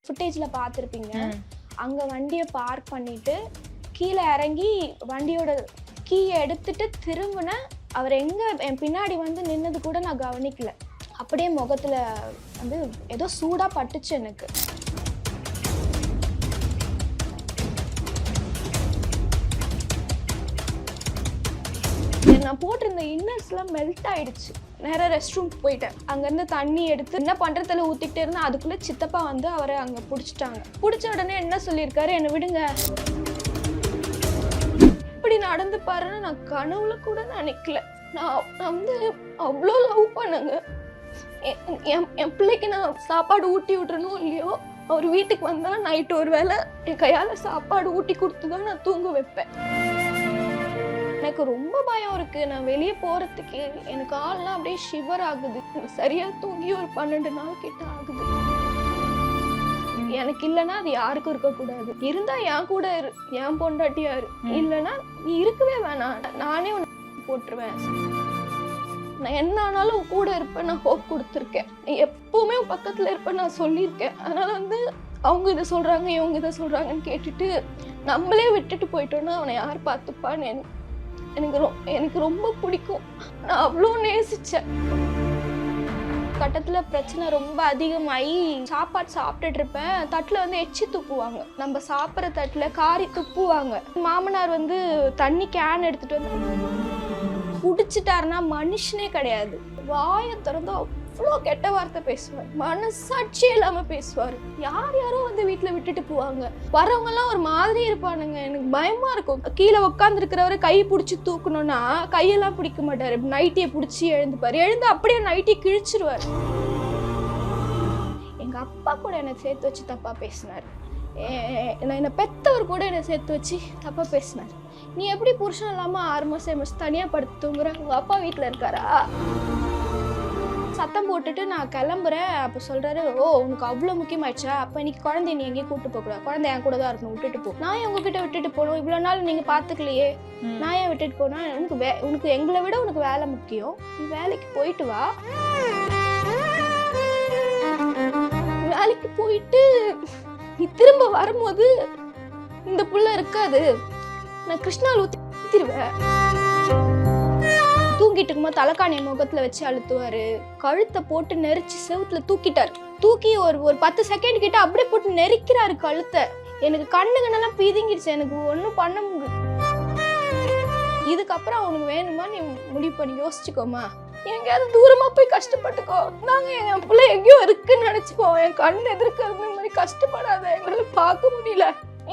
ஃபுட்டேஜ்ல பார்த்துருப்பீங்க. அங்க வண்டியை பார்க் பண்ணிட்டு கீழே இறங்கி வண்டியோட கீயை எடுத்துட்டு திரும்பின அவர் என் பின்னாடி வந்து நின்னது கூட நான் கவனிக்கல. அப்படியே முகத்துல வந்து ஏதோ சூடா பட்டுச்சு எனக்கு. நான் போட்டிருந்த இன்னர்ஸ்லாம் மெல்ட் ஆயிடுச்சு. நேராக ரெஸ்ட் ரூம் போயிட்டேன். அங்கேருந்து தண்ணி எடுத்து என்ன பண்ணுறதுல ஊற்றிக்கிட்டே இருந்தேன். அதுக்குள்ளே சித்தப்பா வந்து அவரை அங்கே பிடிச்சிட்டாங்க. பிடிச்ச உடனே என்ன சொல்லியிருக்காரு, என்னை விடுங்க, இப்படி நடந்து பாருன்னு நான் கனவுல கூட நினைக்கல. நான் வந்து அவ்வளோ லவ் பண்ணுங்க. என் பிள்ளைக்கு நான் சாப்பாடு ஊட்டி விட்டுறணும் இல்லையோ, அவர் வீட்டுக்கு வந்தால் நைட்டு ஒரு வேளை என் கையால் சாப்பாடு ஊட்டி கொடுத்து தான் நான் தூங்க வைப்பேன். எனக்கு ரொம்ப பயம் இருக்கு. நான் வெளியே போறதுக்கு எனக்கு ஆள்லாம் அப்படியே ஷிவர் ஆகுது. சரியா தூங்கி ஒரு 12 நாள் கிட்ட ஆகுது. எனக்கு இல்லைன்னா அது யாருக்கும் இருக்கக்கூடாது. இருந்தா என் கூட இரு, என் பொண்டாட்டியா இரு. இல்லைன்னா நீ இருக்கவே வேணாம், நானே உன்னை போட்டுருவேன். நான் என்ன ஆனாலும் கூட இருப்பேன். நான் ஹோப் கொடுத்துருக்கேன். எப்பவுமே பக்கத்துல இருப்பேன் நான் சொல்லியிருக்கேன். அதனால வந்து அவங்க இதை சொல்றாங்க இவங்க இதை சொல்றாங்கன்னு கேட்டுட்டு நம்மளே விட்டுட்டு போயிட்டோம்னா அவனை யார் பார்த்துப்பான்னு எனக்கு ரொம்ப பிடிக்கும். நான் அவ்வளோ நேசிச்சேன். கட்டத்துல பிரச்சனை ரொம்ப அதிகமாகி சாப்பாடு சாப்பிட்டுட்டு இருப்பேன். தட்டுல வந்து எச்சி துப்புவாங்க. நம்ம சாப்பிட்ற தட்டுல காரி துப்புவாங்க. மாமனார் வந்து தண்ணி கேன் எடுத்துட்டு வந்து குடிச்சிட்டாருன்னா மனுஷனே கிடையாது. வாயை திறந்து அவ்வளோ கெட்ட வார்த்தை பேசுவார். மனசாட்சியே இல்லாம பேசுவார். யாரோ வந்து வீட்டுல விட்டுட்டு போவாங்க. வரவங்க எல்லாம் ஒரு மாதிரி இருப்பானுங்க. எனக்கு பயமா இருக்கும். கீழே உட்கார்ந்து இருக்கிறவரை கை பிடிச்சி தூக்கணும்னா கையெல்லாம் பிடிக்க மாட்டாரு. நைட்டியை பிடிச்சி எழுந்துப்பாரு. எழுந்து அப்படியே நைட்டியை கிழிச்சிருவாரு. எங்க அப்பா கூட என்னை சேர்த்து வச்சு தப்பா பேசினார். என்னை பெத்தவர் கூட என்னை சேர்த்து வச்சு தப்பா பேசினார். நீ எப்படி புருஷன் இல்லாம 6 மாசம் தனியா படுத்து தூங்குற? உங்க அப்பா வீட்டுல இருக்காரா? சத்தம் போட்டுட்டு நான் கிளம்புறேன். அப்போ சொல்றாரு, ஓ உனக்கு அவ்வளோ முக்கியமாயிடுச்சா? அப்போ இன்னைக்கு குழந்தைய நீ எங்கேயும் கூப்பிட்டு போகக்கூடாது, குழந்தை என் கூட தான் இருக்கணும், விட்டுட்டு போ. நான் ஏன் உங்ககிட்ட விட்டுட்டு போகணும்? இவ்வளோ நாள் நீங்கள் பார்த்துக்கலையே, நான் ஏன் விட்டுட்டு போனா? உனக்கு எங்களை விட உனக்கு வேலை முக்கியம். நீ வேலைக்கு போயிட்டு வா. வேலைக்கு போயிட்டு நீ திரும்ப வரும்போது இந்த புள்ள இருக்காது, நான் கிருஷ்ணால் ஊத்திடுவேன். தூங்கிட்டு இருக்கும்போது தலைக்காணிய முகத்துல வச்சு அழுத்துவாரு. கழுத்தை போட்டு நெரிச்சு செவுத்துல தூக்கிட்டாரு. தூக்கி ஒரு 10 செகண்ட் கிட்ட அப்படியே போட்டு நெரிக்கிறாரு கழுத்தை. எனக்கு கண்ணுகண்ணெல்லாம் பீதிங்கிடுச்சு. எனக்கு ஒன்றும் பண்ண முடியும். இதுக்கப்புறம் அவனுக்கு வேணுமா நீ முடிவு பண்ணி யோசிச்சுக்கோமா, எங்கேயாவது தூரமா போய் கஷ்டப்பட்டுக்கோ. நாங்க என் பிள்ளை எங்கேயோ இருக்குன்னு நினைச்சுக்கோ. என் கண் எதிர்க்க இந்த மாதிரி கஷ்டப்படாத, எங்களால பார்க்க முடியல.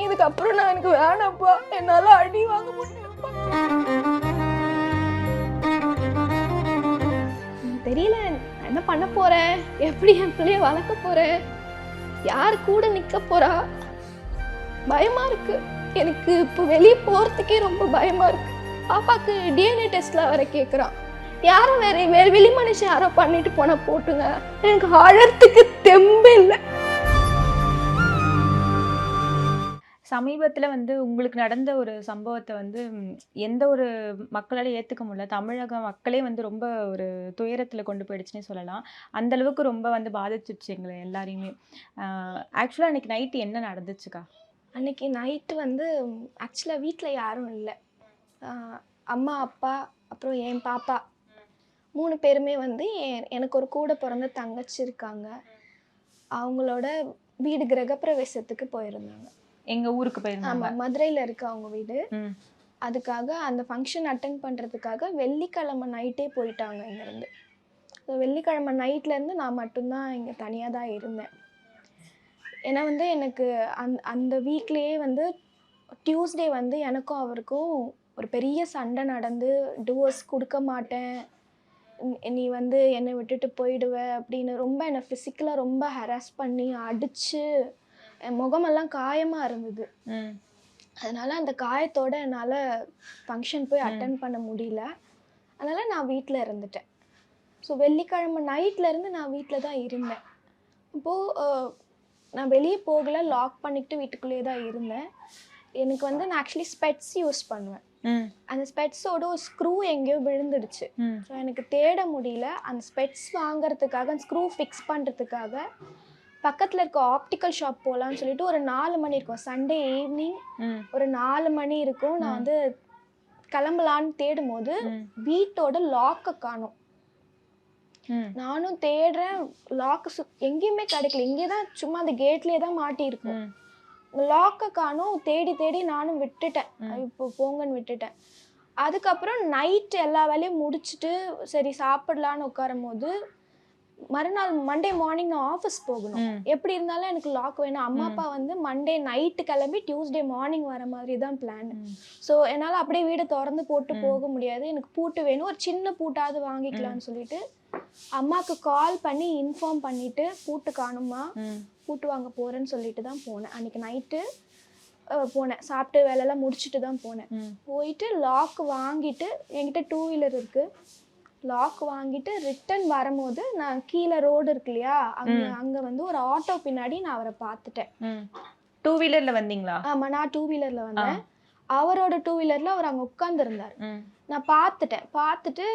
இதுக்கப்புறம் நான் எனக்கு வேணாப்பா, என்னால அடி வாங்க முடியலப்பா. தெரியல என்ன பண்ண போறேன், எப்படி என் பிள்ளைய வளர்க்க போறேன், யார் கூட நிக்க போறா, பயமா இருக்கு. எனக்கு இப்போ வெளியே போறதுக்கே ரொம்ப பயமா இருக்கு. பாப்பாக்கு டிஎன்ஏ டெஸ்ட்ல வர கேட்குறான். யாரும் வேற வெளி மனுஷன் யாரோ பண்ணிட்டு போனா போட்டுங்க. எனக்கு அழறதுக்கு தெம்பே இல்லை. சமீபத்தில் வந்து உங்களுக்கு நடந்த ஒரு சம்பவத்தை வந்து எந்த ஒரு மக்களால் ஏற்றுக்க முடியல. தமிழக மக்களே வந்து ரொம்ப ஒரு துயரத்தில் கொண்டு போயிடுச்சுன்னே சொல்லலாம். அந்த அளவுக்கு ரொம்ப வந்து பாதிச்சிருச்சு எங்களை எல்லாரையுமே. ஆக்சுவலாக அன்றைக்கி நைட்டு என்ன நடந்துச்சுக்கா? அன்னைக்கு நைட்டு வந்து ஆக்சுவலாக வீட்டில் யாரும் இல்லை. அம்மா அப்பா அப்புறம் என் பாப்பா 3 பேருமே வந்து எனக்கு ஒரு கூட பிறந்த தங்கச்சி இருக்காங்க. அவங்களோட வீடு கிரகப்பிரவேசத்துக்கு போயிருந்தாங்க. எங்கள் ஊருக்கு போயிருந்தாங்க. ஆமாம், மதுரையில் இருக்கு அவங்க வீடு. அதுக்காக அந்த ஃபங்க்ஷன் அட்டன் பண்ணுறதுக்காக வெள்ளிக்கிழமை நைட்டே போயிட்டாங்க இங்கேருந்து. வெள்ளிக்கிழமை நைட்லேருந்து நான் மட்டும்தான் இங்கே தனியாக தான் இருந்தேன். ஏன்னா வந்து எனக்கு அந்த வீக்லேயே வந்து டியூஸ்டே வந்து எனக்கும் அவருக்கும் ஒரு பெரிய சண்டை நடந்து, டிவோர்ஸ் கொடுக்க மாட்டேன், நீ வந்து என்னை விட்டுட்டு போயிடுவ அப்படின்னு ரொம்ப என்னை ஃபிசிக்கலாக ரொம்ப ஹராஸ் பண்ணி அடித்து என் முகமெல்லாம் காயமாக இருந்தது. அதனால் அந்த காயத்தோடு என்னால் ஃபங்க்ஷன் போய் அட்டன் பண்ண முடியல. அதனால் நான் வீட்டில் இருந்துட்டேன். ஸோ வெள்ளிக்கிழமை நைட்லேருந்து நான் வீட்டில் தான் இருந்தேன். இப்போது நான் வெளியே போகலை, லாக் பண்ணிக்கிட்டு வீட்டுக்குள்ளேயே தான் இருந்தேன். எனக்கு வந்து நான் ஆக்சுவலி ஸ்பெட்ஸ் யூஸ் பண்ணுவேன். அந்த ஸ்பெட்ஸோட ஒரு ஸ்க்ரூ எங்கேயோ விழுந்துடுச்சு. ஸோ எனக்கு தேட முடியல. அந்த ஸ்பெட்ஸ் வாங்கிறதுக்காக, அந்த ஸ்க்ரூ ஃபிக்ஸ் பண்ணுறதுக்காக பக்கத்தில் இருக்க ஆப்டிக்கல் ஷாப் போகலான்னு சொல்லிட்டு ஒரு 4 மணி இருக்கும், சண்டே ஈவினிங் ஒரு 4 மணி இருக்கும். நான் வந்து கிளம்பலான்னு தேடும் போது வீட்டோட லாக்கை காணோம். நானும் தேடுறேன், லாக்கு எங்கேயுமே கிடைக்கல. இங்கே தான் சும்மா அந்த கேட்லேயே தான் மாட்டியிருக்கும். லாக்கை காணோம். தேடி தேடி நானும் விட்டுட்டேன், இப்போ போங்கன்னு விட்டுட்டேன். அதுக்கப்புறம் நைட்டு எல்லா வேலையும் முடிச்சுட்டு சரி சாப்பிடலான்னு உட்காரும் போது மறுநாள் மண்டே மார்னிங் நான் ஆஃபீஸ் போகணும். எப்படி இருந்தாலும் எனக்கு லாக் வேணும். அம்மா அப்பா வந்து மண்டே நைட்டு கிளம்பி டியூஸ்டே மார்னிங் வர மாதிரி தான் பிளான். ஸோ என்னால் அப்படியே வீடை திறந்து போட்டு போக முடியாது, எனக்கு பூட்டு வேணும், ஒரு சின்ன பூட்டாவது வாங்கிக்கலாம்னு சொல்லிட்டு அம்மாவுக்கு கால் பண்ணி இன்ஃபார்ம் பண்ணிட்டு பூட்டு காணுமா, பூட்டு வாங்க போகிறேன்னு சொல்லிட்டு தான் போனேன். அன்றைக்கி நைட்டு போனேன், சாப்பிட்டு வேலையெல்லாம் முடிச்சுட்டு தான் போனேன். போயிட்டு லாக் வாங்கிட்டு, என்கிட்ட 2 வீலர் இருக்குது, லாக் வாங்கிட்டு ரிட்டன் வரும்போது நான் கீழே ரோடு இருக்கு இல்லையா, அங்கே வந்து ஒரு ஆட்டோ பின்னாடி நான் அவரை பார்த்துட்டேன். 2 வீலரில் வந்தீங்களா? ஆமாம், நான் 2 வீலரில் வந்தேன். அவரோட 2 வீலரில் அவர் அங்கே உட்காந்துருந்தார். நான் பார்த்துட்டு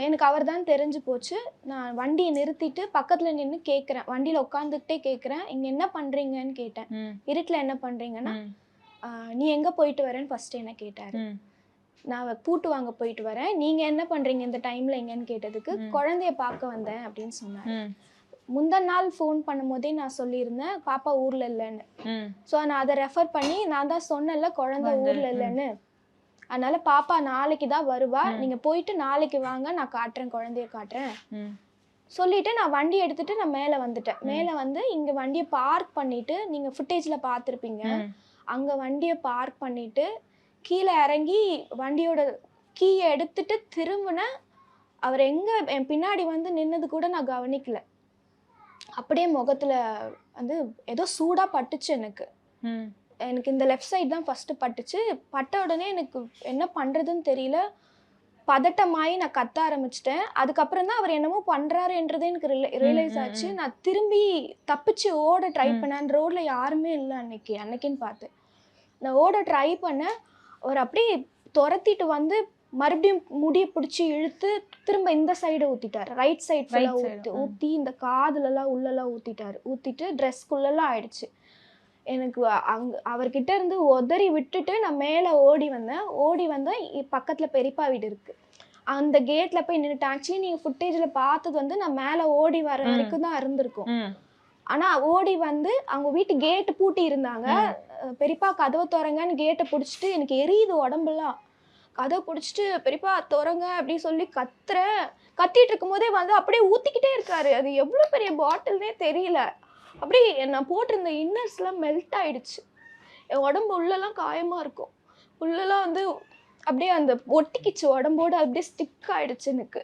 எனக்கு அவர் தான் தெரிஞ்சு போச்சு. நான் வண்டியை நிறுத்திட்டு பக்கத்தில் நின்று கேட்குறேன், வண்டியில் உட்காந்துக்கிட்டே கேட்குறேன், இங்கே என்ன பண்ணுறீங்கன்னு கேட்டேன். இருட்டில் என்ன பண்ணுறீங்கன்னா, நீ எங்கே போயிட்டு வரேன்னு ஃபஸ்ட்டு என்ன கேட்டார். நான் பூட்டு வாங்க போயிட்டு வரேன், நீங்கள் என்ன பண்ணுறீங்க இந்த டைமில் எங்கன்னு கேட்டதுக்கு, குழந்தைய பார்க்க வந்தேன் அப்படின்னு சொன்னார். முந்தின நாள் ஃபோன் பண்ணும்போதே நான் சொல்லியிருந்தேன் பாப்பா ஊரில் இல்லைன்னு. ஸோ நான் அதை ரெஃபர் பண்ணி நான் தான் சொன்னேன்ல குழந்தை ஊரில் இல்லைன்னு, அதனால பாப்பா நாளைக்கு தான் வருவா, நீங்கள் போயிட்டு நாளைக்கு வாங்க, நான் காட்டுறேன், குழந்தைய காட்டுறேன் சொல்லிட்டு நான் வண்டி எடுத்துகிட்டு நான் மேலே வந்துட்டேன். மேலே வந்து இங்கே வண்டியை பார்க் பண்ணிவிட்டு, நீங்கள் ஃபுட்டேஜில் பார்த்துருப்பீங்க, அங்கே வண்டியை பார்க் பண்ணிவிட்டு கீழே இறங்கி வண்டியோட கீயை எடுத்துட்டு திரும்பினேன். அவர் எங்கே என் பின்னாடி வந்து நின்னது கூட நான் கவனிக்கல. அப்படியே முகத்தில் வந்து ஏதோ சூடாக பட்டுச்சு எனக்கு. எனக்கு இந்த லெஃப்ட் சைடு தான் ஃபஸ்ட்டு பட்டுச்சு. பட்ட உடனே எனக்கு என்ன பண்ணுறதுன்னு தெரியல, பதட்டமாகி நான் கத்த ஆரம்பிச்சிட்டேன். அதுக்கப்புறம் தான் அவர் என்னமோ பண்ணுறாருன்றதே எனக்கு ரியலைஸ் ஆச்சு. நான் திரும்பி தப்பிச்சு ஓட ட்ரை பண்ணேன். அந்த ரோடில் யாருமே இல்லை அன்னைக்குன்னு பார்த்து நான் ஓட ட்ரை பண்ணேன். அவர் அப்படியே துரத்திட்டு வந்து மறுபடியும் முடியை பிடிச்சி இழுத்து திரும்ப இந்த சைடை ஊற்றிட்டார், ரைட் சைட் ஃபுல்லாக ஊற்றி இந்த காதுலலாம் உள்ளெல்லாம் ஊற்றிட்டு ட்ரெஸ்க்குள்ளெல்லாம் ஆயிடுச்சு. எனக்கு அவர்கிட்ட இருந்து உதறி விட்டுட்டு நான் மேலே ஓடி வந்தேன். பக்கத்தில் பெரியப்பா வீடு இருக்குது, அந்த கேட்டில் போய் நின்றுட்டேன். ஆக்சுவலி நீங்கள் ஃபுட்டேஜில் பார்த்தது வந்து நான் மேலே ஓடி வர வரைக்கும் தான் இருந்திருக்கும். ஆனால் ஓடி வந்து அவங்க வீட்டு கேட்டு பூட்டி இருந்தாங்க. பெரியப்பா கதவை திறங்கன்னு கேட்டை பிடிச்சிட்டு எனக்கு எரியுது உடம்புலாம். கதவை பிடிச்சிட்டு பெரியப்பா திறங்க அப்படின்னு சொல்லி கத்திட்டு இருக்கும் போதே வந்து அப்படியே ஊற்றிக்கிட்டே இருக்காரு. அது எவ்வளோ பெரிய பாட்டில்னே தெரியல. அப்படியே நான் போட்டிருந்த இன்னர்ஸ்லாம் மெல்ட் ஆயிடுச்சு. என் உடம்பு உள்ளெல்லாம் காயமாக இருக்கும், உள்ளெல்லாம் வந்து அப்படியே அந்த ஒட்டிக்கிச்சு உடம்போடு, அப்படியே ஸ்டிக் ஆயிடுச்சு. எனக்கு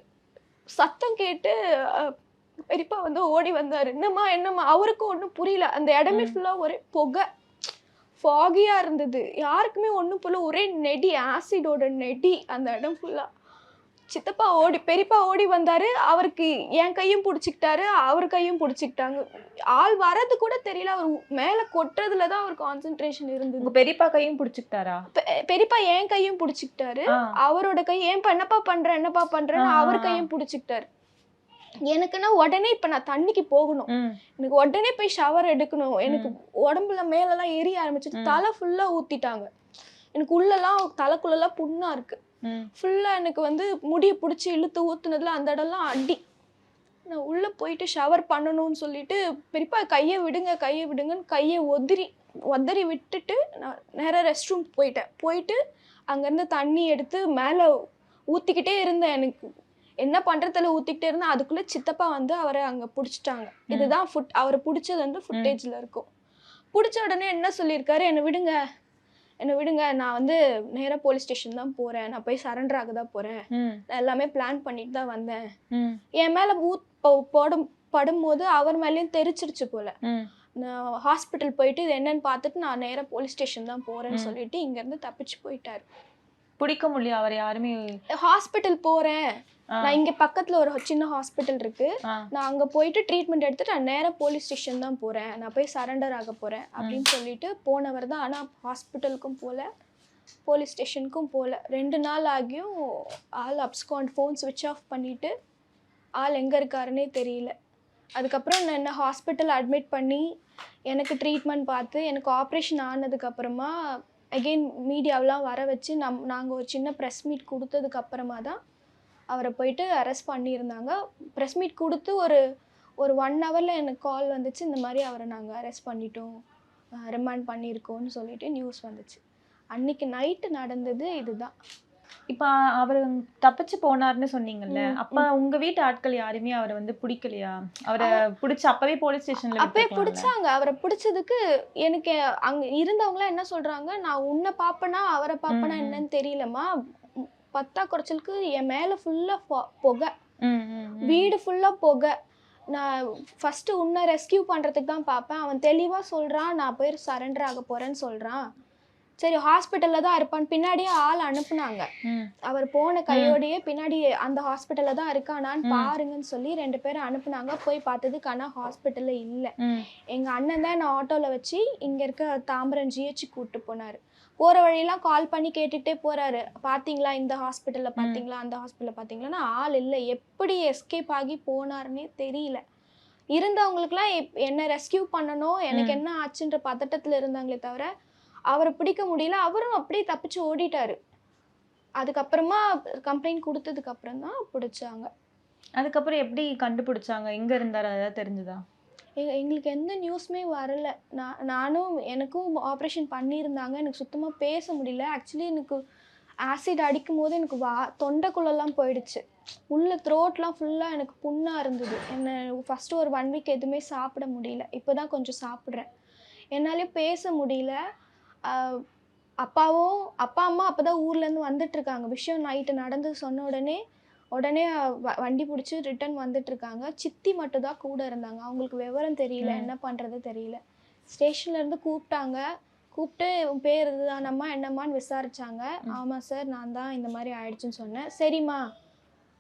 சத்தம் கேட்டு பெரியப்பா வந்து ஓடி வந்தார். என்னம்மா அவருக்கும் ஒன்றும் புரியல. அந்த இடமே ஃபுல்லாக ஒரே புகை, ஃபாகியாக இருந்தது. யாருக்குமே ஒன்றும் புரியல, ஒரே நெடி, ஆசிடோட நெடி அந்த இடம் ஃபுல்லாக. பெரியப்பா ஓடி வந்தார். அவருக்கு என் கையும் பிடிச்சிக்கிட்டாரு, அவர் கையும் பிடிச்சிக்கிட்டாங்க. ஆள் வர்றது கூட தெரியல, அவர் மேலே கொட்டுறதுல தான் அவர் கான்சென்ட்ரேஷன் இருந்தது. பெரியப்பா கையும் பிடிச்சிக்கிட்டாரா? பெரியப்பா என் கையும் பிடிச்சிக்கிட்டாரு, அவரோட கை என்னப்பா பண்ணுறேன்னு அவர் கையும் பிடிச்சிக்கிட்டாரு. எனக்குன்னா உடனே இப்போ நான் தண்ணிக்கு போகணும், எனக்கு உடனே போய் ஷவர் எடுக்கணும். எனக்கு உடம்புல மேலெல்லாம் எரிய ஆரம்பிச்சிட்டு தலை ஃபுல்லாக ஊற்றிட்டாங்க. எனக்கு உள்ளெல்லாம் தலைக்குள்ளெல்லாம் புண்ணாக இருக்குது ஃபுல்லாக. எனக்கு வந்து முடியை பிடிச்சி இழுத்து ஊற்றுனதுல அந்த இடம்லாம் அடி. நான் உள்ளே போயிட்டு ஷவர் பண்ணணும்னு சொல்லிட்டு பெரியப்பா கையை விடுங்கன்னு கையை உதறி விட்டுட்டு நான் நேராக ரெஸ்ட் ரூம் போயிட்டு அங்கேருந்து தண்ணி எடுத்து மேலே ஊற்றிக்கிட்டே இருந்தேன். எனக்கு என்ன பண்ணுறதுல ஊற்றிக்கிட்டே இருந்தேன். அதுக்குள்ளே சித்தப்பா வந்து அவரை அங்கே பிடிச்சிட்டாங்க. இதுதான் அவர் பிடிச்சது வந்து ஃபுட்டேஜில் இருக்கும். பிடிச்ச உடனே என்ன சொல்லியிருக்காரு, என்னை விடுங்க, நான் வந்து நேராக போலீஸ் ஸ்டேஷன் தான் போகிறேன், நான் போய் சரண்டர் ஆக தான் போகிறேன், நான் எல்லாமே பிளான் பண்ணிட்டு தான் வந்தேன். என் மேலே படும்போது அவர் மேலேயும் தெரிச்சிருச்சு போல். நான் ஹாஸ்பிட்டல் போயிட்டு இது என்னன்னு பார்த்துட்டு நான் நேராக போலீஸ் ஸ்டேஷன் தான் போகிறேன்னு சொல்லிட்டு இங்கேருந்து தப்பிச்சு போயிட்டார். பிடிக்க முடியும் அவர் யாருமே. ஹாஸ்பிட்டல் போகிறேன், நான் இங்கே பக்கத்தில் ஒரு சின்ன ஹாஸ்பிட்டல் இருக்குது, நான் அங்கே போயிட்டு ட்ரீட்மெண்ட் எடுத்துட்டு நான் நேராக போலீஸ் ஸ்டேஷன் தான் போகிறேன், நான் போய் சரண்டர் ஆக போகிறேன் அப்படின்னு சொல்லிட்டு போனவர் தான். ஆனால் ஹாஸ்பிட்டலுக்கும் போகல, போலீஸ் ஸ்டேஷனுக்கும் போகல. 2 நாள் ஆகியும் ஆள் அப்ஸ்காண்ட், ஃபோன் ஸ்விட்ச் ஆஃப் பண்ணிவிட்டு ஆள் எங்கே இருக்காருன்னே தெரியல. அதுக்கப்புறம் என்ன ஹாஸ்பிட்டல் அட்மிட் பண்ணி எனக்கு ட்ரீட்மெண்ட் பார்த்து எனக்கு ஆப்ரேஷன் ஆனதுக்கப்புறமா அகெயின் மீடியாவெலாம் வர வச்சு நாங்கள் ஒரு சின்ன ப்ரெஸ் மீட் கொடுத்ததுக்கப்புறமா தான் அவரை போயிட்டு அரெஸ்ட் பண்ணியிருந்தாங்க. ப்ரெஸ் மீட் கொடுத்து ஒரு 1 ஹவரில் எனக்கு கால் வந்துச்சு, இந்த மாதிரி அவரை நாங்கள் அரெஸ்ட் பண்ணிட்டோம், ரிமாண்ட் பண்ணியிருக்கோன்னு சொல்லிட்டு நியூஸ் வந்துச்சு. அன்னைக்கு நைட்டு நடந்தது இதுதான். இப்போ அவர் தப்பிச்சு போனார்னு சொன்னீங்கல்ல, அப்ப உங்க வீட்டு ஆட்கள் யாருமே அவரை வந்து பிடிக்கலையா? அவரை பிடிச்சி அப்பவே போலீஸ் ஸ்டேஷன்ல அப்பவே பிடிச்சாங்க. அவரை பிடிச்சதுக்கு எனக்கு அங்கே இருந்தவங்களாம் என்ன சொல்கிறாங்க, நான் உன்னை பார்ப்பேனா அவரை பார்ப்பேனா என்னன்னு தெரியலம்மா, பத்தா குறைச்சலுக்கு என் மேலே ஃபுல்லாக புகை, வீடு ஃபுல்லாக புகை, நான் ஃபஸ்ட்டு உன்னை ரெஸ்கியூ பண்ணுறதுக்கு தான் பார்ப்பேன், அவன் தெளிவாக சொல்கிறான் நான் போய் சரண்டர் ஆக போகிறேன்னு சொல்கிறான். சரி ஹாஸ்பிட்டலில் தான் இருப்பான்னு பின்னாடியே ஆள் அனுப்புனாங்க. அவர் போன கையோடையே பின்னாடி அந்த ஹாஸ்பிட்டலில் தான் இருக்கானான்னு பாருங்கன்னு சொல்லி 2 பேரை அனுப்புனாங்க. போய் பார்த்ததுக்கு ஆனால் ஹாஸ்பிட்டலில் இல்லை. எங்கள் அண்ணன் தான் நான் ஆட்டோவில் வச்சு இங்கே இருக்க தாம்பரம் ஜிஹெச் கூப்பிட்டு போனார். போகிற வழியெல்லாம் கால் பண்ணி கேட்டுக்கிட்டே போகிறாரு, பார்த்தீங்களா இந்த ஹாஸ்பிட்டலில் பார்த்தீங்களா அந்த ஹாஸ்பிட்டலில் பார்த்தீங்களான்னா ஆள் இல்லை. எப்படி எஸ்கேப் ஆகி போனாருன்னே தெரியல. இருந்தவங்களுக்குலாம் என்னை ரெஸ்கியூ பண்ணணும், எனக்கு என்ன ஆச்சுன்ற பதட்டத்தில் இருந்தாங்களே தவிர அவரை பிடிக்க முடியல. அவரும் அப்படியே தப்பிச்சு ஓடிட்டாரு. அதுக்கப்புறமா கம்ப்ளைண்ட் கொடுத்ததுக்கப்புறம் தான் பிடிச்சாங்க. அதுக்கப்புறம் எப்படி கண்டுபிடிச்சாங்க, எங்கே இருந்தார் அதாவது தெரிஞ்சுதா? எங்களுக்கு எந்த நியூஸுமே வரல. எனக்கும் ஆப்ரேஷன் பண்ணியிருந்தாங்க, எனக்கு சுத்தமாக பேச முடியல. ஆக்சுவலி எனக்கு ஆசிட் அடிக்கும் போது எனக்கு தொண்டைக்குள்ளெல்லாம் போயிடுச்சு, உள்ள த்ரோட்லாம் ஃபுல்லாக எனக்கு புண்ணாக இருந்தது. என்ன ஃபஸ்ட்டு ஒரு 1 வீக் எதுவுமே சாப்பிட முடியல. இப்போ தான் கொஞ்சம் சாப்பிட்றேன். என்னாலே பேச முடியல. அப்பா அம்மா அப்போ தான் ஊர்லேருந்து வந்துட்டுருக்காங்க. விஷயம் நைட்டு நடந்தது சொன்ன உடனே வண்டி பிடிச்சி ரிட்டன் வந்துட்டுருக்காங்க. சித்தி மட்டும் தான் கூட இருந்தாங்க. அவங்களுக்கு விவரம் தெரியல, என்ன பண்ணுறது தெரியல. ஸ்டேஷன்லேருந்து கூப்பிட்டாங்க. கூப்பிட்டு உன் பேர் இதுதானம்மா என்னம்மான்னு விசாரித்தாங்க. ஆமாம் சார் நான் தான் இந்த மாதிரி ஆயிடுச்சுன்னு சொன்னேன். சரிம்மா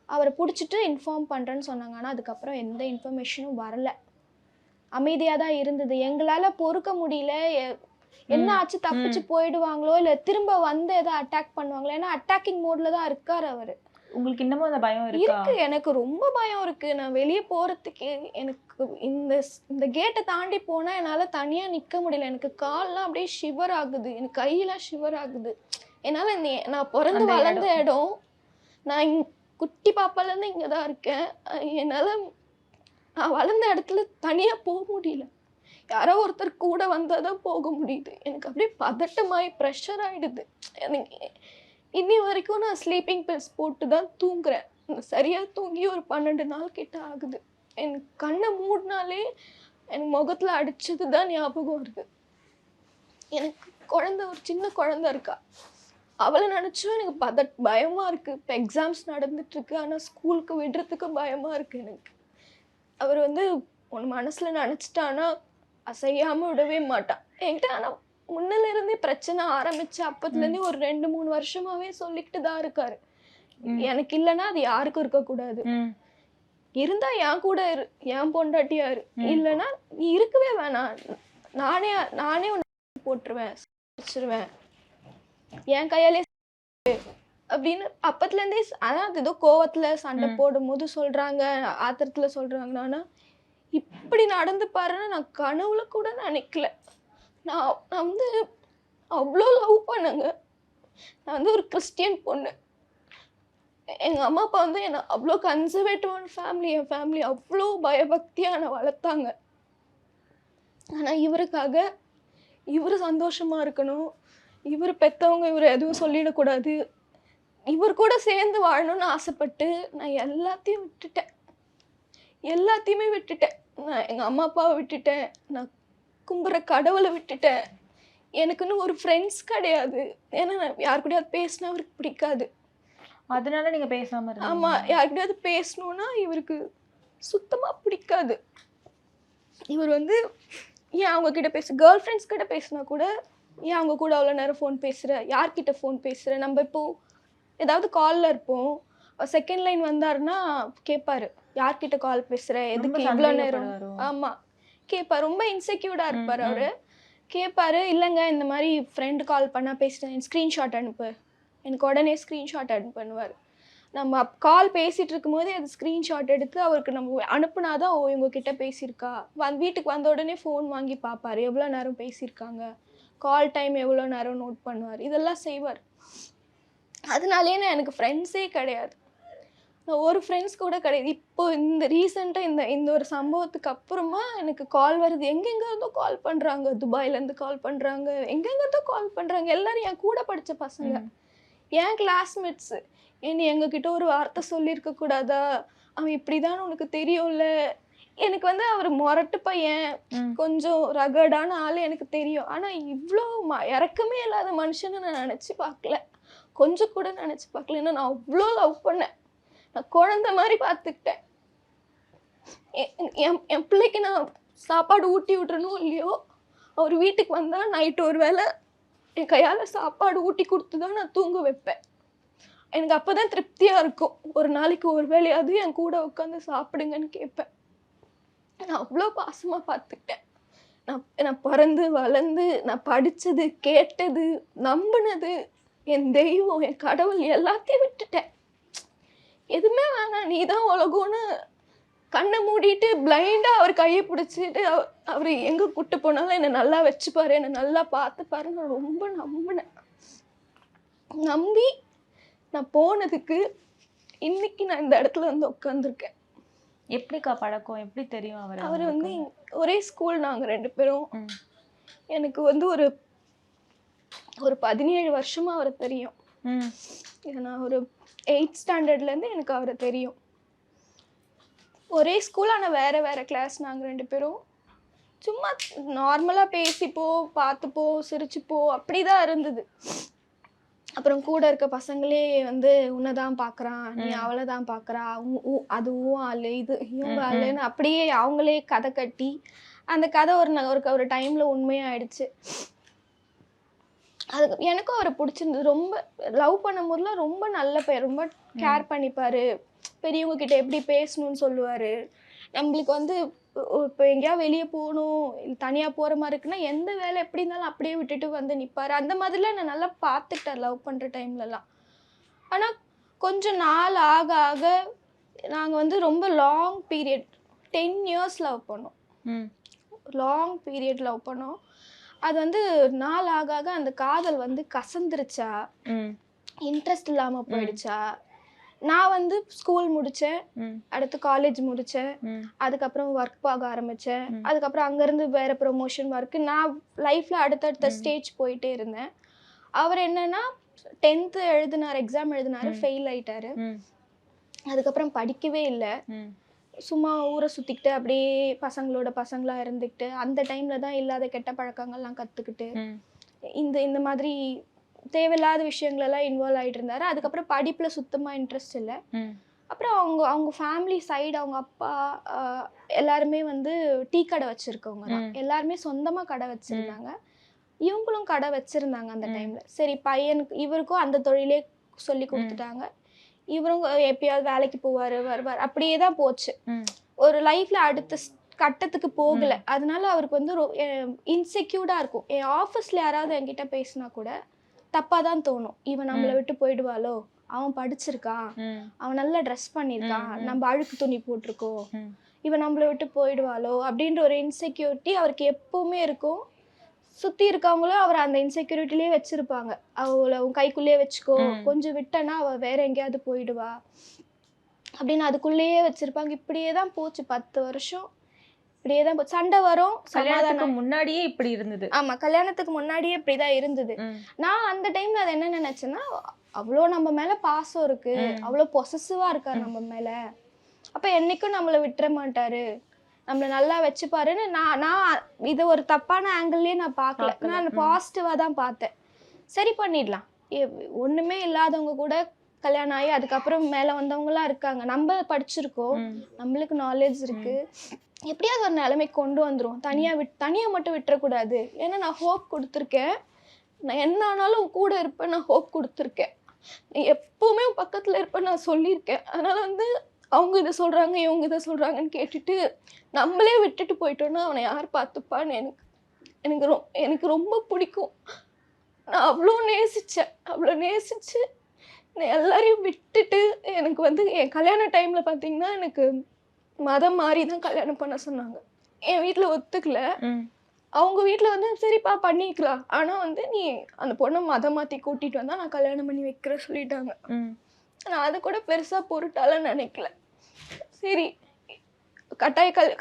அவரை பிடிச்சிட்டு இன்ஃபார்ம் பண்ணுறேன்னு சொன்னாங்க. ஆனால் அதுக்கப்புறம் எந்த இன்ஃபர்மேஷனும் வரல. அமைதியாக தான் இருந்தது. எங்களால் பொறுக்க முடியல, என்ன ஆச்சு தப்பிச்சு போயிடுவாங்களோ இல்லை திரும்ப வந்து எதோ அட்டாக் பண்ணுவாங்களோ. ஏன்னா அட்டாக்கிங் மோட்ல தான் இருக்கார் அவர். உங்களுக்கு இன்னமும் அந்த பயம் இருக்கு? எனக்கு ரொம்ப பயம் இருக்கு. நான் வெளியே போகிறதுக்கு எனக்கு இந்த கேட்டை தாண்டி போனால் என்னால் தனியாக நிற்க முடியல. எனக்கு கால்லாம் அப்படியே ஷிவர் ஆகுது, எனக்கு கையெல்லாம் ஷிவர் ஆகுது. என்னால் நான் பிறந்து வளர்ந்த இடம், நான் குட்டி பாப்பாலேருந்து இங்கே தான் இருக்கேன். என்னால் நான் வளர்ந்த இடத்துல தனியாக போக முடியல. யாரோ ஒருத்தர் கூட வந்தால் தான் போக முடியுது. எனக்கு அப்படியே பதட்டமாகி ப்ரெஷர் ஆகிடுது. எனக்கு இன்னி வரைக்கும் நான் ஸ்லீப்பிங் பில்ஸ் போட்டு தான் தூங்குறேன். சரியாக தூங்கி ஒரு 12 நாள் கிட்ட ஆகுது. எனக்கு கண்ணை மூடினாலே எனக்கு முகத்தில் அடித்தது தான் ஞாபகம் வருது. எனக்கு ஒரு சின்ன குழந்தை இருக்கா, அவளை நினச்சும் எனக்கு பயமாக இருக்குது. இப்போ எக்ஸாம்ஸ் நடந்துட்டுருக்கு, ஆனால் ஸ்கூலுக்கு விடுறதுக்கு பயமாக இருக்குது எனக்கு. அவர் ஒன்று மனசில் நினச்சிட்டான்னா அசையாமல் விடவே மாட்டான் என்கிட்ட. ஆனால் முன்னிலிருந்தே பிரச்சனை ஆரம்பிச்சு அப்பத்துலேருந்தே ஒரு 2-3 வருஷமாவே சொல்லிக்கிட்டு தான் இருக்காரு. எனக்கு இல்லைன்னா அது யாருக்கும் இருக்கக்கூடாது, இருந்தா என் கூட என் பொண்டாட்டியா இரு, இல்லைன்னா நீ இருக்கவே வேணாம், நானே உன்னை போட்டுருவேன், வச்சிருவேன் என் கையாலே அப்படின்னு அப்பத்துலேருந்தே. ஆனால் அது ஏதோ கோவத்தில் சண்டை போடும் போது சொல்கிறாங்க, ஆத்திரத்தில் சொல்கிறாங்க. ஆனால் இப்படி நடந்து பாருன்னா நான் கனவுல கூட நினைக்கல. நான் அவ்வளோ லவ் பண்ணுங்க. நான் ஒரு கிறிஸ்டியன் பொண்ணு. எங்கள் அம்மா அப்பா என்னை அவ்வளோ கன்சர்வேட்டிவான ஃபேமிலி. என் ஃபேமிலி அவ்வளோ பயபக்தியாக என்னை வளர்த்தாங்க. ஆனால் இவருக்காக இவர் சந்தோஷமாக இருக்கணும், இவர் பெற்றவங்க இவர் எதுவும் சொல்லிடக்கூடாது, இவர் கூட சேர்ந்து வாழணும்னு ஆசைப்பட்டு நான் எல்லாத்தையுமே விட்டுட்டேன். நான் எங்கள் அம்மா அப்பாவை விட்டுட்டேன், நான் கும்புற கடவுளை விட்டுட்டேன். எனக்குன்னு ஒரு ஃப்ரெண்ட்ஸ் கிடையாது. ஏன்னா நான் யாருக்கூடையாவது பேசினா அவருக்கு பிடிக்காது, அதனால நீங்கள் பேசாமல் இருக்கீங்க. ஆமாம், யாருக்கூடையாவது பேசணுன்னா இவருக்கு சுத்தமாக பிடிக்காது. இவர் ஏன் அவங்கக்கிட்ட கேர்ள் ஃப்ரெண்ட்ஸ் கிட்ட பேசினா கூட ஏன் அவங்க கூட அவ்வளோ நேரம் ஃபோன் பேசுகிற, யார்கிட்ட ஃபோன் பேசுகிற. நம்ம இப்போது ஏதாவது காலில் இருப்போம், செகண்ட் லைன் வந்தாருன்னா கேட்பாரு யார்கிட்ட கால் பேசுகிற, எதுக்கு இவ்வளோ நேரம். ஆமாம் கேட்பார், ரொம்ப இன்செக்யூர்டாக இருப்பார் அவர். கேட்பாரு, இல்லைங்க இந்த மாதிரி ஃப்ரெண்டு கால் பண்ணால் பேசிட்டேன், ஸ்க்ரீன்ஷாட் அனுப்பு, எனக்கு உடனே ஸ்க்ரீன்ஷாட் அனுப்புவார். நம்ம கால் பேசிகிட்டு இருக்கும்போதே அது ஸ்க்ரீன்ஷாட் எடுத்து அவருக்கு நம்ம அனுப்புனாதான் ஓ இவங்கக்கிட்ட பேசியிருக்கா. வீட்டுக்கு வந்த உடனே ஃபோன் வாங்கி பார்ப்பார், எவ்வளோ நேரம் பேசியிருக்காங்க, கால் டைம் எவ்வளோ நேரம் நோட் பண்ணுவார், இதெல்லாம் செய்வார். அதனாலே எனக்கு ஃப்ரெண்ட்ஸே கிடையாது. நான் ஒரு ஃப்ரெண்ட்ஸ் கூட கிடையாது. இப்போ இந்த ரீசெண்டாக இந்த ஒரு சம்பவத்துக்கு அப்புறமா எனக்கு கால் வருது. எங்கெங்கேருந்தோ கால் பண்ணுறாங்க, துபாயிலேருந்து கால் பண்ணுறாங்க, எங்கெங்கேருந்தோ கால் பண்ணுறாங்க. எல்லோரும் என் கூட படித்த பசங்க, என் கிளாஸ்மேட்ஸு. ஏன்னு எங்ககிட்ட ஒரு வார்த்தை சொல்லியிருக்க கூடாதா, அவன் இப்படி தான் உனக்கு தெரியும்ல. எனக்கு அவர் முரட்டு பையன், கொஞ்சம் ரகடான ஆள் எனக்கு தெரியும். ஆனால் இவ்வளோ இறக்கமே இல்லாத மனுஷன்னு நான் நினச்சி பார்க்கல, கொஞ்சம் கூட நினச்சி பார்க்கல. ஏன்னா நான் அவ்வளோ லவ் பண்ணேன், நான் குழந்தை மாதிரி பார்த்துக்கிட்டேன். என் பிள்ளைக்கு நான் சாப்பாடு ஊட்டி விட்றணும் இல்லையோ, அவர் வீட்டுக்கு வந்தால் நைட்டு ஒரு வேளை என் கையால் சாப்பாடு ஊட்டி கொடுத்து தான் நான் தூங்க வைப்பேன். எனக்கு அப்போ தான் திருப்தியாக இருக்கும். ஒரு நாளைக்கு ஒரு வேளையாவது என் கூட உட்காந்து சாப்பிடுங்கன்னு கேட்பேன். நான் அவ்வளோ பாசமாக பார்த்துக்கிட்டேன். நான் பிறந்து வளர்ந்து நான் படித்தது, கேட்டது, நம்பினது, என் தெய்வம், என் கடவுள் எல்லாத்தையும் விட்டுட்டேன். எதுவுமே வேணாம், நீ தான் உலகம்னு கண்ணை மூடிட்டு பிளைண்டாக அவர் கையை பிடிச்சிட்டு அவர் எங்கே கூப்பிட்டு போனாலும் என்னை நல்லா வச்சுப்பாரு, என்னை நல்லா பார்த்துப்பாரு. நான் ரொம்ப நம்பினேன். நம்பி நான் போனதுக்கு இன்னைக்கு நான் இந்த இடத்துல உட்காந்துருக்கேன். எப்படிக்கா பழக்கம், எப்படி தெரியும் அவர் ஒரே ஸ்கூல், நாங்கள் 2 பேரும். எனக்கு ஒரு 17 வருஷமா அவரை தெரியும். நான் ஒரு 8th ஸ்டாண்டர்ட்லேருந்து எனக்கு அவரை தெரியும். ஒரே ஸ்கூல், ஆனால் வேறு வேறு கிளாஸ். நாங்கள் 2 பேரும் சும்மா நார்மலாக பேசிப்போம், பார்த்துப்போம், சிரிச்சுப்போம், அப்படி தான் இருந்தது. அப்புறம் கூட இருக்க பசங்களே உன்னை தான் பார்க்குறான், நீ அவளை தான் பார்க்குறா, அதுவும் ஆள், இது இவங்க ஆளுன்னு அப்படியே அவங்களே கதை கட்டி அந்த கதை ஒரு டைமில் உண்மையாயிடுச்சு. அதுக்கு எனக்கும் அவரை பிடிச்சிருந்தது. ரொம்ப லவ் பண்ணும் போதெல்லாம் ரொம்ப நல்ல பையன், ரொம்ப கேர் பண்ணிப்பார், பெரியவங்க கிட்ட எப்படி பேசணும்னு சொல்லுவார். நம்மளுக்கு இப்போ எங்கேயாவது வெளியே போகணும், இல்லை தனியாக போகிற மாதிரி இருக்குன்னா எந்த வேலை எப்படி இருந்தாலும் அப்படியே விட்டுட்டு நிற்பார். அந்த மாதிரிலாம் நான் நல்லா பார்த்துக்கிட்டேன் லவ் பண்ணுற டைம்லலாம். ஆனால் கொஞ்சம் நாள் ஆக ஆக நாங்கள் ரொம்ப லாங் பீரியட் 10 years லவ் பண்ணோம். லாங் பீரியட் லவ் பண்ணோம். அது நாள் ஆக ஆக அந்த காதல் கசந்துருச்சா, இன்ட்ரெஸ்ட் இல்லாமல் போயிடுச்சா. நான் ஸ்கூல் முடித்தேன், அடுத்து காலேஜ் முடித்தேன், அதுக்கப்புறம் ஒர்க் பார்க்க ஆரம்பித்தேன். அதுக்கப்புறம் அங்கேருந்து வேறு ப்ரொமோஷன் ஒர்க்கு, நான் லைஃப்பில் அடுத்தடுத்த ஸ்டேஜ் போயிட்டே இருந்தேன். அவர் என்னன்னா 10th எழுதினார், எக்ஸாம் எழுதினார், ஃபெயில் ஆயிட்டாரு. அதுக்கப்புறம் படிக்கவே இல்லை, சும்மா ஊரை சுற்றிக்கிட்டு அப்படியே பசங்களாக இருந்துக்கிட்டு அந்த டைமில் தான் இல்லாத கெட்ட பழக்கங்கள்லாம் கற்றுக்கிட்டு இந்த மாதிரி தேவையில்லாத விஷயங்களெல்லாம் இன்வால்வ் ஆகிட்டு இருந்தார். அதுக்கப்புறம் படிப்பில் சுத்தமாக இன்ட்ரெஸ்ட் இல்லை. அப்புறம் அவங்க ஃபேமிலி சைடு அவங்க அப்பா எல்லாருமே டீ கடை வச்சுருக்கவங்க தான். எல்லாருமே சொந்தமாக கடை வச்சுருந்தாங்க, இவங்களும் கடை வச்சுருந்தாங்க அந்த டைமில். சரி இவருக்கும் அந்த தொழிலே சொல்லி கொடுத்துட்டாங்க. இவரும் எப்பயாவது வேலைக்கு போவார், வருவார், அப்படியே தான் போச்சு. ஒரு லைஃப்பில் அடுத்த கட்டத்துக்கு போகலை. அதனால அவருக்கு இன்செக்யூர்டாக இருக்கும். என் ஆஃபீஸில் யாராவது என்கிட்ட பேசினா கூட தப்பாக தான் தோணும். இவன் நம்மளை விட்டு போயிடுவாளோ, அவன் படிச்சிருக்கான், அவன் நல்லா ட்ரெஸ் பண்ணியிருக்கான், நம்ம அழுக்கு துணி போட்டிருக்கோம், இவன் நம்மளை விட்டு போயிடுவாளோ அப்படின்ற ஒரு இன்செக்யூரிட்டி அவருக்கு எப்பவுமே இருக்கும். சுற்றி இருக்கவங்களும் அவர் அந்த இன்செக்யூரிட்டிலே வச்சுருப்பாங்க. அவளை உன் கைக்குள்ளேயே வச்சுக்கோ, கொஞ்சம் விட்டனா அவள் வேற எங்கேயாவது போயிடுவா அப்படின்னு அதுக்குள்ளேயே வச்சுருப்பாங்க. இப்படியே தான் போச்சு 10 வருஷம். இப்படியே தான் போச்சு. சண்டை வரும், கல்யாணத்துக்கு முன்னாடியே இப்படி இருந்தது. ஆமாம், கல்யாணத்துக்கு முன்னாடியே இப்படி தான் இருந்தது. நான் அந்த டைமில் அதை என்ன நினச்சேன்னா, அவ்வளோ நம்ம மேலே பாசம் இருக்குது, அவ்வளோ பொசசிவாக இருக்கார் நம்ம மேலே, அப்போ என்றைக்கும் நம்மளை விட்டுற மாட்டார், நம்மளை நல்லா வச்சுப்பாருன்னு நான் இதை ஒரு தப்பான ஆங்கிள்லேயே நான் பார்க்கல. நான் பாசிட்டிவாக தான் பார்த்தேன். சரி பண்ணிடலாம், ஒன்றுமே இல்லாதவங்க கூட கல்யாணம் ஆகி அதுக்கப்புறம் மேலே வந்தவங்களாம் இருக்காங்க, நம்ம படிச்சிருக்கோம், நம்மளுக்கு நாலேஜ் இருக்குது, எப்படியாவது ஒரு நிலைமைக்கு கொண்டு வந்துடும். தனியாக மட்டும் விட்டுறக்கூடாது. ஏன்னா நான் ஹோப் கொடுத்துருக்கேன், நான் என்ன ஆனாலும் கூட இருப்பேன், நான் ஹோப் கொடுத்துருக்கேன், நீ எப்போவுமே பக்கத்தில் இருப்பேன் நான் சொல்லியிருக்கேன். அதனால் அவங்க இதை சொல்கிறாங்க, இவங்க இதை சொல்கிறாங்கன்னு கேட்டுட்டு நம்மளே விட்டுட்டு போயிட்டோன்னா அவனை யார் பார்த்துப்பான்னு எனக்கு ரொம்ப பிடிக்கும். நான் அவ்வளோ நேசித்து எல்லாரையும் விட்டுட்டு எனக்கு வந்து என் கல்யாண டைமில் பார்த்தீங்கன்னா எனக்கு மதம் மாறி தான் கல்யாணம் பண்ண சொன்னாங்க. என் வீட்டில் ஒத்துக்கல. அவங்க வீட்டில் வந்து சரிப்பா பண்ணிக்கலாம், ஆனால் வந்து நீ அந்த பொண்ணை மதம் மாற்றி கூட்டிகிட்டு வந்தால் நான் கல்யாணம் பண்ணி வைக்கிறேன் சொல்லிட்டாங்க. நான் அதை கூட பெருசாக பொருட்டால நினைக்கல. சரி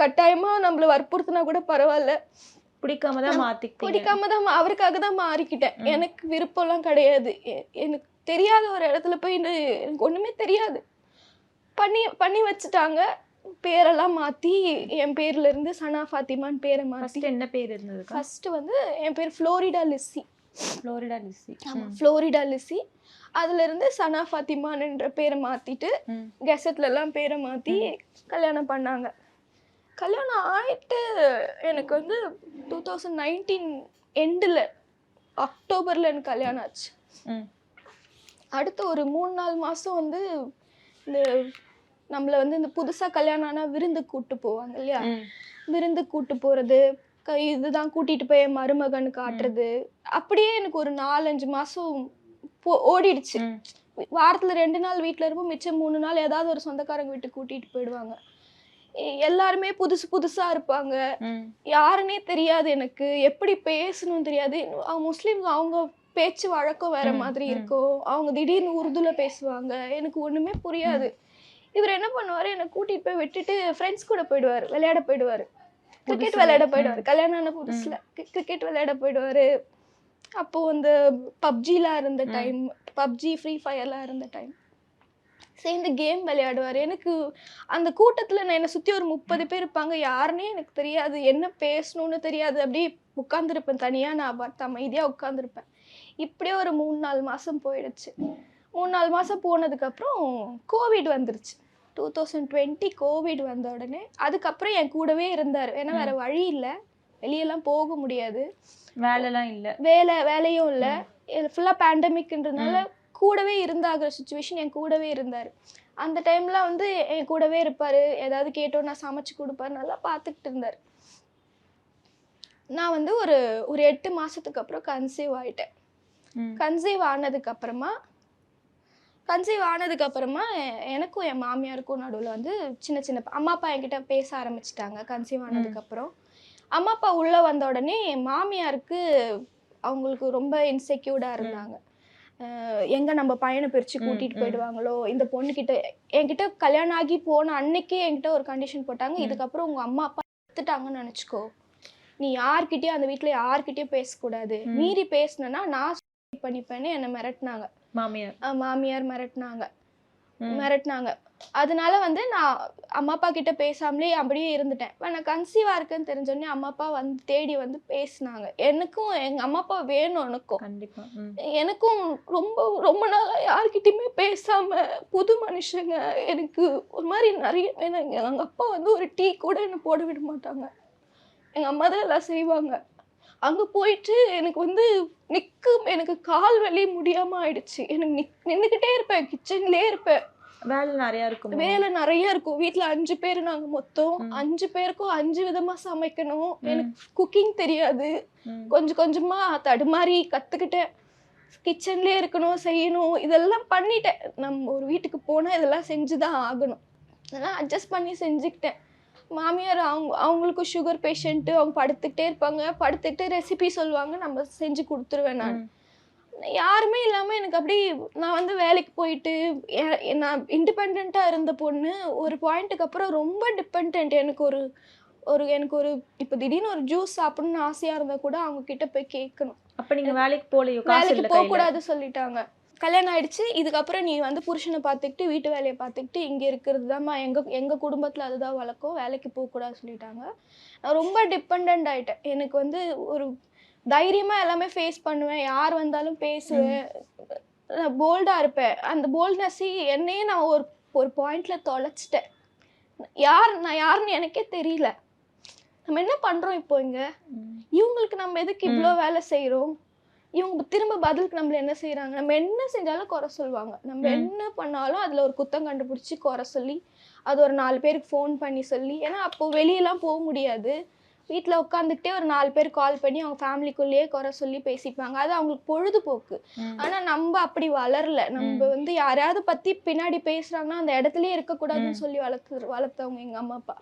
கட்டாயமாக நம்மளை வற்புறுத்தினா கூட பரவாயில்ல, பிடிக்காம தான் அவருக்காக தான் மாறிக்கிட்டேன். எனக்கு விருப்பம்லாம் கிடையாது. எனக்கு தெரியாத ஒரு இடத்துல போய் எனக்கு ஒன்றுமே தெரியாது. பண்ணி வச்சுட்டாங்க. பேரெல்லாம் மாற்றி என் பேர்ல இருந்து சனா ஃபாத்திமான்னு பேரை மாற்றி. என்ன பேர் இருந்தது? ஃபர்ஸ்ட் வந்து என் பேர் ஃப்ளோரிடா லிஸி. ஆமாம், ஃப்ளோரிடா லிஸி. அதுலேருந்து சனா ஃபாத்திமான்ற பேரை மாற்றிட்டு கெசட்லலாம் பேரை மாற்றி கல்யாணம் பண்ணாங்க. கல்யாணம் ஆகிட்டு எனக்கு வந்து 2019 எண்டில் அக்டோபரில் எனக்கு கல்யாணம் ஆச்சு. அடுத்து ஒரு 3-4 மாதம் வந்து இந்த நம்மளை வந்து இந்த புதுசாக கல்யாணம் ஆனால் விருந்து கூப்பிட்டு போவாங்க இல்லையா, விருந்து கூப்பிட்டு போகிறது, இதுதான் கூட்டிகிட்டு போய் என் மருமகன் காட்டுறது, அப்படியே எனக்கு ஒரு 4-5 மாதம் ஓடிடுச்சு. வாரத்தில் 2 நாள் வீட்டில் இருப்போம், மிச்சம் 3 நாள் ஏதாவது ஒரு சொந்தக்காரங்க வீட்டுக்கு கூட்டிகிட்டு போயிடுவாங்க. எல்லாருமே புதுசாக இருப்பாங்க, யாருன்னே தெரியாது, எனக்கு எப்படி பேசணும்னு தெரியாது. அவங்க முஸ்லீம்ஸ், அவங்க பேச்சு வழக்கம் வேற மாதிரி இருக்கும், அவங்க திடீர்னு உருதுல பேசுவாங்க, எனக்கு ஒன்றுமே புரியாது. இவர் என்ன பண்ணுவார், என்னை கூட்டிகிட்டு போய் விட்டுட்டு ஃப்ரெண்ட்ஸ் கூட போயிடுவார், விளையாட போயிடுவார், கிரிக்கெட் விளையாட போயிடுவார். கல்யாணம் ஆன புதுசில் கிரிக்கெட் விளையாட போயிடுவார். அப்போது அந்த பப்ஜிலாம் இருந்த டைம், பப்ஜி ஃப்ரீ ஃபயர்லாம் இருந்த டைம், சேர்ந்து கேம் விளையாடுவார். எனக்கு அந்த கூட்டத்தில் என்னை சுற்றி ஒரு 30 பேர் இருப்பாங்க, யாருன்னே எனக்கு தெரியாது, என்ன பேசணும்னு தெரியாது. அப்படியே உட்காந்துருப்பேன் தனியாக, நான் பார்த்து அமைதியாக உட்காந்துருப்பேன். இப்படியே ஒரு 3-4 மாதம் போயிடுச்சு. 3-4 மாதம் போனதுக்கப்புறம் கோவிட் வந்துருச்சு. 2020 கோவிட் வந்த உடனே அதுக்கப்புறம் என் கூடவே இருந்தார். ஏன்னா வேற வழி இல்லை, வெளியெல்லாம் போக முடியாது, வேலையும் இல்லை, ஃபுல்லாக பேண்டமிக்ன்றதுனால கூடவே இருந்தாகிற சுச்சுவேஷன். என் கூடவே இருந்தார். அந்த டைமில் வந்து என் கூடவே இருப்பார், ஏதாவது கேட்டோம் நான் சமைச்சு கொடுப்பார், நல்லா பார்த்துக்கிட்டு இருந்தார். நான் வந்து ஒரு 8 மாதத்துக்கு அப்புறம் கன்சீவ் ஆகிட்டேன். கன்சீவ் ஆனதுக்கப்புறமா எனக்கும் என் மாமியாருக்கும் நடுவில் வந்து சின்ன அம்மா அப்பா என்கிட்ட பேச ஆரம்பிச்சிட்டாங்க. கன்சீவ் ஆனதுக்கப்புறம் அம்மா அப்பா உள்ளே வந்த உடனே என் மாமியாருக்கு அவங்களுக்கு ரொம்ப இன்செக்யூர்டாக இருந்தாங்க. எங்கே நம்ம பையனை பிரித்து கூட்டிகிட்டு போயிடுவாங்களோ, இந்த பொண்ணுக்கிட்ட என்கிட்ட கல்யாணம் ஆகி போன அன்னைக்கே என்கிட்ட ஒரு கண்டிஷன் போட்டாங்க, இதுக்கப்புறம் உங்கள் அம்மா அப்பா எடுத்துட்டாங்கன்னு நினச்சிக்கோ, நீ யார்கிட்டயும் அந்த வீட்டில் யார்கிட்டயும் பேசக்கூடாது, மீறி பேசினா நான் பண்ணிப்பேன்னு என்னை மிரட்டினாங்க. மாமியார் மிரட்டினாங்க. அதனால வந்து நான் அம்மா அப்பா கிட்ட பேசாமலே அப்படியே இருந்துட்டேன். நான் கன்சீவாக இருக்குன்னு தெரிஞ்சோடனே அம்மா அப்பா வந்து தேடி வந்து பேசினாங்க. எனக்கும் எங்கள் அம்மா அப்பா வேணும், எனக்கும் ரொம்ப நாளாக யார்கிட்டையுமே பேசாமல் புது மனுஷங்க, எனக்கு ஒரு மாதிரி நிறைய. எங்கள் அப்பா வந்து ஒரு டீ கூட என்னை போட விட மாட்டாங்க, எங்கள் அம்மா தான் எல்லாம் செய்வாங்க. அங்கே போயிட்டு எனக்கு வந்து எனக்கு கால் வலி முடியாமல் ஆயிடுச்சு. எனக்கு நின்றுக்கிட்டே இருப்பேன், கிச்சன்லேயே இருப்பேன். வேலை நிறைய இருக்கும். வீட்டில் 5 பேர் நாங்கள் மொத்தம், 5 பேருக்கும் 5 விதமாக சமைக்கணும். எனக்கு குக்கிங் தெரியாது, கொஞ்சமாக தடுமாறி கற்றுக்கிட்டேன். கிச்சன்லேயே இருக்கணும், செய்யணும், இதெல்லாம் பண்ணிட்டேன். நம்ம ஒரு வீட்டுக்கு போனால் இதெல்லாம் செஞ்சு தான் ஆகணும். அதெல்லாம் அட்ஜஸ்ட் பண்ணி செஞ்சுக்கிட்டேன். மாமியார் அவங்களுக்கும் சுகர் பேஷண்ட்டு, அவங்க படுத்துக்கிட்டே இருப்பாங்க, படுத்துக்கிட்டு ரெசிபி சொல்லுவாங்க, நம்ம செஞ்சு கொடுத்துருவேன். யாருமே இல்லாமல் எனக்கு அப்படி நான் வந்து வேலைக்கு போயிட்டு நான் இண்டிபெண்ட்டாக இருந்த பொண்ணு ஒரு பாயிண்ட்டுக்கு அப்புறம் ரொம்ப டிபெண்ட். எனக்கு ஒரு இப்போ திடீர்னு ஒரு ஜூஸ் சாப்பிடணும்னு ஆசையாக இருந்தால் கூட அவங்க கிட்ட போய் கேட்கணும். அப்போ நீங்கள் வேலைக்கு போகக்கூடாது சொல்லிட்டாங்க. கல்யாணம் ஆயிடுச்சு, இதுக்கப்புறம் நீ வந்து புருஷனை பார்த்துக்கிட்டு வீட்டு வேலையை பார்த்துக்கிட்டு இங்கே இருக்கிறது தான்மா, எங்கள் குடும்பத்தில் அதுதான் வழக்கம், வேலைக்கு போகக்கூடாது சொல்லிட்டாங்க. நான் ரொம்ப டிபெண்ட் ஆகிட்டேன். எனக்கு வந்து ஒரு தைரியமாக எல்லாமே ஃபேஸ் பண்ணுவேன், யார் வந்தாலும் பேசுவேன், நான் போல்டாக இருப்பேன். அந்த போல்ட்னஸ்ஸி என்னையே நான் ஒரு பாயிண்டில் தொலைச்சிட்டேன். நான் யாருன்னு எனக்கே தெரியல. நம்ம என்ன பண்ணுறோம் இப்போ இங்கே, இவங்களுக்கு நம்ம எதுக்கு இவ்வளோ வேலை செய்கிறோம், இவங்க திரும்ப பதிலுக்கு நம்மள என்ன செய்கிறாங்க, நம்ம என்ன செஞ்சாலும் குறை சொல்லுவாங்க, நம்ம என்ன பண்ணாலும் அதில் ஒரு குத்தம் கண்டுபிடிச்சி குறை சொல்லி அது ஒரு 4 பேருக்கு ஃபோன் பண்ணி சொல்லி, ஏன்னா அப்போது வெளியெல்லாம் போக முடியாது, வீட்டில் உட்காந்துக்கிட்டே ஒரு 4 பேர் கால் பண்ணி அவங்க ஃபேமிலிக்குள்ளேயே குறை சொல்லி பேசிப்பாங்க. அது அவங்களுக்கு பொழுதுபோக்கு. ஆனால் நம்ம அப்படி வளரல. நம்ம வந்து யாரையாவது பற்றி பின்னாடி பேசுகிறாங்கன்னா அந்த இடத்துலயே இருக்கக்கூடாதுன்னு சொல்லி வளர்த்தவங்க எங்கள் அம்மா அப்பா.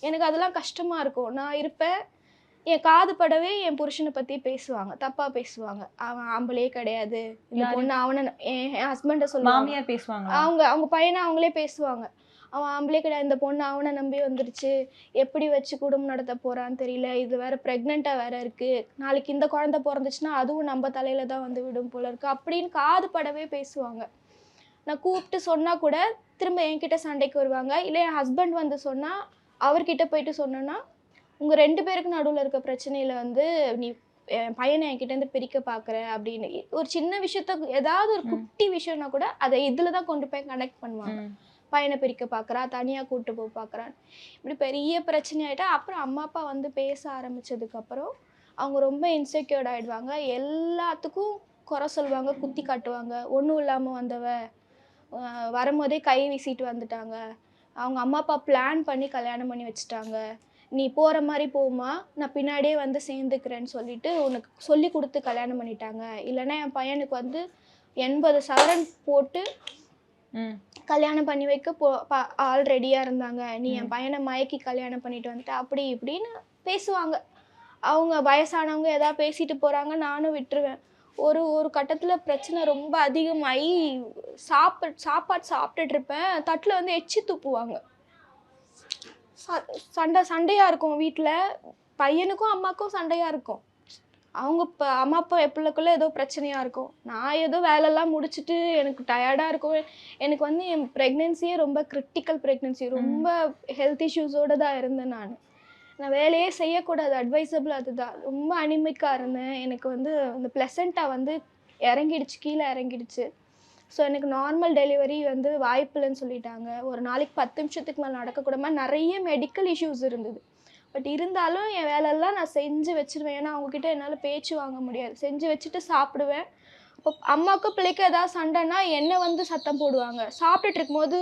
எனக்கு அதெல்லாம் கஷ்டமாக இருக்கும். நான் இருப்பேன், என் காது படவே என் புருஷனை பற்றி பேசுவாங்க, தப்பாக பேசுவாங்க. அவன் ஆம்பளையே கிடையாது, இந்த பொண்ணு அவனை, என் ஹஸ்பண்டை சொல்லுவாங்க. மாமியார் பேசுவாங்க. அவங்க பையனை அவங்களே பேசுவாங்க. அவன் ஆம்பளே கிடையாது, இந்த பொண்ணு அவனை நம்பி வந்துருச்சு, எப்படி வச்சு குடும்பம் நடத்த போகிறான்னு தெரியல, இது வேற ப்ரெக்னெண்ட்டாக வேற இருக்குது, நாளைக்கு இந்த குழந்தை பிறந்துச்சுன்னா அதுவும் நம்ம தலையில் தான் வந்து விடும் போல இருக்குது அப்படின்னு காது படவே பேசுவாங்க. நான் கூப்பிட்டு சொன்னால் கூட திரும்ப என்கிட்ட சண்டைக்கு வருவாங்க. இல்லை என் ஹஸ்பண்ட் வந்து சொன்னால் அவர்கிட்ட போயிட்டு சொன்னேன்னா, உங்கள் 2 பேருக்கு நடுவில் இருக்க பிரச்சனையில் வந்து நீ என் பையனை என்கிட்டேருந்து பிரிக்க பார்க்குற அப்படின்னு. ஒரு சின்ன விஷயத்த, ஏதாவது ஒரு குட்டி விஷயம்னா கூட அதை இதில் தான் கொண்டு போய் கனெக்ட் பண்ணுவாங்க. பையனை பிரிக்க பார்க்குறா, தனியாக கூப்பிட்டு போக பார்க்குறான், இப்படி பெரிய பிரச்சனை ஆகிட்டா. அப்புறம் அம்மா அப்பா வந்து பேச ஆரம்பித்ததுக்கப்புறம் அவங்க ரொம்ப இன்செக்யூர்ட் ஆகிடுவாங்க. எல்லாத்துக்கும் குறை சொல்லுவாங்க, குத்தி காட்டுவாங்க. ஒன்றும் இல்லாமல் வந்தவ, வரும்போதே கை வீசிட்டு வந்துட்டாங்க, அவங்க அம்மா அப்பா பிளான் பண்ணி கல்யாணம் பண்ணி வச்சுட்டாங்க, நீ போகிற மாதிரி போகுமா, நான் பின்னாடியே வந்து சேர்ந்துக்கிறேன்னு சொல்லிட்டு உனக்கு சொல்லி கொடுத்து கல்யாணம் பண்ணிட்டாங்க. இல்லைன்னா என் பையனுக்கு வந்து 80 சவரன் போட்டு கல்யாணம் பண்ணி வைக்க ஆள் ரெடியாக இருந்தாங்க, நீ என் பையனை மயக்கி கல்யாணம் பண்ணிட்டு வந்துட்ட, அப்படி இப்படின்னு பேசுவாங்க. அவங்க வயசானவங்க எதாவது பேசிட்டு போகிறாங்க, நானும் விட்டுருவேன். ஒரு கட்டத்தில் பிரச்சனை ரொம்ப அதிகமாகி சாப்பாடு சாப்பிட்டுட்டு இருப்பேன், தட்டில் வந்து எச்சி துப்புவாங்க. சண்டையாக இருக்கும் வீட்டில், பையனுக்கும் அம்மாவுக்கும் சண்டையாக இருக்கும். அவங்க இப்போ அம்மா அப்பா பிள்ளைக்குள்ளே ஏதோ பிரச்சனையாக இருக்கும். நான் ஏதோ வேலையெல்லாம் முடிச்சுட்டு எனக்கு டயர்டாக இருக்கும். எனக்கு வந்து என் ப்ரெக்னென்சியே ரொம்ப கிரிட்டிக்கல் ப்ரெக்னென்சி, ரொம்ப ஹெல்த் இஷ்யூஸோடு தான் இருந்தேன். நான் வேலையே செய்யக்கூடாது, அட்வைசபிள் அதுதான். ரொம்ப அனிமிக்காக இருந்தேன். எனக்கு வந்து இந்த ப்ளசண்ட்டாக வந்து இறங்கிடுச்சு, கீழே இறங்கிடுச்சு. ஸோ எனக்கு நார்மல் டெலிவரி வந்து வாய்ப்பில்லைன்னு சொல்லிட்டாங்க. ஒரு நாளைக்கு 10 நிமிஷத்துக்கு மேலே நடக்கக்கூட மாதிரி நிறைய மெடிக்கல் இஷ்யூஸ் இருந்தது. பட் இருந்தாலும் என் வேலையெல்லாம் நான் செஞ்சு வச்சுருவேன். ஏன்னா அவங்கக்கிட்ட என்னால் பேச்சு வாங்க முடியாது. செஞ்சு வச்சுட்டு சாப்பிடுவேன். இப்போ அம்மாவுக்கும் பிள்ளைக்கும் ஏதாவது சண்டைன்னா என்னை வந்து சத்தம் போடுவாங்க. சாப்பிட்டுட்டு இருக்கும்போது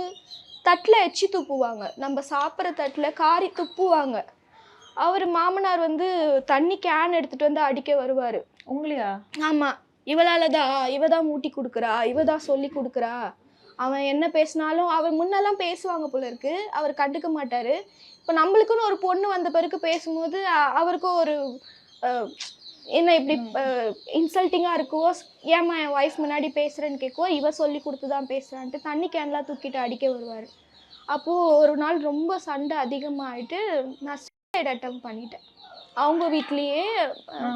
தட்டில் எச்சி துப்புவாங்க, நம்ம சாப்பிட்ற தட்டில் காரி துப்புவாங்க. அவர் மாமனார் வந்து தண்ணி கேன் எடுத்துகிட்டு வந்து அடிக்க வருவார். உங்களையா? ஆமாம், இவளால் தான், இவ தான் மூட்டி கொடுக்குறா, இவ தான் சொல்லி கொடுக்குறா, அவன் என்ன பேசினாலும், அவர் முன்னெல்லாம் பேசுவாங்க போல இருக்கு, அவர் கண்டுக்க மாட்டார். இப்போ நம்மளுக்குன்னு ஒரு பொண்ணு வந்த பிறகு பேசும்போது அவருக்கும் ஒரு என்ன இப்படி இன்சல்ட்டிங்காக இருக்குவோ, ஏம்மா என் ஒய்ஃப் முன்னாடி பேசுகிறேன்னு கேட்குவோ, இவ சொல்லி கொடுத்து தான் பேசுகிறான்ட்டு தண்ணி கேன்லாம் தூக்கிட்டு அடிக்க வருவார். அப்போது ஒரு நாள் ரொம்ப சண்டை அதிகமாகிட்டு நான் சூசைட் அட்டம் பண்ணிட்டேன் அவங்க வீட்லேயே.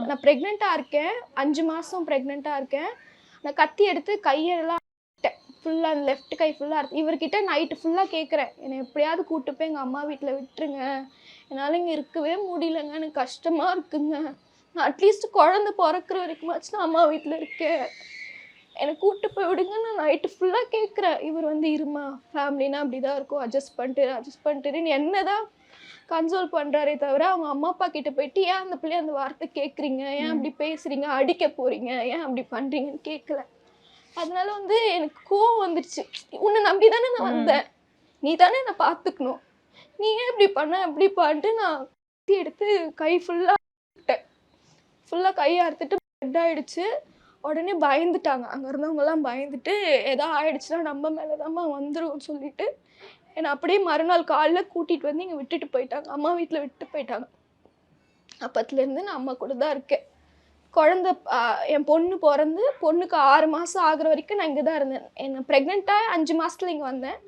நான் ப்ரெக்னெண்ட்டாக இருக்கேன், 5 மாதம் ப்ரெக்னெண்ட்டாக இருக்கேன். நான் கத்தி எடுத்து கையெல்லாம் ஃபுல்லாக, அந்த லெஃப்ட் கை ஃபுல்லாக இவர்கிட்ட நைட்டு ஃபுல்லாக கேட்குறேன், என்னை எப்படியாவது கூப்பிட்டு போய் எங்கள் அம்மா வீட்டில் விட்டுருங்க, என்னால் இங்கே இருக்கவே முடியலங்க, எனக்கு கஷ்டமாக இருக்குங்க, நான் அட்லீஸ்ட் குழந்தை பிறக்கிற வரைக்குமாச்சு நான் அம்மா வீட்டில் இருக்கேன், என்னை கூப்பிட்டு போய் விடுங்க. நான் நைட்டு ஃபுல்லாக கேட்குறேன். இவர் வந்து இருமா, ஃபேமிலினா அப்படி தான் இருக்கும், அட்ஜஸ்ட் பண்ணிட்டுன்னு என்ன தான் கன்சோல் பண்ணுறாரே தவிர, அவங்க அம்மா அப்பா கிட்ட போயிட்டு ஏன் அந்த பிள்ளைய அந்த வார்த்தை கேட்குறீங்க, ஏன் அப்படி பேசுகிறீங்க, அடிக்க போகிறீங்க, ஏன் அப்படி பண்ணுறீங்கன்னு கேட்கல. அதனால வந்து எனக்கு கோவம் வந்துடுச்சு. உன்னை நம்பி தானே நான் வந்தேன், நீ தானே என்னை பார்த்துக்கணும், நீ ஏன் இப்படி பண்ண இப்படி பாட்டு நான் எடுத்து கை ஃபுல்லாக கையை அறுத்துட்டு பெட் ஆகிடுச்சு. உடனே பயந்துட்டாங்க, அங்கே இருந்தவங்கலாம் பயந்துட்டு எதாவது ஆயிடுச்சுன்னா நம்ம மேலே தான்மா வந்துடும் சொல்லிட்டு என்னை அப்படியே மறுநாள் காலைல கூட்டிகிட்டு வந்து இங்கே விட்டுட்டு போயிட்டாங்க, அம்மா வீட்டில் விட்டுட்டு போயிட்டாங்க. அப்பத்துலேருந்து நான் அம்மா கூட தான் இருக்கேன். குழந்த என் பொண்ணு பிறந்து பொண்ணுக்கு 6 மாதம் ஆகிற வரைக்கும் நான் இங்கே தான் இருந்தேன். என்னை ப்ரெக்னெண்ட்டாக 5 மாதத்துல இங்கே வந்தேன்.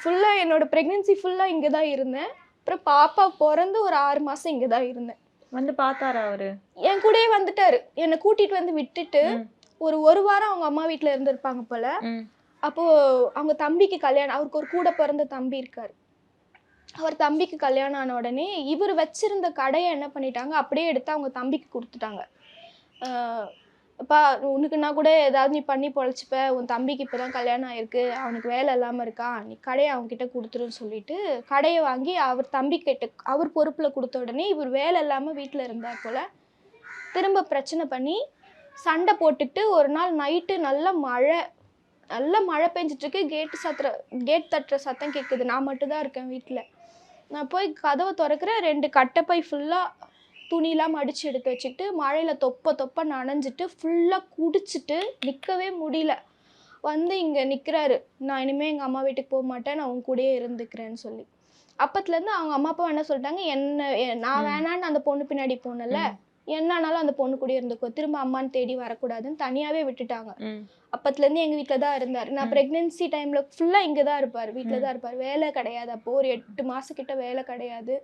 ஃபுல்லாக என்னோடய ப்ரெக்னென்சி ஃபுல்லாக இங்கே தான் இருந்தேன். அப்புறம் பாப்பா பிறந்து ஒரு 6 மாதம் இங்கே தான் இருந்தேன். வந்து பார்த்தாரா அவர்? என் கூடயே வந்துட்டாரு, என்னை கூட்டிகிட்டு வந்து விட்டுட்டு ஒரு வாரம் அவங்க அம்மா வீட்டில் இருந்திருப்பாங்க போல். அப்போது அவங்க தம்பிக்கு கல்யாணம், அவருக்கு ஒரு கூட பிறந்த தம்பி இருக்கார். அவர் தம்பிக்கு கல்யாணம் ஆன உடனே இவர் வச்சிருந்த கடையை என்ன பண்ணிட்டாங்க, அப்படியே எடுத்து அவங்க தம்பிக்கு கொடுத்துட்டாங்க. அப்பா உனக்குன்னா கூட ஏதாவது நீ பண்ணி பொழைச்சிப்ப, உன் தம்பிக்கு இப்போ தான் கல்யாணம் ஆயிருக்கு, அவனுக்கு வேலை இல்லாமல் இருக்கான், நீ கடையை அவங்ககிட்ட கொடுத்துருன்னு சொல்லிட்டு கடையை வாங்கி அவர் தம்பிக்கிட்ட அவர் பொறுப்பில் கொடுத்த உடனே இவர் வேலை இல்லாமல் வீட்டில் இருந்தார் போல். திரும்ப பிரச்சனை பண்ணி சண்டை போட்டுட்டு ஒரு நாள் நைட்டு நல்ல மழை பெஞ்சிட்ருக்கு, கேட் தட்டுற சத்தம் கேட்குது. நான் மட்டும்தான் இருக்கேன் வீட்டில். நான் போய் கதவை திறக்கிறேன், 2 கட்டைப்பை ஃபுல்லாக துணிலாம் மடித்து எடுத்து வச்சுக்கிட்டு மழையில் தொப்ப நனைஞ்சிட்டு ஃபுல்லாக குடிச்சிட்டு நிற்கவே முடியல. வந்து இங்கே நிற்கிறாரு. நான் இனிமேல் எங்கள் அம்மா வீட்டுக்கு போக மாட்டேன், நான் உன் கூடயே இருந்துக்கிறேன்னு சொல்லி. அப்பத்துலேருந்து அவங்க அம்மா அப்பா என்ன சொல்லிட்டாங்க, நான் வேணான்னு அந்த பொண்ணு பின்னாடி போனல, என்னானாலும் அந்த பொண்ணு கூட இருந்துக்கோ, திரும்ப அம்மான்னு தேடி வரக்கூடாதுன்னு தனியாகவே விட்டுட்டாங்க. அப்பத்துலேருந்து எங்கள் வீட்டில் தான் இருந்தார். நான் ப்ரெக்னென்சி டைமில் ஃபுல்லாக இங்கே தான் இருப்பார், வீட்டில் தான் இருப்பார். வேலை கிடையாது. அப்போது ஒரு 8 மாதம் கிட்ட வேலை கிடையாது.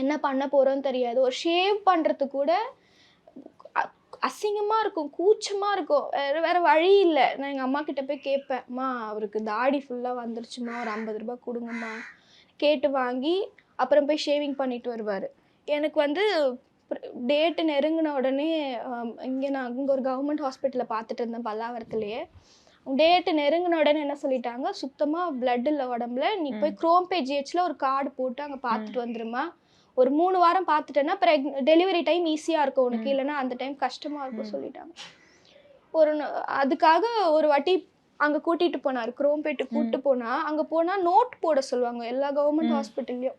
என்ன பண்ண போகிறோன்னு தெரியாது. ஒரு ஷேவ் பண்ணுறதுக்கு கூட அசிங்கமாக இருக்கும், கூச்சமாக இருக்கும். வேறு வழி இல்லை. நான் எங்கள் அம்மா கிட்ட போய் கேட்பேன், அம்மா அவருக்கு தாடி ஃபுல்லாக வந்துருச்சுமா, ஒரு 50 ரூபா கொடுங்கம்மா கேட்டு வாங்கி அப்புறம் போய் ஷேவிங் பண்ணிட்டு வருவார். எனக்கு வந்து டேட்டு நெருங்கின உடனே இங்கே ஒரு கவர்மெண்ட் ஹாஸ்பிட்டலில் பார்த்துட்டு இருந்தேன் பல்லாவரத்துலேயே. டேட்டு நெருங்கின உடனே என்ன சொல்லிட்டாங்க, சுத்தமாக பிளட் இல்லை உடம்புல, நீ போய் குரோம்பே ஜிஹெச்சில் ஒரு கார்டு போட்டு அங்கே பார்த்துட்டு வந்துருமா, ஒரு 3 வாரம் பார்த்துட்டேன்னா டெலிவரி டைம் ஈஸியாக இருக்கும் உனக்கு, இல்லைன்னா அந்த டைம் கஷ்டமாக இருக்கும் சொல்லிட்டாங்க. அதுக்காக ஒரு வாட்டி அங்கே கூட்டிகிட்டு போனார், குரோம்பேட்டு கூப்பிட்டு போனால், அங்கே போனால் நோட் போட சொல்லுவாங்க எல்லா கவர்மெண்ட் ஹாஸ்பிட்டல்லையும்.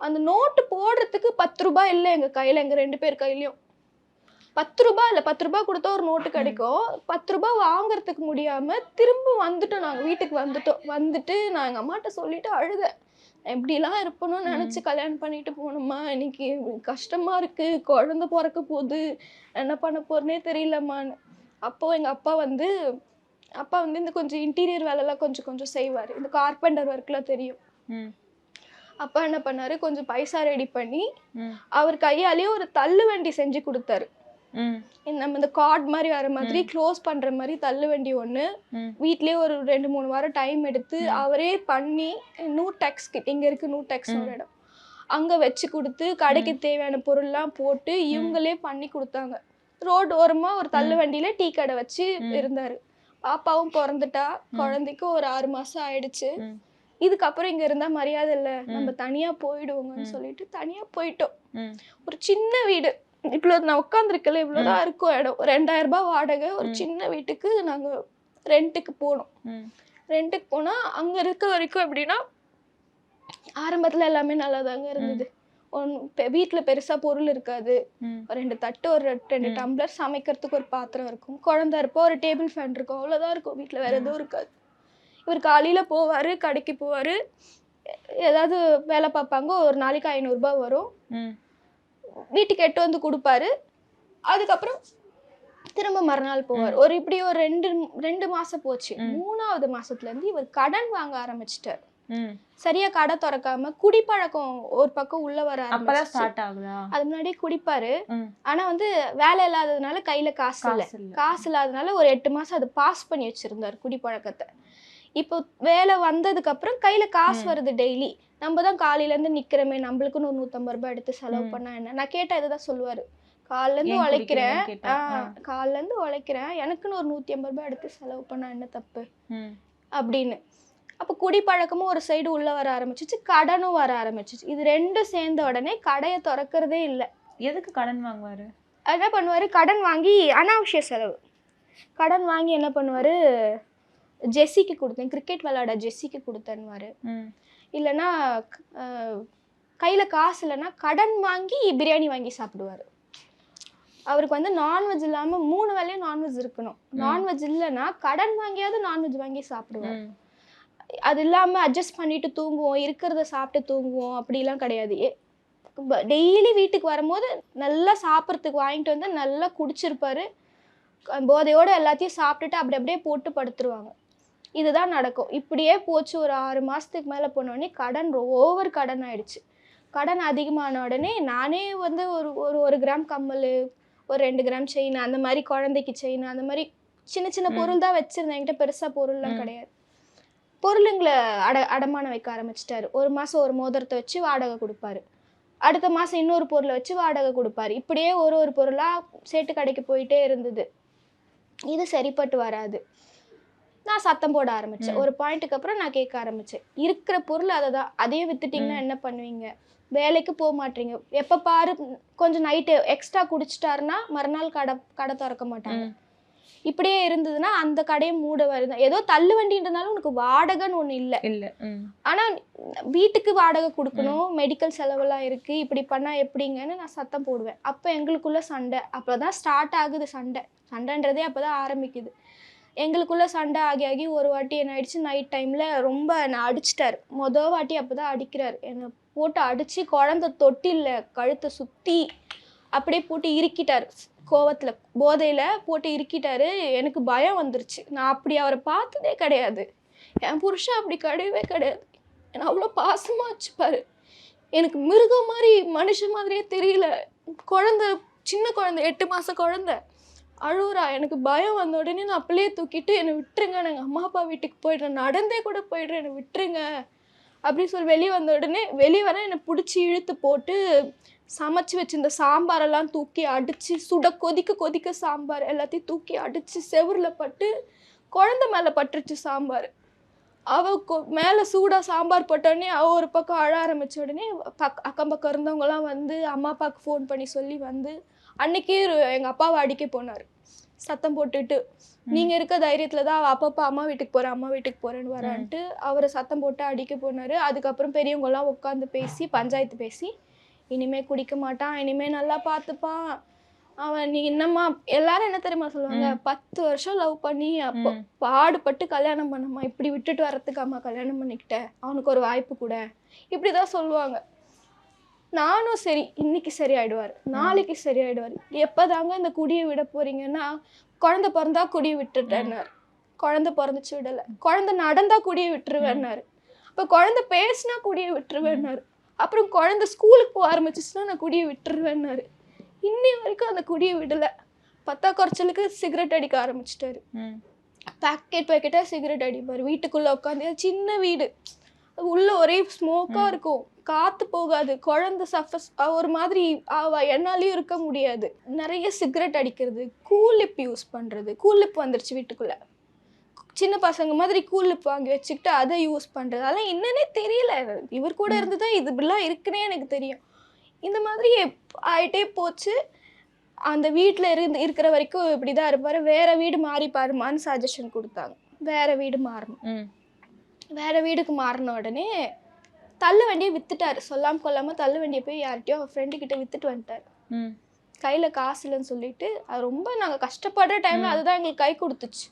அந்த நோட்டு போடுறதுக்கு 10 ரூபாய் இல்லை எங்கள் கையில், எங்கள் 2 பேர் கையிலையும் 10 ரூபாய் இல்லை. 10 ரூபாய் கொடுத்தா ஒரு நோட்டு கிடைக்கும். 10 ரூபாய் வாங்குறதுக்கு முடியாமல் திரும்ப வந்துட்டோம். நாங்கள் வீட்டுக்கு வந்துட்டு நான் எங்கள் அம்மாட்ட சொல்லிட்டு அழுதேன். எப்படிலாம் இருப்பணும்னு நினச்சி கல்யாணம் பண்ணிட்டு போகணுமா, இன்னைக்கு கஷ்டமாக இருக்குது, குழந்தை பிறக்க போகுது, என்ன பண்ண போகிறேனே தெரியலம்மான்னு. அப்போது எங்கள் அப்பா வந்து இந்த கொஞ்சம் இன்டீரியர் வேலைலாம் கொஞ்சம் செய்வார். இந்த கார்பெண்டர் ஒர்க்லாம் தெரியும். அப்பா என்ன பண்ணாரு, கொஞ்சம் பைசா ரெடி பண்ணி அவர் கையாலேயே ஒரு தள்ளு வண்டி செஞ்சு கொடுத்தாரு. நம்ம இந்த கார்ட் மாதிரி வர மாதிரி க்ளோஸ் பண்ற மாதிரி தள்ளு வண்டி ஒன்று வீட்லயே ஒரு 2-3 வாரம் டைம் எடுத்து அவரே பண்ணி, நூடெக்ஸ் இங்க இருக்கு, நூடெக்ஸ் ஒரு இடம், அங்க வச்சு கொடுத்து கடைக்கு தேவையான பொருள்லாம் போட்டு இவங்களே பண்ணி கொடுத்தாங்க. ரோடு ஓரமா ஒரு தள்ளு வண்டியில டீ கடை வச்சு இருந்தாரு. பாப்பாவும் பிறந்துட்டா, குழந்தைக்கு ஒரு 6 மாசம் ஆயிடுச்சு. இதுக்கப்புறம் இங்க இருந்தா மரியாதை இல்லை, நம்ம தனியா போயிடுவோங்கன்னு சொல்லிட்டு தனியா போயிட்டோம். ஒரு சின்ன வீடு, இவ்வளோ நான் உட்காந்துருக்கல, இவ்வளோதான் இருக்கும் இடம். 2000 ரூபாய் வாடகை. ஒரு சின்ன வீட்டுக்கு நாங்கள் ரெண்ட்டுக்கு போனோம். ரெண்ட்டுக்கு போனால் அங்கே இருக்க வரைக்கும் எப்படின்னா, ஆரம்பத்தில் எல்லாமே நல்லா தாங்க இருந்தது. வீட்டில் பெருசாக பொருள் இருக்காது. 2 தட்டு, ஒரு 2 டம்ளர், சமைக்கிறதுக்கு ஒரு பாத்திரம் இருக்கும், குழந்தை இருப்போம், ஒரு டேபிள் ஃபேன் இருக்கும், அவ்வளோதான் இருக்கும். வீட்டில் வேறு எதுவும் இருக்காது. இவர் காலையில் போவார், கடைக்கு போவார், ஏதாவது வேலை பார்ப்பாங்க. ஒரு நாளைக்கு 500 ரூபாய் வரும். வீட்டுக்கு எட்டு வந்து கொடுப்பாரு. அதுக்கப்புறம் திரும்ப மறுநாள் போவார். இப்படி ஒரு 2 மாசம் போச்சு. 3ஆவது மாசத்துல இருந்து இவர் கடன் வாங்க ஆரம்பிச்சிட்டார். சரியா கடை திறக்காம குடிப்பழக்கம் ஒரு பக்கம் உள்ள வர ஆரம்பிச்சு. அது முன்னாடியே குடிப்பாரு. ஆனா வந்து வேலை இல்லாததுனால கையில காசு இல்லாததுனால ஒரு 8 மாசம் அது பாஸ் பண்ணி வச்சிருந்தார் குடிப்பழக்கத்தை. இப்போ வேலை வந்ததுக்கு அப்புறம் கையில காசு வருது டெய்லி, நம்ம தான் காலையிலேருந்து நிற்கிறோமே, நம்மளுக்குன்னு ஒரு 150 ரூபாய் எடுத்து செலவு பண்ணா என்ன. நான் கேட்டால் இதுதான் சொல்லுவார், காலிலேருந்து உழைக்கிறேன், எனக்குன்னு ஒரு 150 ரூபாய் எடுத்து செலவு பண்ணா என்ன தப்பு அப்படின்னு. அப்போ குடிப்பழக்கமும் ஒரு சைடு உள்ளே வர ஆரம்பிச்சிச்சு, கடனும் வர ஆரம்பிச்சிச்சு. இது 2 சேர்ந்த உடனே கடையை திறக்கிறதே இல்லை. எதுக்கு கடன் வாங்குவார்? என்ன பண்ணுவார், கடன் வாங்கி அனாவசிய செலவு. கடன் வாங்கி என்ன பண்ணுவார், ஜெஸ்ஸிக்கு கொடுத்தேன், கிரிக்கெட் விளையாட ஜெஸ்ஸிக்கு கொடுத்தேன்னுவார். இல்லைன்னா கையில் காசு இல்லைன்னா கடன் வாங்கி பிரியாணி வாங்கி சாப்பிடுவார். அவருக்கு வந்து நான்வெஜ் இல்லாமல் 3 வேளையும் நான்வெஜ் இருக்கணும். நான்வெஜ் இல்லைன்னா கடன் வாங்கியாவது நான்வெஜ் வாங்கி சாப்பிடுவார். அது இல்லாமல் அட்ஜஸ்ட் பண்ணிட்டு தூங்குவோம், இருக்கிறத சாப்பிட்டு தூங்குவோம், அப்படிலாம் கிடையாது. டெய்லி வீட்டுக்கு வரும்போது நல்லா சாப்பிட்றதுக்கு வாங்கிட்டு வந்து நல்லா குடிச்சிருப்பாரு. போதையோடு எல்லாத்தையும் சாப்பிட்டுட்டு அப்படியே போட்டு படுத்துருவாங்க. இதுதான் நடக்கும். இப்படியே போச்சு. ஒரு 6 மாதத்துக்கு மேலே போனோடனே கடன் ஓவர் கடன் ஆயிடுச்சு. கடன் அதிகமான உடனே நானே வந்து ஒரு கிராம் கம்மல், ஒரு 2 கிராம் செயின், அந்த மாதிரி குழந்தைக்கு செயின், அந்த மாதிரி சின்ன பொருள் தான் வச்சுருந்தேன். என்கிட்ட பெருசாக பொருள்லாம் கிடையாது. பொருளுங்களை அடமானம் வைக்க ஆரம்பிச்சிட்டாரு. ஒரு மாதம் ஒரு மோதிரத்தை வச்சு வாடகை கொடுப்பாரு, அடுத்த மாதம் இன்னொரு பொருளை வச்சு வாடகை கொடுப்பாரு. இப்படியே ஒரு பொருளாக சேட்டு கடைக்கு போயிட்டே இருந்தது. இது சரிப்பட்டு வராது. நான் சத்தம் போட ஆரம்பித்தேன். ஒரு பாயிண்ட்டுக்கு அப்புறம் நான் கேட்க ஆரம்பித்தேன், இருக்கிற பொருள் அதை தான், அதையே விற்றுட்டிங்கன்னா என்ன பண்ணுவீங்க, வேலைக்கு போக மாட்டீங்க, எப்போ பாரு கொஞ்சம் நைட்டு எக்ஸ்ட்ரா குடிச்சிட்டாருன்னா மறுநாள் கடை திறக்க மாட்டாங்க. இப்படியே இருந்ததுன்னா அந்த கடையை மூட வருது. ஏதோ தள்ளு வண்டின்றதுனால உனக்கு வாடகைன்னு ஒன்று இல்லை. இல்ல. ஆனால் வீட்டுக்கு வாடகை கொடுக்கணும், மெடிக்கல் செலவெல்லாம் இருக்குது, இப்படி பண்ணால் எப்படிங்கன்னு நான் சத்தம் போடுவேன். அப்போ எங்களுக்குள்ள சண்டை. அப்போ தான் ஸ்டார்ட் ஆகுது சண்டைன்றதே அப்போ தான் ஆரம்பிக்குது. எங்களுக்குள்ள சண்டை ஆகி ஆகி ஒரு வாட்டி என்ன ஆயிடுச்சு, நைட் டைமில் ரொம்ப என்னை அடிச்சிட்டாரு. வாட்டி அப்போ தான் அடிக்கிறாரு. என்னை போட்டு அடித்து குழந்தை தொட்டிலில் கழுத்தை சுற்றி அப்படியே போட்டு இறுக்கிட்டாரு. கோவத்தில் போதையில் போட்டு இறுக்கிட்டாரு. எனக்கு பயம் வந்துருச்சு. நான் அப்படி அவரை பார்த்ததே கிடையாது. என் புருஷன் அப்படி கிடையவே கிடையாது. என்னை அவ்வளோ பாசமாக வச்சுப்பாரு. எனக்கு மிருகம் மாதிரி மனுஷன் மாதிரியே தெரியல. குழந்தை, சின்ன குழந்தை, 8 மாத குழந்தை அழுவுறா. எனக்கு பயம் வந்த உடனே நான் அப்படியே தூக்கிட்டு என்னை விட்டுருங்க, நாங்கள் அம்மா அப்பா வீட்டுக்கு போய்ட்றேன், நடந்தே கூட போய்ட்றேன், என்னை விட்டுருங்க அப்படின்னு சொல்லி வெளியே வந்த உடனே வெளியே வர என்னை பிடிச்சி இழுத்து போட்டு சமைச்சு வச்சிருந்த சாம்பாரெல்லாம் தூக்கி அடித்து சுட கொதிக்க சாம்பார் எல்லாத்தையும் தூக்கி அடித்து செவுரில் பட்டு குழந்தை மேலே பட்டுருச்சு சாம்பார். அவள் மேலே சூடாக சாம்பார் போட்டோடனே அவள் ஒரு பக்கம் அழ ஆரம்பித்த உடனே அக்கம் பக்கம் இருந்தவங்களாம் வந்து அம்மா அப்பாவுக்கு ஃபோன் பண்ணி சொல்லி வந்து அன்னைக்கே எங்கள் அப்பாவை அடிக்க போனார். சத்தம் போட்டுட்டு, நீங்கள் இருக்க தைரியத்தில் தான் அவள் அப்பப்போ அம்மா வீட்டுக்கு போகிறேன்னு வரான்ட்டு அவரை சத்தம் போட்டு அடிக்க போனார். அதுக்கப்புறம் பெரியவங்களாம் உட்காந்து பேசி பஞ்சாயத்து பேசி, இனிமேல் குடிக்க மாட்டான், இனிமேல் நல்லா பார்த்துப்பான் அவன், நீ என்னம்மா எல்லாரும் என்ன தெரியுமா சொல்லுவாங்க, 10 வருஷம் லவ் பண்ணி அப்போ பாடுபட்டு கல்யாணம் பண்ணம்மா, இப்படி விட்டுட்டு வரத்துக்காம்மா கல்யாணம் பண்ணிக்கிட்டேன், அவனுக்கு ஒரு வாய்ப்பு கூட, இப்படிதான் சொல்லுவாங்க. நானும் சரி, இன்னைக்கு சரியாயிடுவார், நாளைக்கு சரியாயிடுவார், எப்போதாங்க இந்த குடியை விட போறீங்கன்னா, குழந்தை பிறந்தா குடியை விட்டுட்டேன்னாரு. குழந்தை பிறந்துச்சு விடலை. குழந்தை நடந்தா குடியை விட்டுருவேன்னாரு. அப்போ குழந்தை பேசினா குடியை விட்டுருவேன்னாரு. அப்புறம் குழந்தை ஸ்கூலுக்கு போக ஆரம்பிச்சிச்சுன்னா நான் குடியை விட்டுருவேன்னாரு. இன்னி வரைக்கும் அந்த குடியை விடலை. 10 குறைச்சலுக்கு சிகரெட் அடிக்க ஆரம்பிச்சிட்டாரு. பேக்கெட்டாக சிகரெட் அடிப்பார். வீட்டுக்குள்ளே உட்காந்து, சின்ன வீடு, உள்ள ஒரே ஸ்மோக்காக இருக்கும், காற்று போகாது, குழந்தை சஃபஸ் ஒரு மாதிரி என்னாலையும் இருக்க முடியாது. நிறைய சிகரெட் அடிக்கிறது, கூலிப் யூஸ் பண்ணுறது, கூலிப் வந்துருச்சு வீட்டுக்குள்ளே, சின்ன பசங்க மாதிரி கூலிப் வாங்கி வச்சுக்கிட்டு அதை யூஸ் பண்ணுறது, அதெல்லாம் என்னன்னே தெரியல. இவர் கூட இருந்து தான் இது இப்படிலாம் இருக்குன்னே எனக்கு தெரியும். இந்த மாதிரி ஆகிட்டே போச்சு. அந்த வீட்டில் இருக்கிற வரைக்கும் இப்படி தான் இருப்பார். வேறு வீடு மாறி பாருமான்னு சஜஷன் கொடுத்தாங்க. வேறு வீடு மாறணும். வேறு வீடுக்கு மாறின உடனே தள்ளு வண்டியை விற்றுட்டார். சொல்லாமல் கொள்ளாமல் தள்ளு வண்டியை போய் யார்கிட்டயோ அவர் ஃப்ரெண்டுக்கிட்ட விற்றுட்டு வந்துட்டார். கையில் காசு இல்லைன்னு சொல்லிட்டு, அது ரொம்ப நாங்கள் கஷ்டப்படுற டைமில் அதுதான் எங்களுக்கு கை கொடுத்துச்சு.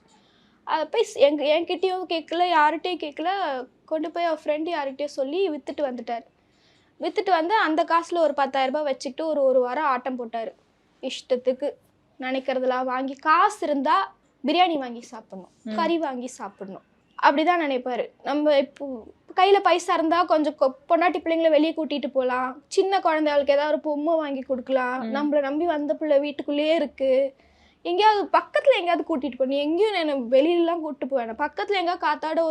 அதை போய் என்கிட்டயும் கேட்கல, யார்கிட்டையும் கேட்கல, கொண்டு போய் அவர் ஃப்ரெண்டு யார்கிட்டயோ சொல்லி விற்றுட்டு வந்துட்டார். விற்றுட்டு வந்து அந்த காசில் ஒரு 10,000 ரூபாய் வச்சுக்கிட்டு ஒரு வாரம் ஆட்டம் போட்டார். இஷ்டத்துக்கு நினைக்கிறதுலாம் வாங்கி, காசு இருந்தால் பிரியாணி வாங்கி சாப்பிட்ணும், கறி வாங்கி சாப்பிட்ணும், அப்படிதான் நினைப்பாரு. நம்ம இப்போ கையில் பைசா இருந்தால் கொஞ்சம் பொண்டாட்டி பிள்ளைங்களை வெளியே கூட்டிகிட்டு போகலாம், சின்ன குழந்தைகளுக்கு ஏதாவது ஒரு பொம்மை வாங்கி கொடுக்கலாம், நம்மளை நம்பி வந்த பிள்ளை வீட்டுக்குள்ளேயே இருக்குது, எங்கேயாவது பக்கத்தில் எங்கேயாவது கூட்டிகிட்டு போகணும், எங்கேயும் நான் வெளியிலலாம் கூப்பிட்டு போவேன், பக்கத்தில் எங்கேயாவது காத்தாட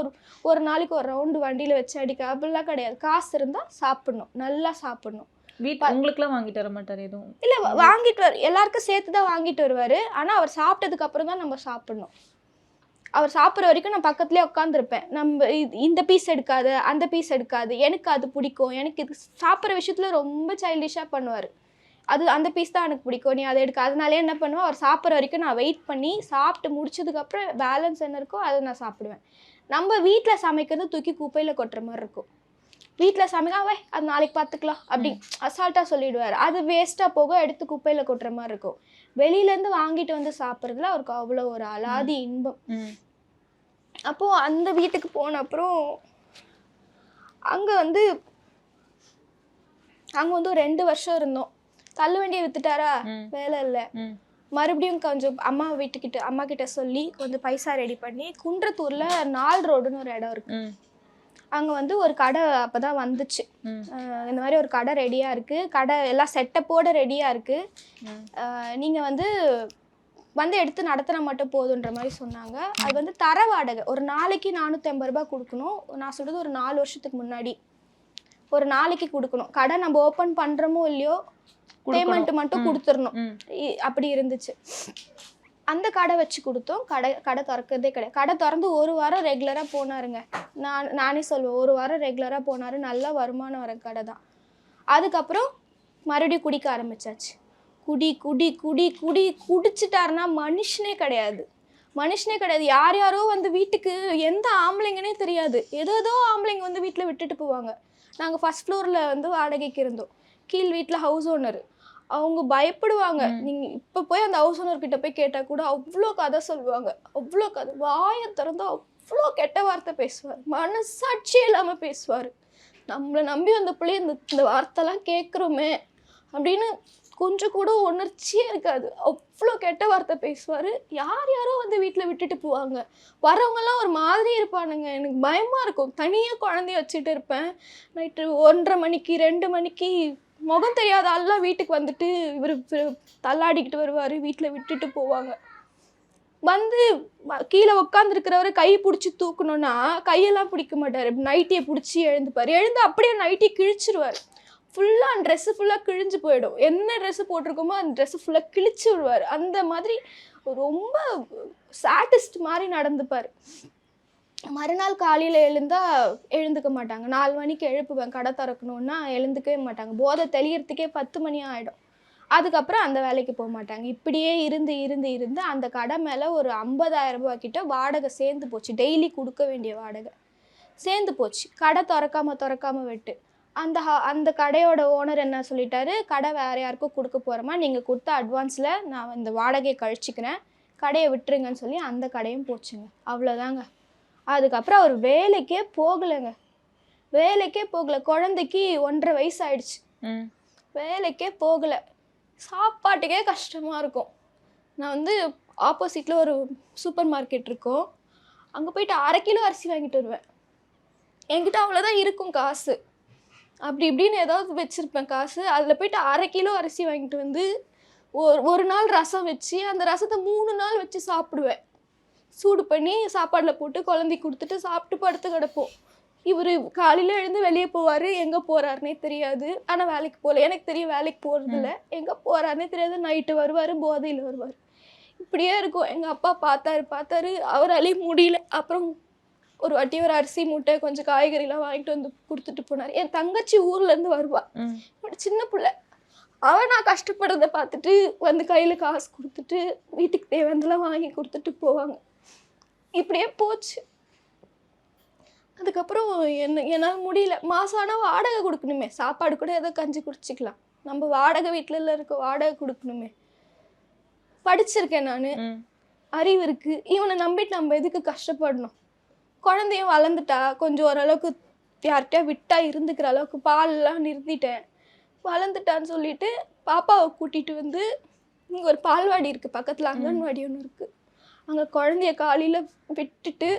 ஒரு நாளைக்கு ஒரு ரவுண்டு வண்டியில் வச்சு அடிக்க அப்படிலாம் கிடையாது. காசு இருந்தால் சாப்பிட்ணும், நல்லா சாப்பிட்ணும். உங்களுக்குலாம் வாங்கிட்டு வர மாட்டார் எதுவும்? இல்லை, வாங்கிட்டு எல்லாருக்கும் சேர்த்து தான் வாங்கிட்டு வருவார். ஆனால் அவர் சாப்பிட்டதுக்கு அப்புறம் தான் நம்ம சாப்பிட்ணும். அவர் சாப்பிட்ற வரைக்கும் நான் பக்கத்துலேயே உட்காந்துருப்பேன். நம்ம இந்த பீஸ் எடுக்காது, அந்த பீஸ் எடுக்காது, எனக்கு அது பிடிக்கும், எனக்கு இது சாப்பிட்ற விஷயத்தில் ரொம்ப சைல்டிஷாக பண்ணுவார். அந்த பீஸ் தான் எனக்கு பிடிக்கும், நீ அதை எடுக்க. அதனாலே என்ன பண்ணுவேன், அவர் சாப்பிட்ற வரைக்கும் நான் வெயிட் பண்ணி சாப்பிட்டு முடிச்சதுக்கப்புறம் பேலன்ஸ் என்ன இருக்கோ அதை நான் சாப்பிடுவேன். நம்ம வீட்டில் சமைக்கிறது தூக்கி குப்பையில் கொட்டுற மாதிரி இருக்கும். வீட்டில் சமைக்காவே அது நாளைக்கு பார்த்துக்கலாம் அப்படி அசால்ட்டாக சொல்லிவிடுவார். அது வேஸ்ட்டாக போக எடுத்து குப்பையில் கொட்டுற மாதிரி இருக்கும். வெளியிலேருந்து வாங்கிட்டு வந்து சாப்பிட்றதுல அவருக்கு அவ்வளோ ஒரு அலாதி இன்பம். அப்போது அந்த வீட்டுக்கு போன அப்புறம் அங்கே வந்து ஒரு 2 வருஷம் இருந்தோம். தள்ளு வண்டியை வித்துட்டாரா, வேலை இல்லை, மறுபடியும் கொஞ்சம் அம்மா கிட்ட சொல்லி கொஞ்சம் பைசா ரெடி பண்ணி குன்றத்தூரில் 4 ரோடுன்னு ஒரு இடம் இருக்கு. அங்கே வந்து ஒரு கடை அப்போ தான் வந்துச்சு. இந்த மாதிரி ஒரு கடை ரெடியாக இருக்குது, கடை எல்லாம் செட்டப்போடு ரெடியாக இருக்குது, நீங்கள் வந்து எடுத்து நடத்தினா மட்டும் போதுன்ற மாதிரி சொன்னாங்க. அது வந்து தர வாடகை ஒரு நாளைக்கு 450 ரூபாய் கொடுக்கணும். நான் சொல்கிறது ஒரு 4 வருஷத்துக்கு முன்னாடி ஒரு நாளைக்கு கொடுக்கணும். கடை நம்ம ஓப்பன் பண்ணுறோமோ இல்லையோ பேமெண்ட் மட்டும் கொடுத்துடணும், அப்படி இருந்துச்சு. அந்த கடை வச்சு கொடுத்தோம். கடை திறக்கிறதே கிடையாது. கடை திறந்து 1 வாரம் ரெகுலராக போனாருங்க. நானே சொல்லுவேன், 1 வாரம் ரெகுலராக போனார். நல்ல வருமானம் வர கடை தான். அதுக்கப்புறம் மறுபடியும் குடிக்க ஆரம்பிச்சாச்சு. குடி குடி குடி குடி குடிச்சிட்டாருன்னா மனுஷனே கிடையாது. யார் யாரோ வந்து வீட்டுக்கு எந்த ஆம்பளைங்கன்னே தெரியாது, ஏதோ ஆம்பளைங்க வந்து வீட்டில் விட்டுட்டு போவாங்க. நாங்கள் ஃபர்ஸ்ட் ஃப்ளோரில் வந்து வாடகைக்கு இருந்தோம். கீழ் வீட்டில் ஹவுஸ் ஓனர். அவங்க பயப்படுவாங்க. நீங்கள் இப்போ போய் அந்த ஹவுஸ் ஓனர்கிட்ட போய் கேட்டால் கூட அவ்வளோ கதை சொல்லுவாங்க. அவ்வளோ கதை, வாயை திறந்து அவ்வளோ கெட்ட வார்த்தை பேசுவார். மனசாட்சியே இல்லாமல் பேசுவார். நம்மளை நம்பி அந்த பிள்ளை இந்த வார்த்தைலாம் கேட்குறோமே அப்படின்னு கொஞ்சம் கூட உணர்ச்சியே இருக்காது. அவ்வளோ கெட்ட வார்த்தை பேசுவார். யாரோ வந்து வீட்டில் விட்டுட்டு போவாங்க. வரவங்கெல்லாம் ஒரு மாதிரி இருப்பானுங்க. எனக்கு பயமாக இருக்கும். தனியாக குழந்தைய வச்சுட்டு இருப்பேன். நைட்டு 1:30 மணிக்கு 2 மணிக்கு முகம் தெரியாத ஆள்லாம் வீட்டுக்கு வந்துட்டு இவர் தள்ளாடிக்கிட்டு வருவார். வீட்டில் விட்டுட்டு போவாங்க. வந்து கீழே உட்காந்துருக்கிறவரை கை பிடிச்சி தூக்கணும்னா கையெல்லாம் பிடிக்க மாட்டார். நைட்டியை பிடிச்சி எழுந்துப்பார். எழுந்து அப்படியே நைட்டியை கிழிச்சிருவார். ஃபுல்லாக அந்த ட்ரெஸ்ஸு ஃபுல்லாக கிழிஞ்சு போயிடும். என்ன ட்ரெஸ்ஸு போட்டிருக்கோமோ அந்த ட்ரெஸ்ஸு ஃபுல்லாக கிழிச்சு விடுவார். அந்த மாதிரி ரொம்ப சாட்டிஸ்ட் மாதிரி நடந்துப்பார். மறுநாள் காலையில் எழுந்துக்க மாட்டாங்க. 4 மணிக்கு எழுப்புவேன் கடை திறக்கணுன்னா எழுந்துக்கவே மாட்டாங்க. போதை தெளியறதுக்கே 10 மணி ஆகிடும். அதுக்கப்புறம் அந்த வேலைக்கு போக மாட்டாங்க. இப்படியே இருந்து அந்த கடை மேலே ஒரு 50,000 ரூபாய் கிட்ட வாடகை சேர்ந்து போச்சு. டெய்லி கொடுக்க வேண்டிய வாடகை சேர்ந்து போச்சு. கடை திறக்காம விட்டு அந்த கடையோட ஓனர் என்ன சொல்லிட்டாரு, கடை வேறு யாருக்கும் கொடுக்க போகிறோமா, நீங்கள் கொடுத்த அட்வான்ஸில் நான் இந்த வாடகையை கழிச்சிக்கிறேன், கடையை விட்டுருங்கன்னு சொல்லி அந்த கடையும் போச்சுங்க. அவ்வளோதாங்க. அதுக்கப்புறம் அவர் வேலைக்கே போகலைங்க. குழந்தைக்கு 1.5 வயசு ஆயிடுச்சு. வேலைக்கே போகலை. சாப்பாட்டுக்கே கஷ்டமாக இருக்கும். நான் வந்து ஆப்போசிட்டில் ஒரு சூப்பர் மார்க்கெட் இருக்கும். அங்கே போயிட்டு 1/2 கிலோ அரிசி வாங்கிட்டு வருவேன். என்கிட்ட அவ்வளோதான் இருக்கும் காசு. அப்படி இப்படின்னு ஏதாவது வச்சுருப்பேன் காசு. அதில் போயிட்டு 1/2 கிலோ அரிசி வாங்கிட்டு வந்து ஒரு நாள் ரசம் வச்சு அந்த ரசத்தை 3 நாள் வச்சு சாப்பிடுவேன். சூடு பண்ணி சாப்பாடில் போட்டு குழந்தைக்கு கொடுத்துட்டு சாப்பிட்டு படுத்து கிடப்போம். இவர் காலையில் எழுந்து வெளியே போவார். எங்கே போகிறாருனே தெரியாது. ஆனால் வேலைக்கு போகல. எனக்கு தெரியும் வேலைக்கு போகிறதில்ல. எங்கே போகிறாருனே தெரியாது. நைட்டு வருவார், போதையில் வருவார். இப்படியே இருக்கும். எங்கள் அப்பா பார்த்தாரு. அவராலேயும் முடியல. அப்புறம் ஒரு வாட்டி ஒரு அரிசி மூட்டை கொஞ்சம் காய்கறிலாம் வாங்கிட்டு வந்து கொடுத்துட்டு போனார். என் தங்கச்சி ஊர்லேருந்து வருவா. சின்ன பிள்ளை. அவள் நான் கஷ்டப்படுறத பார்த்துட்டு வந்து கையில் காசு கொடுத்துட்டு வீட்டுக்கு தேவையானதெல்லாம் வாங்கி கொடுத்துட்டு போவாங்க. இப்படியே போச்சு. அதுக்கப்புறம் என்னால் முடியல. மாதம் ஆனால் வாடகை கொடுக்கணுமே. சாப்பாடு கூட ஏதோ கஞ்சி குடிச்சிக்கலாம். நம்ம வாடகை வீட்டில் இருக்க வாடகை கொடுக்கணுமே. படிச்சிருக்கேன் நான், அறிவு இருக்குது. இவனை நம்பிட்டு நம்ம எதுக்கு கஷ்டப்படணும்? குழந்தையும் வளர்ந்துட்டா கொஞ்சம் ஓரளவுக்கு யார்கிட்டயா விட்டா இருந்துக்கிற அளவுக்கு பால்லாம் நிறுத்திட்டேன். வளர்ந்துட்டான்னு சொல்லிட்டு பாப்பாவை கூட்டிகிட்டு வந்து இங்கே ஒரு பால்வாடி இருக்குது பக்கத்தில், அங்கன்வாடி ஒன்று இருக்குது. அங்கே குழந்தைய காலையில் விட்டுட்டு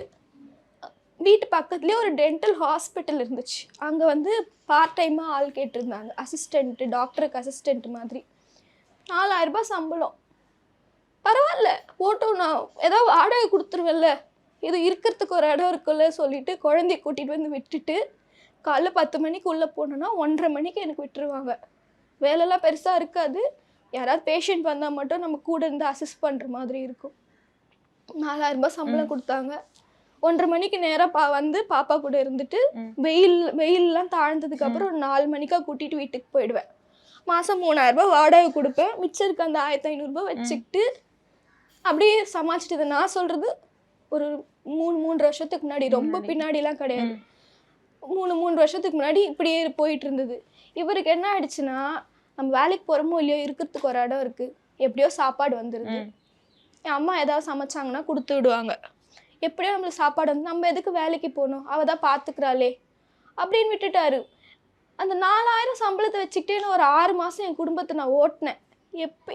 வீட்டு பக்கத்துலேயே ஒரு டென்டல் ஹாஸ்பிட்டல் இருந்துச்சு. அங்கே வந்து பார்ட் டைமாக ஆள் கேட்டிருந்தாங்க. அசிஸ்டண்ட்டு, டாக்டருக்கு அசிஸ்டண்ட் மாதிரி. 4,000 ரூபாய் சம்பளம். பரவாயில்ல போட்டோம், நான் ஏதாவது வாடகை கொடுத்துருவேன்ல, இது இருக்கிறதுக்கு ஒரு இடம் இருக்குல்ல சொல்லிட்டு குழந்தைய கூட்டிகிட்டு வந்து விட்டுட்டு காலைல 10 மணிக்கு உள்ளே போனோன்னா 1:30 மணிக்கு எனக்கு விட்டுருவாங்க. வேலைலாம் பெருசாக இருக்காது. யாராவது பேஷண்ட் வந்தால் மட்டும் நம்ம கூட இருந்து அசிஸ்ட் பண்ணுற மாதிரி இருக்கும். 4,000 ரூபாய் சம்பளம் கொடுத்தாங்க. 1:30 மணிக்கு நேராக வந்து பாப்பா கூட இருந்துட்டு வெயிலெலாம் தாழ்ந்ததுக்கு அப்புறம் ஒரு 4 மணிக்கா கூட்டிகிட்டு வீட்டுக்கு போயிடுவேன். மாதம் 3,000 ரூபாய் வாடகை கொடுப்பேன். மிச்சம் இருக்க அந்த 1,500 ரூபாய் வச்சுக்கிட்டு அப்படியே சமாளிச்சுட்டு. நான் சொல்கிறது ஒரு 3 வருஷத்துக்கு முன்னாடி, ரொம்ப பின்னாடிலாம் கிடையாது. 3 வருஷத்துக்கு முன்னாடி இப்படியே போயிட்டு இருந்தது. இவருக்கு என்ன ஆயிடுச்சுன்னா, நம்ம வேலைக்கு போகிறோமோ இல்லையோ இருக்கிறதுக்கு ஒரு இடம் இருக்குது, எப்படியோ சாப்பாடு வந்துடுது. என் அம்மா ஏதாவது சமைச்சாங்கன்னா கொடுத்து விடுவாங்க. எப்படியோ நம்மளுக்கு சாப்பாடு வந்து நம்ம எதுக்கு வேலைக்கு போகணும், அவள் தான் பார்த்துக்கிறாளே அப்படின்னு விட்டுட்டாரு. அந்த 4,000 சம்பளத்தை வச்சுக்கிட்டே நான் ஒரு 6 மாதம் என் குடும்பத்தை நான் ஓட்டினேன்.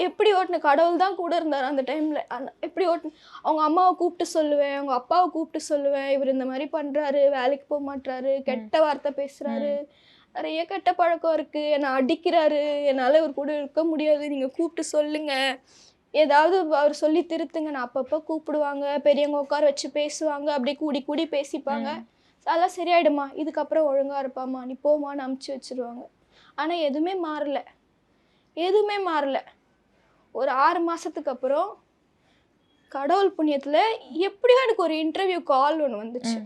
எப்படி ஓட்டினேன்? கடவுள் தான் கூட இருந்தார் அந்த டைமில். எப்படி ஓட்டினேன்? அவங்க அம்மாவை கூப்பிட்டு சொல்லுவேன், அவங்க அப்பாவை கூப்பிட்டு சொல்லுவேன், இவர் இந்த மாதிரி பண்ணுறாரு, வேலைக்கு போக மாட்டுறாரு, கெட்ட வார்த்தை பேசுகிறாரு, நிறைய கெட்ட பழக்கம் இருக்குது, என்னை அடிக்கிறாரு, என்னால் இவர் கூட இருக்க முடியாது, நீங்கள் கூப்பிட்டு சொல்லுங்கள், ஏதாவது அவர் சொல்லி திருத்துங்க. நான் அப்பப்போ கூப்பிடுவாங்க, பெரியவங்க உட்கார வச்சு பேசுவாங்க, அப்படியே கூடி பேசிப்பாங்க. அதெல்லாம் சரியாயிடுமா, இதுக்கப்புறம் ஒழுங்காக இருப்பாம்மா, நீ போமான்னு அமுச்சு வச்சுருவாங்க. ஆனால் எதுவுமே மாறல. ஒரு 6 மாதத்துக்கு அப்புறம் கடவுள் புண்ணியத்தில் எப்படியோ எனக்கு ஒரு இன்டர்வியூ கால் ஒன்று வந்துச்சு.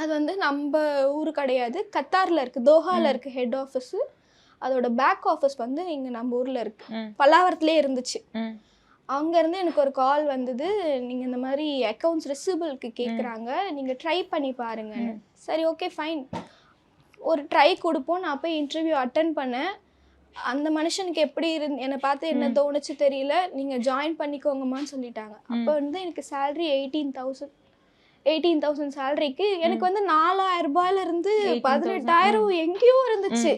அது வந்து நம்ம ஊர் கிடையாது, கத்தாரில் இருக்குது, தோஹாவில் இருக்குது ஹெட் ஆஃபீஸு. அதோட பேக் ஆஃபீஸ் வந்து இங்கே நம்ம ஊரில் இருக்குது, பல்லாவரத்துலேயே இருந்துச்சு. அங்கேருந்து எனக்கு ஒரு கால் வந்தது, நீங்கள் இந்த மாதிரி அக்கௌண்ட்ஸ் ரிசீவபிளுக்கு கேட்குறாங்க, நீங்கள் ட்ரை பண்ணி பாருங்கன்னு. சரி ஓகே ஃபைன், ஒரு ட்ரை கொடுப்போம். நான் போய் இன்டர்வியூ அட்டன் பண்ணேன். அந்த மனுஷனுக்கு எப்படி என்னை பார்த்து என்ன தோணுச்சு தெரியல, நீங்கள் ஜாயின் பண்ணிக்கோங்கம்மான்னு சொல்லிட்டாங்க. அப்போ வந்து எனக்கு சேலரி 18,000 சேலரிக்கு எனக்கு வந்து 4,000 ரூபாயிலிருந்து 18,000 எங்கேயோ இருந்துச்சு.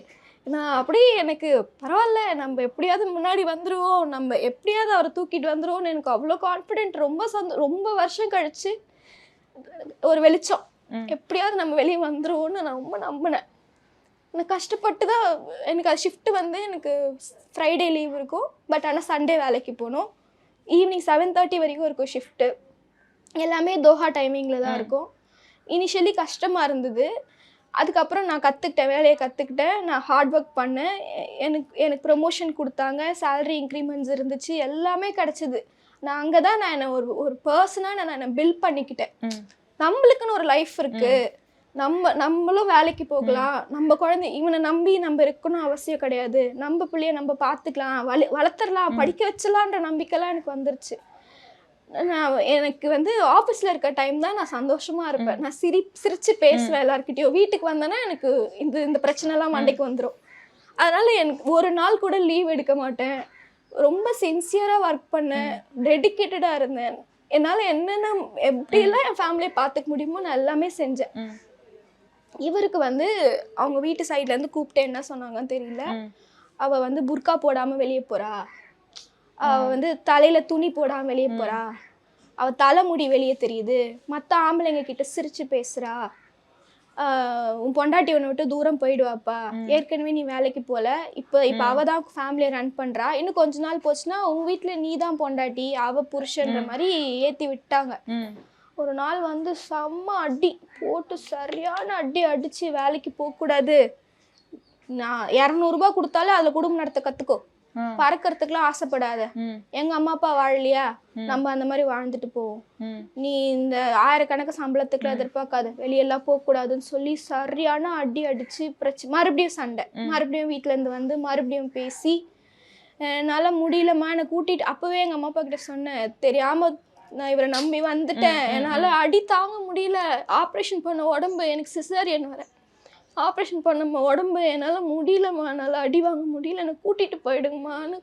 நான் அப்படியே எனக்கு பரவாயில்ல, நம்ம எப்படியாவது முன்னாடி வந்துடுவோம், நம்ம எப்படியாவது அவரை தூக்கிட்டு வந்துடுவோம்னு எனக்கு அவ்வளோ கான்ஃபிடென்ட். ரொம்ப வருஷம் கழிச்சு ஒரு வெளிச்சம், எப்படியாவது நம்ம வெளியே வந்துடுவோம்னு நான் ரொம்ப நம்பினேன். நான் கஷ்டப்பட்டு தான் எனக்கு அது ஷிஃப்ட்டு வந்து எனக்கு ஃப்ரைடே லீவ் இருக்கும், பட் ஆனால் சண்டே வேலைக்கு போகணும். ஈவினிங் 7:30 வரைக்கும் இருக்கும் ஷிஃப்ட்டு. எல்லாமே தோஹா டைமிங்கில் தான் இருக்கும். இனிஷியலி கஷ்டமாக இருந்தது. அதுக்கப்புறம் நான் வேலையை கற்றுக்கிட்டேன். நான் ஹார்ட் ஒர்க் பண்ணேன். எனக்கு ப்ரொமோஷன் கொடுத்தாங்க, சேலரி இன்க்ரிமெண்ட்ஸ் இருந்துச்சு, எல்லாமே கிடச்சிது. நான் அங்கே தான் நான் என்னை ஒரு பர்சனாக நான் என்னை பில்ட் பண்ணிக்கிட்டேன். நம்மளுக்குன்னு ஒரு லைஃப் இருக்குது, நம்மளும் வேலைக்கு போகலாம், நம்ம குழந்தை இவனை நம்பி நம்ம இருக்கணும் அவசியம் கிடையாது, நம்ம பிள்ளைய நம்ம பார்த்துக்கலாம், வளர்த்துடலாம், படிக்க வச்சலான்ற நம்பிக்கைலாம் எனக்கு வந்துருச்சு. எனக்கு வந்து ஆஃபீஸில் இருக்க டைம் தான் நான் சந்தோஷமாக இருப்பேன். நான் சிரித்து பேசுவேன் எல்லாருக்கிட்டையும். வீட்டுக்கு வந்தேன்னா எனக்கு இந்த பிரச்சனைலாம் மண்டைக்கு வந்துடும். அதனால் எனக்கு ஒரு நாள் கூட லீவ் எடுக்க மாட்டேன். ரொம்ப சின்சியராக ஒர்க் பண்ணேன், டெடிக்கேட்டடாக இருந்தேன். என்னால் என்னென்ன எப்படிலாம் என் ஃபேமிலியை பார்த்துக்க முடியுமோ நான் எல்லாமே செஞ்சேன். இவருக்கு வந்து அவங்க வீட்டு சைட்லேருந்து கூப்பிட்டு என்ன சொன்னாங்கன்னு தெரியல, அவள் வந்து புர்கா போடாமல் வெளியே போகிறா, அவள் வந்து தலையில் துணி போடாமல் வெளியே போகிறா, அவள் தலைமுடி வெளியே தெரியுது, மற்ற ஆம்பளைங்க கிட்ட சிரித்து பேசுகிறா, உன் பொண்டாட்டி உன்னை விட்டு தூரம் போயிடுவாப்பா, ஏற்கனவே நீ வேலைக்கு போகல, இப்போ அவள் தான் ஃபேமிலியை ரன் பண்ணுறா, இன்னும் கொஞ்ச நாள் போச்சுன்னா உங்கள் வீட்டில் நீ தான் பொண்டாட்டி, அவள் புருஷன்ற மாதிரி ஏற்றி விட்டாங்க. ஒரு நாள் வந்து செம்ம அடி போட்டு சரியான அடித்து வேலைக்கு போகக்கூடாது, நான் 200 ரூபாய் கொடுத்தாலும் அதில் குடும்பம் நடத்த கற்றுக்கோ, பறக்கிறதுக்குலாம் ஆசைப்படாத, எங்க அம்மா அப்பா வாழலையா, நம்ம அந்த மாதிரி வாழ்ந்துட்டு போவோம், நீ இந்த 1000 சம்பளத்துக்குலாம் எதிர்பார்க்காத, வெளியெல்லாம் போகக்கூடாதுன்னு சொல்லி சரியான அடிச்சு மறுபடியும் சண்டை, மறுபடியும் வீட்டுல இருந்து வந்து மறுபடியும் பேசி என்னால் முடியலம்மா என்னை கூட்டிட்டு. அப்பவே எங்க அம்மா அப்பா கிட்ட சொன்னேன், தெரியாம நான் இவரை நம்பி வந்துட்டேன், என்னால் அடி தாங்க முடியல, ஆப்ரேஷன் பண்ண உடம்பு, எனக்கு சிசேரியன் வர ஆப்ரேஷன் பண்ண உடம்பு, என்னால் முடியலம்மா, என்னால் அடி வாங்க முடியல, என்னை கூட்டிகிட்டு போயிடுங்கம்மான்னு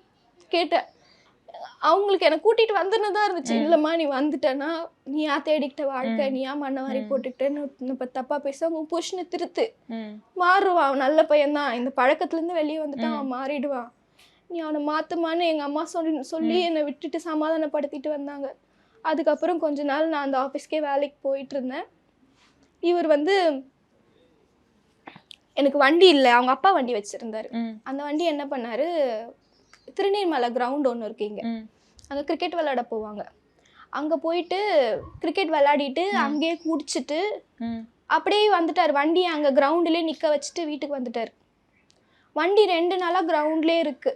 கேட்டேன். அவங்களுக்கு என்னை கூட்டிகிட்டு வந்துன்னு தான் இருந்துச்சு. இல்லைம்மா நீ வந்துட்டேன்னா நீ ஏன் தேடிக்கிட்ட வாழ்க்கை, நீ ஏன் மண்ணை வாரி போட்டுக்கிட்டேன்னு இப்போ தப்பாக பேச அவங்க புருஷனை திருத்து, மாறுவான், அவன் நல்ல பையன்தான், இந்த பழக்கத்துலேருந்து வெளியே வந்துட்டு அவன் மாறிடுவான், நீ அவனை மாற்றுமான்னு எங்கள் அம்மா சொல்லி என்னை விட்டுட்டு சமாதானப்படுத்திட்டு வந்தாங்க. அதுக்கப்புறம் கொஞ்ச நாள் நான் அந்த ஆஃபீஸ்க்கே வேலைக்கு போயிட்டு இருந்தேன். இவர் வந்து எனக்கு வண்டி இல்லை, அவங்க அப்பா வண்டி வச்சுருந்தாரு. அந்த வண்டி என்ன பண்ணாரு, திருநீர்மலை கிரவுண்ட் ஒன்று இருக்கு இங்கே, அங்கே கிரிக்கெட் விளையாட போவாங்க, அங்கே போயிட்டு கிரிக்கெட் விளையாடிட்டு அங்கேயே குடிச்சிட்டு அப்படியே வந்துட்டார். வண்டி அங்கே கிரவுண்ட்லேயே நிற்க வச்சுட்டு வீட்டுக்கு வந்துட்டார். வண்டி 2 நாளாக கிரவுண்ட்லேயே இருக்கு.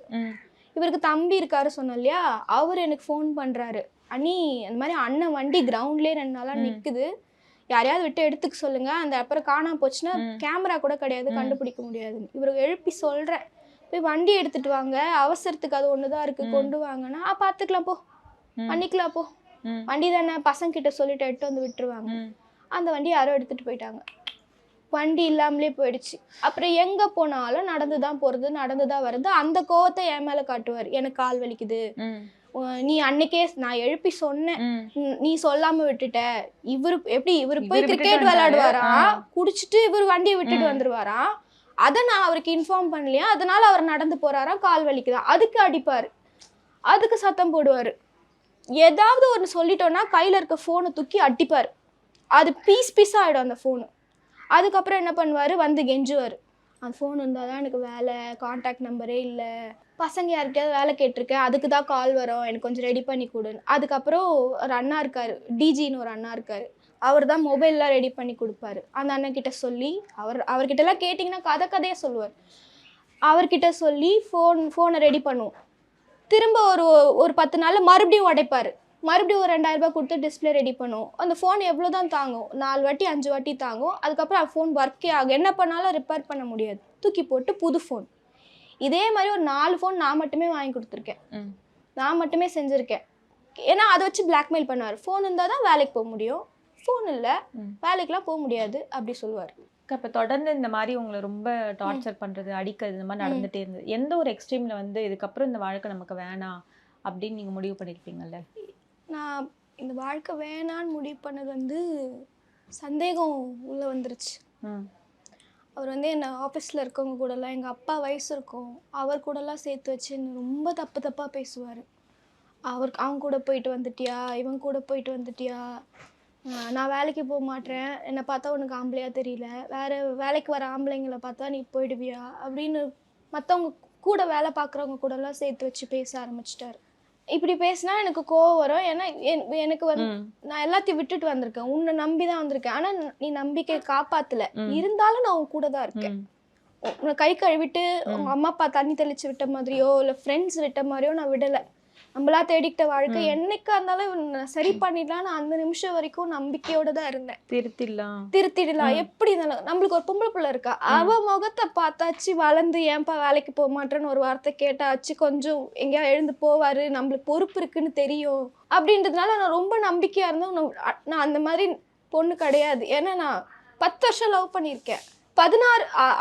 இவருக்கு தம்பி இருக்காரு சொன்னோம் இல்லையா, அவர் எனக்கு ஃபோன் பண்ணுறாரு, அண்ணி அந்த மாதிரி அண்ணன் வண்டி கிரவுண்ட்லேயே 2 நாளாக நிற்குது, யாரையாவது விட்டு எடுத்துக்க சொல்லுங்க, அந்த அப்புறம் காணாம போச்சுன்னா கேமரா கூட கிடையாது, கண்டுபிடிக்க முடியாதுன்னு. இவருக்கு எழுப்பி சொல்கிறேன், போய் வண்டி எடுத்துட்டு வாங்க, அவசரத்துக்கு அது ஒன்று தான் இருக்குது, கொண்டு வாங்கன்னா பார்த்துக்கலாம் போ, பண்ணிக்கலாம் போ, வண்டி தானே பசங்க கிட்ட சொல்லிட்டு எடுத்து வந்து விட்டுருவாங்க. அந்த வண்டி யாரோ எடுத்துகிட்டு போயிட்டாங்க, வண்டி இல்லாமலே போயிடுச்சு. அப்புறம் எங்கே போனாலும் நடந்து தான் போகிறது, நடந்து தான் வருது. அந்த கோவத்தை என் மேலே காட்டுவார், எனக்கு கால் வலிக்குது, நீ அன்னைக்கே நான் எழுப்பி சொன்னேன், நீ சொல்லாம விட்டுட்ட, இவரு போய் கிரிக்கெட் விளையாடுவாரா, குடிச்சிட்டு இவர் வண்டியை விட்டுட்டு வந்துருவாரா, அதை நான் அவருக்கு இன்ஃபார்ம் பண்ணலையா, அதனால அவர் நடந்து போறாரா, கால் வலிக்குதா, அதுக்கு அடிப்பாரு, அதுக்கு சத்தம் போடுவாரு. ஏதாவது ஒன்று சொல்லிட்டோன்னா கையில் இருக்க ஃபோனை தூக்கி அடிப்பார், அது பீஸ் ஆகிடும் அந்த ஃபோனு. அதுக்கப்புறம் என்ன பண்ணுவார், வந்து கெஞ்சுவார், அந்த ஃபோன் இருந்தால் தான் எனக்கு வேலை, கான்டாக்ட் நம்பரே இல்லை, பசங்க யார்கிட்டயாவது வேலை கேட்டிருக்கேன், அதுக்கு தான் கால் வரும், எனக்கு கொஞ்சம் ரெடி பண்ணி கொடுன்னு. அதுக்கப்புறம் ஒரு அண்ணா இருக்கார், டிஜின்னு ஒரு அண்ணா இருக்கார், அவர் தான் மொபைல்லாம் ரெடி பண்ணி கொடுப்பாரு. அந்த அண்ணன்கிட்ட சொல்லி அவர்கிட்டலாம் கேட்டிங்கன்னா கதையாக சொல்லுவார். அவர்கிட்ட சொல்லி ஃபோனை ரெடி பண்ணுவோம். திரும்ப ஒரு 10 நாளில் மறுபடியும் உடைப்பார், மறுபடியும் ஒரு 2000 ரூபாய் கொடுத்து டிஸ்பிளே ரெடி பண்ணுவோம். அந்த ஃபோன் எவ்வளோ தான் தாங்கும், 4 வாட்டி 5 வாட்டி தாங்கும். அதுக்கப்புறம் ஃபோன் ஒர்க்கே ஆகும், என்ன பண்ணாலும் ரிப்பேர் பண்ண முடியாது, தூக்கி போட்டு புது ஃபோன். இதே மாதிரி ஒரு 4 ஃபோன் நான் மட்டுமே வாங்கி கொடுத்துருக்கேன், நான் மட்டுமே செஞ்சுருக்கேன். ஏன்னா அதை வச்சு பிளாக்மெயில் பண்ணுவார். ஃபோன் இருந்தால் தான் வேலைக்கு போக முடியும், ஃபோன் இல்லை வேலைக்கெலாம் போக முடியாது அப்படி சொல்லுவார். இப்போ தொடர்ந்து இந்த மாதிரி உங்களை ரொம்ப டார்ச்சர் பண்ணுறது, அடிக்கிறது, இந்த மாதிரி நடந்துகிட்டே இருந்தது. எந்த ஒரு எக்ஸ்ட்ரீமில் வந்து இதுக்கப்புறம் இந்த வாழ்க்கை நமக்கு வேணாம் அப்படின்னு நீங்கள் முடிவு பண்ணியிருப்பீங்கல்ல? நான் இந்த வாழ்க்கை வேணான்னு முடிவு பண்ணது வந்து சந்தேகம் உள்ளே வந்துருச்சு. அவர் வந்து என்னை ஆஃபீஸில் இருக்கவங்க கூடலாம், எங்கள் அப்பா வயசு இருக்கும் அவர் கூடலாம் சேர்த்து வச்சு என்னை ரொம்ப தப்பாக பேசுவார். அவங்க கூட போயிட்டு வந்துட்டியா, இவன் கூட போயிட்டு வந்துட்டியா, நான் வேலைக்கு போக மாட்டேன், என்னை பார்த்தா உனக்கு ஆம்பளையா தெரியல, வேறு வேலைக்கு வர ஆம்பளைங்களை பார்த்தா நீ போயிடுவியா அப்படின்னு மற்றவங்க கூட வேலை பார்க்குறவங்க கூடலாம் சேர்த்து வச்சு பேச ஆரம்பிச்சிட்டாரு. இப்படி பேசினா எனக்கு கோவம் வரும். ஏன்னா எனக்கு வந்து நான் எல்லாத்தையும் விட்டுட்டு வந்திருக்கேன், உன்னை நம்பி தான் வந்திருக்கேன், ஆனால் நீ நம்பிக்கை காப்பாற்றலை, இருந்தாலும் நான் உன் கூட தான் இருக்கேன். உன்னை கை கழுவிட்டு உங்கள் அம்மா அப்பா தண்ணி தெளித்து விட்ட மாதிரியோ இல்லை ஃப்ரெண்ட்ஸ் விட்ட மாதிரியோ நான் விடலை. நம்மளா தேடிக்கிட்ட வாழ்க்கை என்னைக்கா இருந்தாலும் சரி பண்ணிடலாம். நான் அந்த நிமிஷம் வரைக்கும் நம்பிக்கையோட தான் இருந்தேன். திருத்திடலாம் எப்படி இருந்தாலும். நம்மளுக்கு ஒரு பொம்பளை பிள்ளை இருக்கா, அவ முகத்தை பார்த்தாச்சு வளர்ந்து ஏன்பா வேலைக்கு போக மாட்டேன்னு ஒரு வார்த்தை கேட்டாச்சு கொஞ்சம் எங்கேயா எழுந்து போவாரு, நம்மளுக்கு பொறுப்பு இருக்குன்னு தெரியும் அப்படின்றதுனால நான் ரொம்ப நம்பிக்கையா இருந்தேன். நான் அந்த மாதிரி பொண்ணு கிடையாது. ஏன்னா நான் 10 வருஷம் லவ் பண்ணியிருக்கேன்,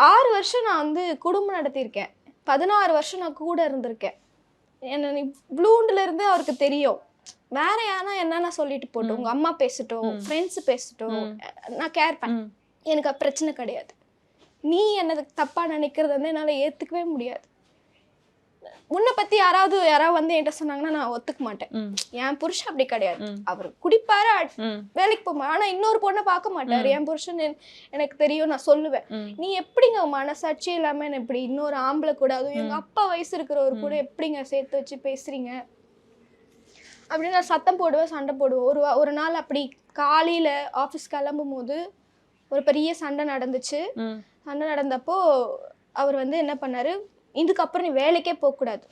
6 வருஷம் நான் வந்து குடும்பம் நடத்தியிருக்கேன், 16 வருஷம் நான் கூட இருந்திருக்கேன். என்ன ப்ளூண்டில் இருந்து அவருக்கு தெரியும். வேற யாரா என்னன்னா சொல்லிட்டு போட்டோம், உங்க அம்மா பேசட்டும், ஃப்ரெண்ட்ஸ் பேசட்டும், நான் கேர் பண்ணேன், எனக்கு பிரச்சனை கிடையாது. நீ என்ன தப்பா நினைக்கிறது வந்து என்னால் ஏற்றுக்கவே முடியாது. உன்னை பற்றி யாராவது வந்து என்கிட்ட சொன்னாங்கன்னா நான் ஒத்துக்க மாட்டேன். என் புருஷன் அப்படி கிடையாது, அவர் குடிப்பாரு, வேலைக்கு போக, ஆனா இன்னொரு பொண்ணை பார்க்க மாட்டாரு. என் புருஷன் எனக்கு தெரியும், நான் சொல்லுவேன். நீ எப்படிங்க மனசாட்சி இல்லாம இப்படி இன்னொரு ஆம்பளை கூட, அதுவும் எங்க அப்பா வயசு இருக்கிறவர் கூட எப்படிங்க சேர்த்து வச்சு பேசுறீங்க அப்படின்னு நான் சத்தம் போடுவேன், சண்டை போடுவேன். ஒரு நாள் அப்படி காலையில ஆஃபீஸ் கிளம்பும் போது ஒரு பெரிய சண்டை நடந்துச்சு. சண்டை நடந்தப்போ அவர் வந்து என்ன பண்ணாரு, இதுக்கப்புறம் நீ வேலைக்கே போகக்கூடாது,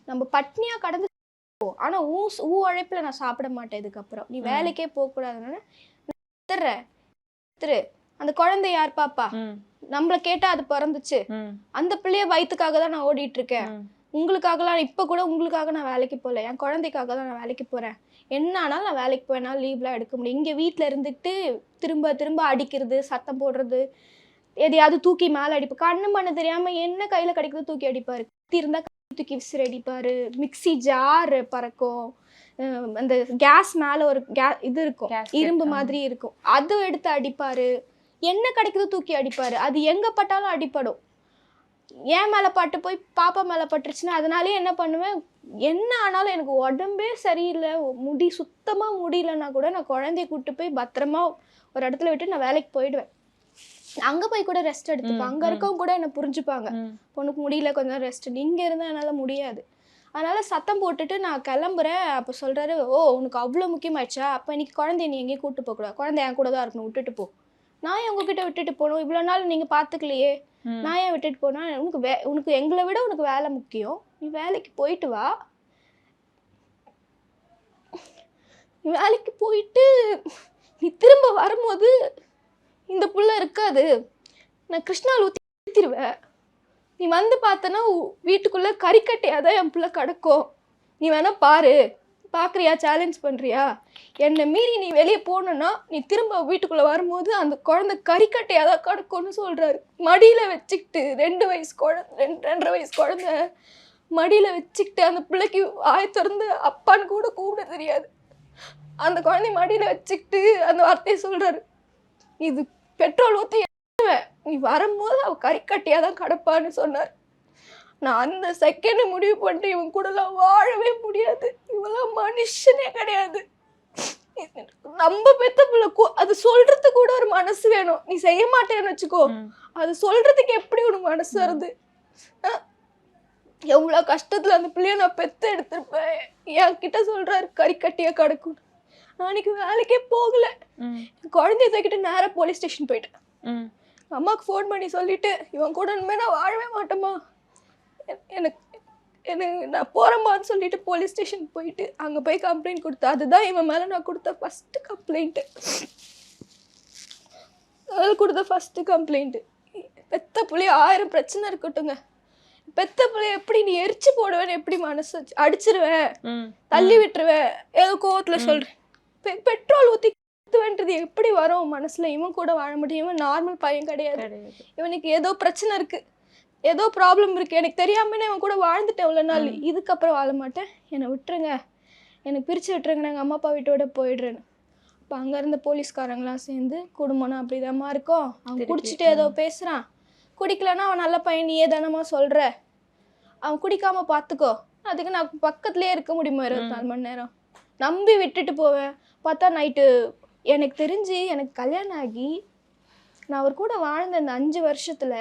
நம்ம பட்னியா கடந்து போ, ஆனா ஊ உழைப்புல நான் சாப்பிட மாட்டேன், இதுக்கப்புறம் நீ வேலைக்கே போகக்கூடாதுன்னு அந்த குழந்தை யார் பாப்பா, நம்மள கேட்டா அது பிறந்துச்சு, அந்த பிள்ளைய வயிற்றுக்காக தான் நான் ஓடிட்டு இருக்கேன், உங்களுக்காகலாம் இப்ப கூட உங்களுக்காக நான் வேலைக்கு போகல, என் குழந்தைக்காக தான் நான் வேலைக்கு போறேன், என்ன ஆனாலும் நான் வேலைக்கு போனாலும் லீவ்லாம் எடுக்க முடியும். இங்க வீட்டுல இருந்துட்டு திரும்ப திரும்ப அடிக்கிறது, சத்தம் போடுறது, எதையாவது தூக்கி மேலே அடிப்பார், கண்ணு மண்ணு தெரியாம என்ன கையில கிடைக்குதோ தூக்கி அடிப்பாரு, இருந்தா தூக்கி விசிறி அடிப்பாரு, மிக்சி ஜார் பறக்கும், அந்த கேஸ் மேல ஒரு இது இருக்கும், இரும்பு மாதிரி இருக்கும், அதை எடுத்து அடிப்பாரு, என்ன கிடைக்குதோ தூக்கி அடிப்பாரு, அது எங்க பட்டாலும் அடிப்படும். ஏன் மேல பட்டு போய் பாப்பா மேல பட்டுருச்சுன்னா அதனாலே என்ன பண்ணுவேன், என்ன ஆனாலும் எனக்கு உடம்பே சரியில்லை, முடி சுத்தமா முடியலன்னா கூட நான் குழந்தைய கூப்பிட்டு போய் பத்திரமா ஒரு இடத்துல விட்டு நான் வேலைக்கு போயிடுவேன். அங்க போய் கூட ரெஸ்ட் எடுத்துப்பேன், அங்க இருக்கவங்க கூட என்ன புரிஞ்சுப்பாங்க, பொண்ணுக்கு முடியல கொஞ்சம் ரெஸ்ட், இங்க இருந்தா என்னால முடியாது. அதனால சத்தம் போட்டுட்டு நான் கிளம்புறேன். அப்ப சொல்றாரு, ஓ உனக்கு அவ்வளவு முக்கியமாயிடுச்சா, அப்ப இன்னைக்கு குழந்தைய நீ எங்கேயும் கூட்டு போக கூடாது, குழந்தை என் கூட தான் இருக்கணும், விட்டுட்டு போ. நான் உங்ககிட்ட விட்டுட்டு போகணும், இவ்வளவு நாள் நீங்க பாத்துக்கலையே, நான் ஏன் விட்டுட்டு போனா, உனக்கு எங்களை விட உனக்கு வேலை முக்கியம், நீ வேலைக்கு போயிட்டு வா, நீ வேலைக்கு போயிட்டு நீ திரும்ப வரும்போது இந்த புள்ள இருக்காது, நான் கிருஷ்ணாவில் ஊற்றிடுவேன், நீ வந்து பார்த்தனா வீட்டுக்குள்ளே கறிக்கட்டையாதான் என் பிள்ளை கிடக்கும், நீ வேணா பாரு, பார்க்குறியா, சேலஞ்ச் பண்ணுறியா, என்னை மீறி நீ வெளியே போகணுன்னா நீ திரும்ப வீட்டுக்குள்ளே வரும்போது அந்த குழந்தை கறிக்கட்டையாதான் கிடக்கும்னு சொல்கிறாரு. மடியில் வச்சுக்கிட்டு 2 வயசு குழந்தை, 2.5 வயசு குழந்தை மடியில் வச்சுக்கிட்டு, அந்த பிள்ளைக்கு வாய் திறந்து அப்பான்னு கூட கூப்பிட தெரியாது, அந்த குழந்தை மடியில் வச்சுக்கிட்டு அந்த வார்த்தையை சொல்கிறாரு, இது பெட்ரோல் ஊற்றி நீ வரும்போது அவ கறிக்கட்டியாக தான் கிடப்பான்னு சொன்னார். நான் அந்த செகண்ட் முடிவு பண்ணிட்டு இவன் கூடலாம் வாழவே முடியாது, இவெல்லாம் மனுஷனே கிடையாது, நம்ம பெத்த பிள்ளை, அது சொல்றதுக்கு கூட ஒரு மனசு வேணும், நீ செய்ய மாட்டேன்னு வச்சுக்கோ, அது சொல்றதுக்கு எப்படி ஒரு மனசு வருது, எவ்வளவு கஷ்டத்துல அந்த பிள்ளைய நான் பெத்து எடுத்திருப்பேன், என் கிட்ட சொல்றாரு கறிக்கட்டியா கிடக்கும். நாளைக்கு வேலைக்கே போகல, குழந்தைய தூக்கிட்டு நேரா போலீஸ் ஸ்டேஷன் போயிட்டேன். அம்மாவுக்கு ஃபோன் பண்ணி சொல்லிட்டு, இவன் கூட இனிமே நான் வாழவே மாட்டேம்மா, எனக்கு நான் போறேம்மான்னு சொல்லிட்டு போலீஸ் ஸ்டேஷன் போயிட்டு அங்கே போய் கம்ப்ளைண்ட் கொடுத்தேன். அதுதான் இவன் மேலே நான் கொடுத்த ஃபஸ்ட்டு கம்ப்ளைண்ட்டு. அதில் கொடுத்த ஃபஸ்ட்டு கம்ப்ளைண்ட்டு. பெத்த புள்ளி 1000 பிரச்சனை இருக்கட்டுங்க, பெத்த பிள்ளை எப்படி நீ எரிச்சு போடுவேன்னு எப்படி மனசு வச்சு அடிச்சிருவேன், ம் தள்ளி விட்டுருவேன், ஏதோ கோவத்துல சொல்றேன். பெட்ரோல் ஊத்தி குத்துவேன்றது எப்படி வரும் மனசுல? இவன் கூட வாழ முடியும், இவன் நார்மல் பையன் கிடையாது, கிடையாது. இவனுக்கு ஏதோ பிரச்சனை இருக்கு, ஏதோ ப்ராப்ளம் இருக்கு, எனக்கு தெரியாமனே அவன் கூட வாழ்ந்துட்டேன் இவ்வளோ நாள், இதுக்கப்புறம் வாழ மாட்டேன், என்னை விட்டுருங்க, எனக்கு பிரித்து விட்டுருங்க, நாங்கள் அம்மா அப்பா வீட்டோட போயிடுறேன்னு. இப்போ அங்கே இருந்த போலீஸ்காரங்களாம் சேர்ந்து குடும்பம்னா அப்படிதாம்மா இருக்கும், அவன் குடிச்சிட்டு ஏதோ பேசுகிறான், குடிக்கலன்னா அவன் நல்ல பையன் நீயே தானம்மா சொல்கிற, அவன் குடிக்காமல் பார்த்துக்கோ, அதுக்கு நான் பக்கத்துலேயே இருக்க முடியுமா 24 மணி நேரம், நம்பி விட்டுட்டு போவேன். பார்த்தா நைட்டு எனக்கு தெரிஞ்சு எனக்கு கல்யாணம் ஆகி நான் அவர் கூட வாழ்ந்த இந்த 5 வருஷத்தில்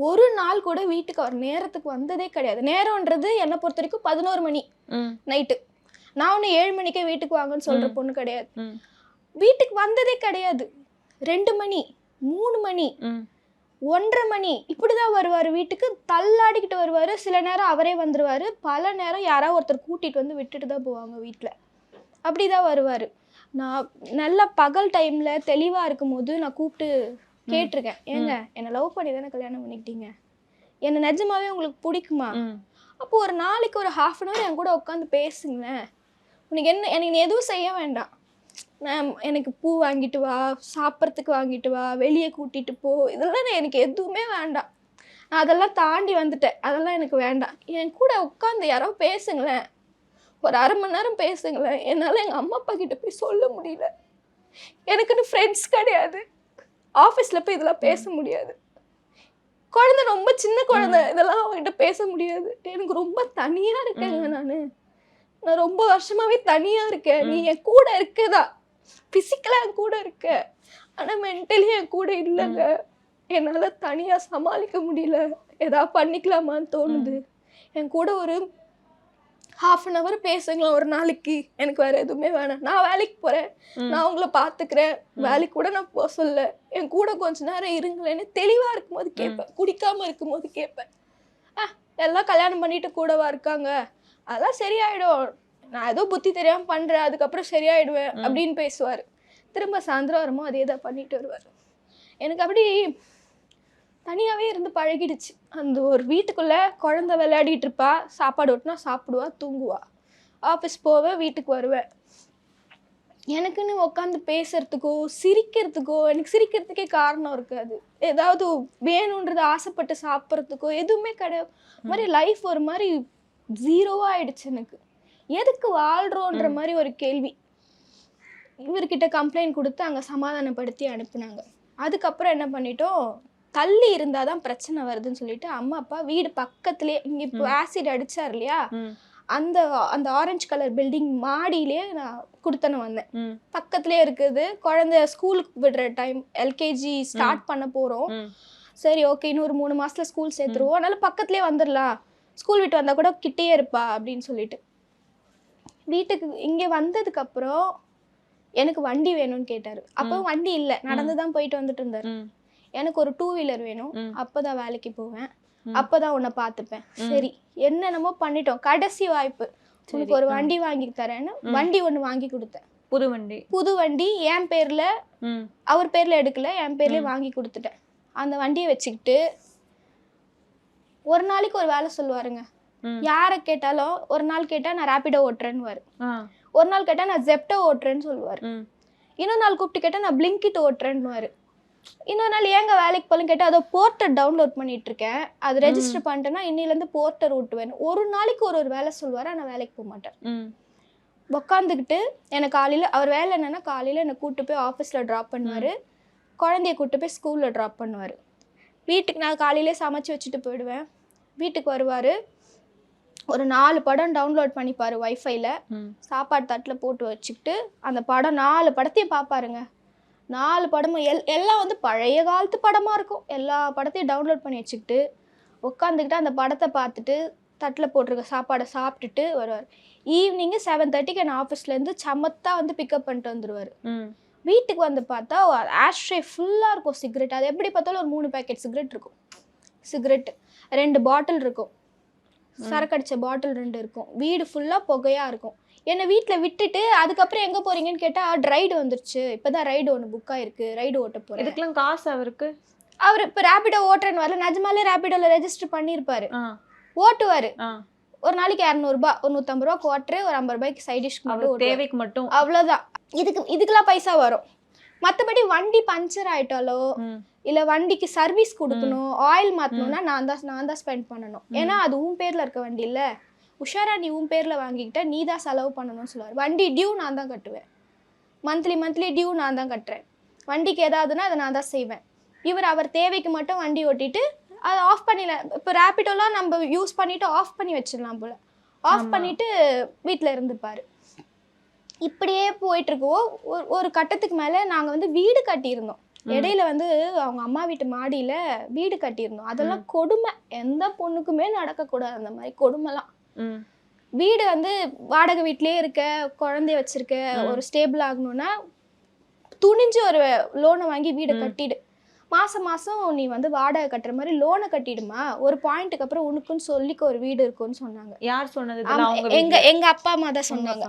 ஒரு நாள் கூட வீட்டுக்கு அவர் நேரத்துக்கு வந்ததே கிடையாது. நேரம்ன்றது என்னை பொறுத்த வரைக்கும் 11 மணி நைட்டு. நான் ஒன்று 7 மணிக்கே வீட்டுக்கு வாங்கன்னு சொல்கிற பொண்ணு கிடையாது. வீட்டுக்கு வந்ததே கிடையாது. 2 மணி, 3 மணி, 1:30 மணி இப்படி தான் வருவார். வீட்டுக்கு தள்ளாடிக்கிட்டு வருவார். சில நேரம் அவரே வந்துடுவார், பல நேரம் யாராவது ஒருத்தர் கூட்டிகிட்டு வந்து விட்டுட்டு தான் போவாங்க வீட்டில். அப்படி தான் வருவார். நான் நல்லா பகல் டைமில் தெளிவாக இருக்கும்போது நான் கூப்பிட்டு கேட்டிருக்கேன், ஏங்க என்னை லவ் பண்ணி தானே கல்யாணம் பண்ணிக்கிட்டீங்க, என்னை நிஜமாவே உங்களுக்கு பிடிக்குமா? அப்போ ஒரு நாளைக்கு ஒரு 1/2 hour என் கூட உட்காந்து பேசுங்களேன். உனக்கு என்ன, எனக்கு நீ எதுவும் செய்ய வேண்டாம், நான் எனக்கு பூ வாங்கிட்டு வா, சாப்பிட்றதுக்கு வாங்கிட்டு வா, வெளியே கூட்டிகிட்டு போ, இதெல்லாம் எனக்கு எதுவுமே வேண்டாம். நான் அதெல்லாம் தாண்டி வந்துட்டேன், அதெல்லாம் எனக்கு வேண்டாம். என் கூட உட்காந்து யாரோ பேசுங்களேன், ஒரு 1/2 மணி நேரம் பேசுங்களேன். என்னால் எங்கள் அம்மா அப்பா கிட்ட போய் சொல்ல முடியல, எனக்குன்னு ஃப்ரெண்ட்ஸ் கிடையாது, ஆஃபீஸில் போய் இதெல்லாம் பேச முடியாது, குழந்தை ரொம்ப சின்ன குழந்தை, இதெல்லாம் அவங்ககிட்ட பேச முடியாது. எனக்கு ரொம்ப தனியாக இருக்கேங்க, நான் ரொம்ப வருஷமாகவே தனியாக இருக்கேன். நீ என் கூட இருக்கதா, ஃபிசிக்கலாக என் கூட இருக்க, ஆனால் மென்டலி என் கூட இல்லைங்க. என்னால் தனியாக சமாளிக்க முடியல, ஏதாவது பண்ணிக்கலாமான்னு தோணுது. என் கூட ஒரு 1/2 hour பேசுங்களேன் ஒரு நாளைக்கு, எனக்கு வேறு எதுவுமே வேணாம். நான் வேலைக்கு போகிறேன், நான் உங்களை பார்த்துக்கிறேன், வேலைக்கு கூட நான் போக சொல்ல, என் கூட கொஞ்ச நேரம் இருங்களேன்னு தெளிவாக இருக்கும்போது கேட்பேன். குடிக்காமல் இருக்கும்போது கேட்பேன். எல்லாம் கல்யாணம் பண்ணிட்டு கூடவா இருக்காங்க, அதெல்லாம் சரியாயிடும், நான் ஏதோ புத்தி தெரியாமல் பண்ணுறேன், அதுக்கப்புறம் சரியாயிடுவேன் அப்படின்னு பேசுவார். திரும்ப சாயந்தரம் வருமோ அதே தான் பண்ணிட்டு வருவார். எனக்கு அப்படி தனியாகவே இருந்து பழகிடுச்சு. அந்த ஒரு வீட்டுக்குள்ளே குழந்தை விளையாடிட்டு இருப்பா, சாப்பாடு ஓட்டினா சாப்பிடுவா, தூங்குவா, ஆஃபீஸ் போவேன், வீட்டுக்கு வருவேன். எனக்குன்னு உட்காந்து பேசுறதுக்கோ சிரிக்கிறதுக்கோ, எனக்கு சிரிக்கிறதுக்கே காரணம் இருக்காது, ஏதாவது வேணுன்றது ஆசைப்பட்டு சாப்பிட்றதுக்கோ எதுவுமே கிடையாது. மாதிரி லைஃப் ஒரு மாதிரி 0 ஆயிடுச்சு எனக்கு. எதுக்கு வாழ்கிறோன்ற மாதிரி ஒரு கேள்வி. இவர்கிட்ட கம்ப்ளைண்ட் கொடுத்து அங்கே சமாதானப்படுத்தி அனுப்புனாங்க. அதுக்கப்புறம் என்ன பண்ணிட்டோம், தள்ளி இருந்தால் தான் பிரச்சனை வருதுன்னு சொல்லிட்டு அம்மா அப்பா வீடு பக்கத்துலேயே, இங்கே இப்போ ஆசிட் அடித்தார் இல்லையா, அந்த அந்த ஆரஞ்சு கலர் பில்டிங் மாடியிலே நான் கொடுத்தன வந்தேன். பக்கத்துலேயே இருக்குது, குழந்தை ஸ்கூலுக்கு விடுற டைம், எல்கேஜி ஸ்டார்ட் பண்ண போகிறோம். சரி ஓகே, இன்னொரு 3 மாதத்தில் ஸ்கூல் சேர்த்துருவோம், அதனால பக்கத்துலேயே வந்துடலாம், ஸ்கூல் விட்டு வந்தால் கூட கிட்டேயே இருப்பா அப்படின்னு சொல்லிட்டு. வீட்டுக்கு இங்கே வந்ததுக்கப்புறம் எனக்கு வண்டி வேணும்னு கேட்டார். அப்போ வண்டி இல்லை, நடந்து தான் போயிட்டு வந்துட்டு இருந்தார். எனக்கு ஒரு 2 வீலர் வேணும், அப்போ தான் வேலைக்கு போவேன், அப்போ தான் உன்னை பார்த்துப்பேன். சரி என்னென்னமோ பண்ணிட்டோம், கடைசி வாய்ப்பு, உனக்கு ஒரு வண்டி வாங்கி தரேன்னு வண்டி ஒன்று வாங்கி கொடுத்தேன். புது வண்டி என் பேரில், அவர் பேரில் எடுக்கல, என் பேர்லேயே வாங்கி கொடுத்துட்டேன். அந்த வண்டியை வச்சுக்கிட்டு ஒரு நாளைக்கு ஒரு வேலை சொல்லுவாருங்க. யாரை கேட்டாலும், ஒரு நாள் கேட்டால் நான் ரேபிடோ ஓட்டுறேன்னு, ஒரு நாள் கேட்டால் நான் ஜெப்டோ ஓட்டுறேன்னு சொல்லுவார், இன்னொரு நாள் கூப்பிட்டு கேட்டால் நான் பிளிங்கிட் ஓட்டுறேன்னு, இன்னொரு நாள் ஏங்க வேலைக்கு போகலன்னு கேட்டால் அதோ போர்ட்டர் டவுன்லோட் பண்ணிட்டு இருக்கேன், அது ரெஜிஸ்டர் பண்ணிட்டேன்னா இன்னிலேருந்து போர்ட்டர் ஓட்டுவேன். ஒரு நாளைக்கு ஒரு வேலை சொல்லுவார், ஆனால் வேலைக்கு போக மாட்டேன். உக்காந்துக்கிட்டு எனக்கு காலையில், அவர் வேலை என்னென்னா காலையில் என்னை கூப்பிட்டு போய் ஆஃபீஸில் ட்ராப் பண்ணுவார், குழந்தைய கூப்பிட்டு போய் ஸ்கூலில் ட்ராப் பண்ணுவார். வீட்டுக்கு நான் காலையிலே சமைச்சு வச்சுட்டு போயிடுவேன். வீட்டுக்கு வருவார், ஒரு 4 படம் டவுன்லோட் பண்ணிப்பார் வைஃபைல, சாப்பாடு தட்டில் போட்டு வச்சுக்கிட்டு அந்த படம் 4 படத்தையும் பார்ப்பாருங்க. 4 படமும் எல்லாம் வந்து பழைய காலத்து படமாக இருக்கும். எல்லா படத்தையும் டவுன்லோட் பண்ணி வச்சுக்கிட்டு உட்காந்துக்கிட்டு அந்த படத்தை பார்த்துட்டு தட்டில் போட்டிருக்க சாப்பாடை சாப்பிட்டுட்டு வருவார். ஈவினிங்கு 7:30க்கு என் ஆஃபீஸ்லேருந்து சமத்தாக வந்து பிக்கப் பண்ணிட்டு வந்துடுவார். வீட்டுக்கு வந்து பார்த்தா ஆஷ்ட்ரே ஃபுல்லாக இருக்கும் சிகரெட். அது எப்படி பார்த்தாலும் ஒரு 3 பேக்கெட் சிகரெட் இருக்கும். சிகரெட்டு 2 பாட்டில் இருக்கும், சரக்கு அடித்த பாட்டில் 2 இருக்கும், வீடு ஃபுல்லாக புகையாக இருக்கும். என்னை வீட்டில் விட்டுட்டு அதுக்கப்புறம் எங்கே போகிறீங்கன்னு கேட்டால் ரைடு வந்துருச்சு, இப்போ தான் ரைடு ஒன்று புக் ஆகிருக்கு, ரைடு ஓட்ட போகிறேன். இதுக்கெல்லாம் காசு அவருக்கு அவர் இப்போ ரேபிடோ ஓட்டுறேன்னு வரல, நிஜமாலே ரேபிடோவில் ரெஜிஸ்டர் பண்ணியிருப்பாரு, ஓட்டுவார். ஒரு நாளைக்கு 200 ஒரு 150 ரூபா குவார்ட்ரு, ஒரு 50 ரூபாய்க்கு சைட் டிஷ்க்கு மட்டும், தேவைக்கு மட்டும், அவ்வளோதான். இதுக்கெல்லாம் பைசா வரும். மற்றபடி வண்டி பஞ்சர் ஆயிட்டாலோ இல்லை வண்டிக்கு சர்வீஸ் கொடுக்கணும், ஆயில் மாற்றணும்னா நான் தான் ஸ்பெண்ட் பண்ணணும். ஏன்னா அது உன் பேரில் இருக்க வண்டி இல்லை, உஷாரா நீ உன் பேரில் வாங்கிக்கிட்ட நீ தான் செலவு பண்ணணும்னு சொல்லுவார். வண்டி டியூ நான் தான் கட்டுவேன், மந்த்லி டியூ நான் தான் கட்டுறேன். வண்டிக்கு ஏதாவதுன்னா அதை நான் தான் செய்வேன். அவர் தேவைக்கு மட்டும் வண்டி ஓட்டிட்டு அதை ஆஃப் பண்ணிடல. இப்போ ரேபிடோலாம் நம்ம யூஸ் பண்ணிவிட்டு ஆஃப் பண்ணி வச்சிடலாம் போல், ஆஃப் பண்ணிவிட்டு வீட்டில் இருந்துப்பார். இப்படியே போயிட்டுருக்கோம். ஒரு கட்டத்துக்கு மேலே நாங்கள் வந்து வீடு கட்டியிருந்தோம். இடையில வந்து அவங்க அம்மா வீட்டு மாடியில் வீடு கட்டியிருந்தோம். அதெல்லாம் கொடுமை, எந்த பொண்ணுக்குமே நடக்கக்கூடாது அந்த மாதிரி கொடுமைலாம். வீடு வந்து வாடகை வீட்லேயே இருக்க, குழந்தைய வச்சிருக்க, ஒரு ஸ்டேபிள் ஆகணும்னா துணிஞ்சு ஒரு லோனை வாங்கி வீடை கட்டிடு. மாதம் நீ வந்து வாடகை கட்டுற மாதிரி லோனை கட்டிடுமா, ஒரு பாயிண்ட்டுக்கு அப்புறம் உனக்குன்னு சொல்லிக்க ஒரு வீடு இருக்குன்னு சொன்னாங்க. யார் சொன்னது? எங்க அப்பா அம்மா தான் சொன்னாங்க.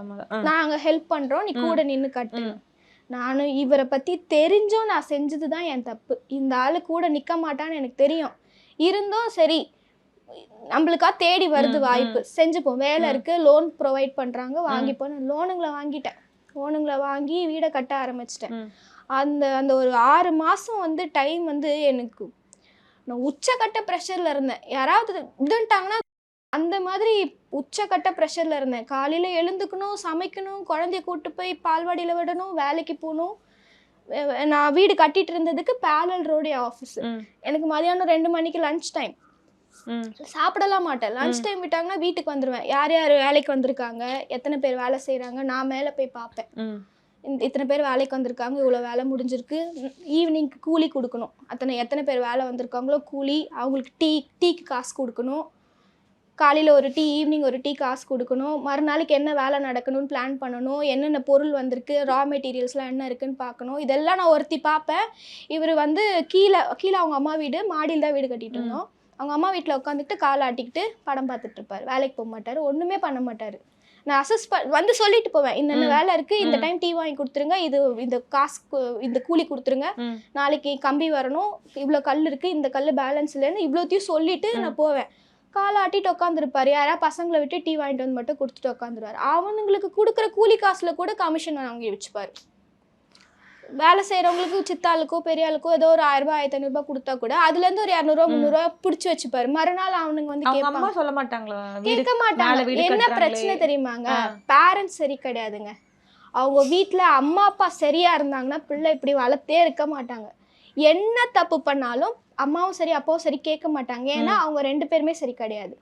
நாங்கள் ஹெல்ப் பண்ணுறோம், நீ கூட நின்று கட்டு. நானும் இவரை பற்றி தெரிஞ்சும் நான் செஞ்சது தான் என் தப்பு. இந்த ஆள் கூட நிற்க மாட்டான்னு எனக்கு தெரியும். இருந்தும் சரி, நம்மளுக்கா தேடி வருது வாய்ப்பு, செஞ்சுப்போம். வேலை இருக்குது, லோன் ப்ரொவைட் பண்ணுறாங்க, வாங்கிப்போம். லோனுங்களை வாங்கி வீடை கட்ட ஆரம்பிச்சிட்டேன். அந்த ஒரு 6 மாதம் வந்து டைம் வந்து எனக்கு, நான் உச்சக்கட்ட ப்ரெஷரில் இருந்தேன். யாராவது இதுன்ட்டாங்கன்னா அந்த மாதிரி உச்சக்கட்ட ப்ரெஷரில் இருந்தேன். காலையில் எழுந்துக்கணும், சமைக்கணும், குழந்தைய கூப்பிட்டு போய் பால்வாடியில் விடணும், வேலைக்கு போகணும். நான் வீடு கட்டிட்டு இருந்ததுக்கு பேரல் ரோடு ஆஃபீஸ். எனக்கு மதியானம் 2 மணிக்கு லன்ச் டைம், சாப்பிடலாம் மாட்டேன். லன்ச் டைம் விட்டாங்கன்னா வீட்டுக்கு வந்துடுவேன். யார் யார் வேலைக்கு வந்திருக்காங்க, எத்தனை பேர் வேலை செய்கிறாங்க, நான் மேலே போய் பார்ப்பேன். இத்தனை பேர் வேலைக்கு வந்திருக்காங்க, இவ்வளோ வேலை முடிஞ்சிருக்கு, ஈவினிங்க்கு கூலி கொடுக்கணும். எத்தனை பேர் வேலை வந்திருக்காங்களோ கூலி, அவங்களுக்கு டீக்கு காசு கொடுக்கணும். காலையில் ஒரு டீ, ஈவினிங் ஒரு டீ காசு கொடுக்கணும். மறுநாளைக்கு என்ன வேலை நடக்கணும்னு பிளான் பண்ணணும். என்னென்ன பொருள் வந்திருக்கு, ரா மெட்டீரியல்ஸ்லாம் என்ன இருக்குன்னு பார்க்கணும். இதெல்லாம் நான் ஒருத்தி பார்ப்பேன். இவர் வந்து கீழே அவங்க அம்மா வீடு, மாடியில் தான் வீடு கட்டிகிட்டு இருந்தோம். அவங்க அம்மா வீட்டில் உட்காந்துக்கிட்டு காலை ஆட்டிக்கிட்டு படம் பார்த்துட்டு இருப்பார். வேலைக்கு போக மாட்டார், ஒன்றுமே பண்ண மாட்டார். நான் அசஸ் வந்து சொல்லிட்டு போவேன், இன்னென்ன வேலை இருக்குது, இந்த டைம் டீ வாங்கி கொடுத்துருங்க, இந்த காசு இந்த கூலி கொடுத்துருங்க, நாளைக்கு கம்பி வரணும், இவ்வளோ கல் இருக்குது, இந்த கல் பேலன்ஸ் இல்லைன்னு இவ்வளோத்தையும் சொல்லிட்டு நான் போவேன். காலை ஆட்டிட்டு உட்காந்துருப்பாரு. யாராவது பசங்களை விட்டு டீ வாங்கிட்டு வந்து மட்டும் கொடுத்துட்டு உட்காந்துருவார். அவனுங்களுக்கு கொடுக்குற கூலி காசில் கூட கமிஷன் வாங்கி வச்சுப்பார். வேலை செய்கிறவங்களுக்கு சித்தாளுக்கோ பெரிய ஆளுக்கோ ஏதோ ஒரு 1000 ரூபாய் 1500 ரூபாய் கொடுத்தா கூட அதுலேருந்து ஒரு 200 ரூபா 300 ரூபா பிடிச்சி வச்சுப்பாரு. மறுநாள் அவனுங்க வந்து கேட்பாங்க, சொல்ல மாட்டாங்களா? கேட்க மாட்டாங்க. என்ன பிரச்சனை தெரியுமாங்க, பேரண்ட்ஸ் சரி கிடையாதுங்க. அவங்க வீட்டில் அம்மா அப்பா சரியா இருந்தாங்கன்னா பிள்ளை இப்படி வளர்த்தே இருக்க மாட்டாங்க. என்ன தப்பு பண்ணாலும் அம்மாவும் சரி அப்பாவும் சரி கேட்க மாட்டாங்க. ஏன்னா அவங்க 2 பேருமே சரி கிடையாது.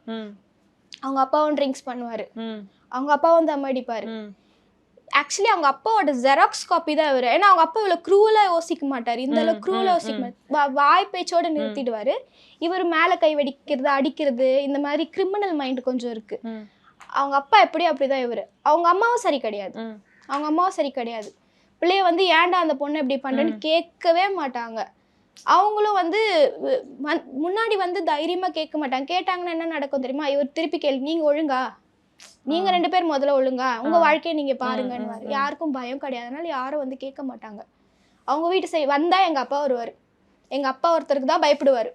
அவங்க அப்பாவும் ட்ரிங்க்ஸ் பண்ணுவாரு, அவங்க அப்பாவும் தம் அடிப்பாரு. ஆக்சுவலி அவங்க அப்பாவோட ஜெராக்ஸ் காப்பி தான் இவர். ஏன்னா அவங்க அப்பா இவ்வளோ க்ரூவலாக யோசிக்க மாட்டார், இந்த அளவு க்ரூவலாக யோசிக்க மாட்டார். வாய் பேச்சோடு நிறுத்திடுவார். இவர் மேலே கை வெடிக்கிறது, அடிக்கிறது, இந்த மாதிரி கிரிமினல் மைண்ட் கொஞ்சம் இருக்கு. அவங்க அப்பா எப்படியோ அப்படிதான் இவர். அவங்க அம்மாவும் சரி கிடையாது. பிள்ளைய வந்து ஏன்டா அந்த பொண்ணை இப்படி பண்ணுறேன்னு கேட்கவே மாட்டாங்க. அவங்களும் வந்து முன்னாடி வந்து தைரியமாக கேட்க மாட்டாங்க. கேட்டாங்கன்னா என்ன நடக்கும் தெரியுமா, இவர் திருப்பி கேள்வி, நீங்கள் ஒழுங்கா, நீங்கள் 2 பேர் முதல்ல ஒழுங்கா, உங்கள் வாழ்க்கையை நீங்கள் பாருங்கன்னு. யாருக்கும் பயம் கிடையாது, அதனால யாரும் வந்து கேட்க மாட்டாங்க. அவங்க வீட்டு வந்தால் எங்கள் அப்பா வருவார். எங்கள் அப்பா ஒருத்தருக்கு தான் பயப்படுவார்.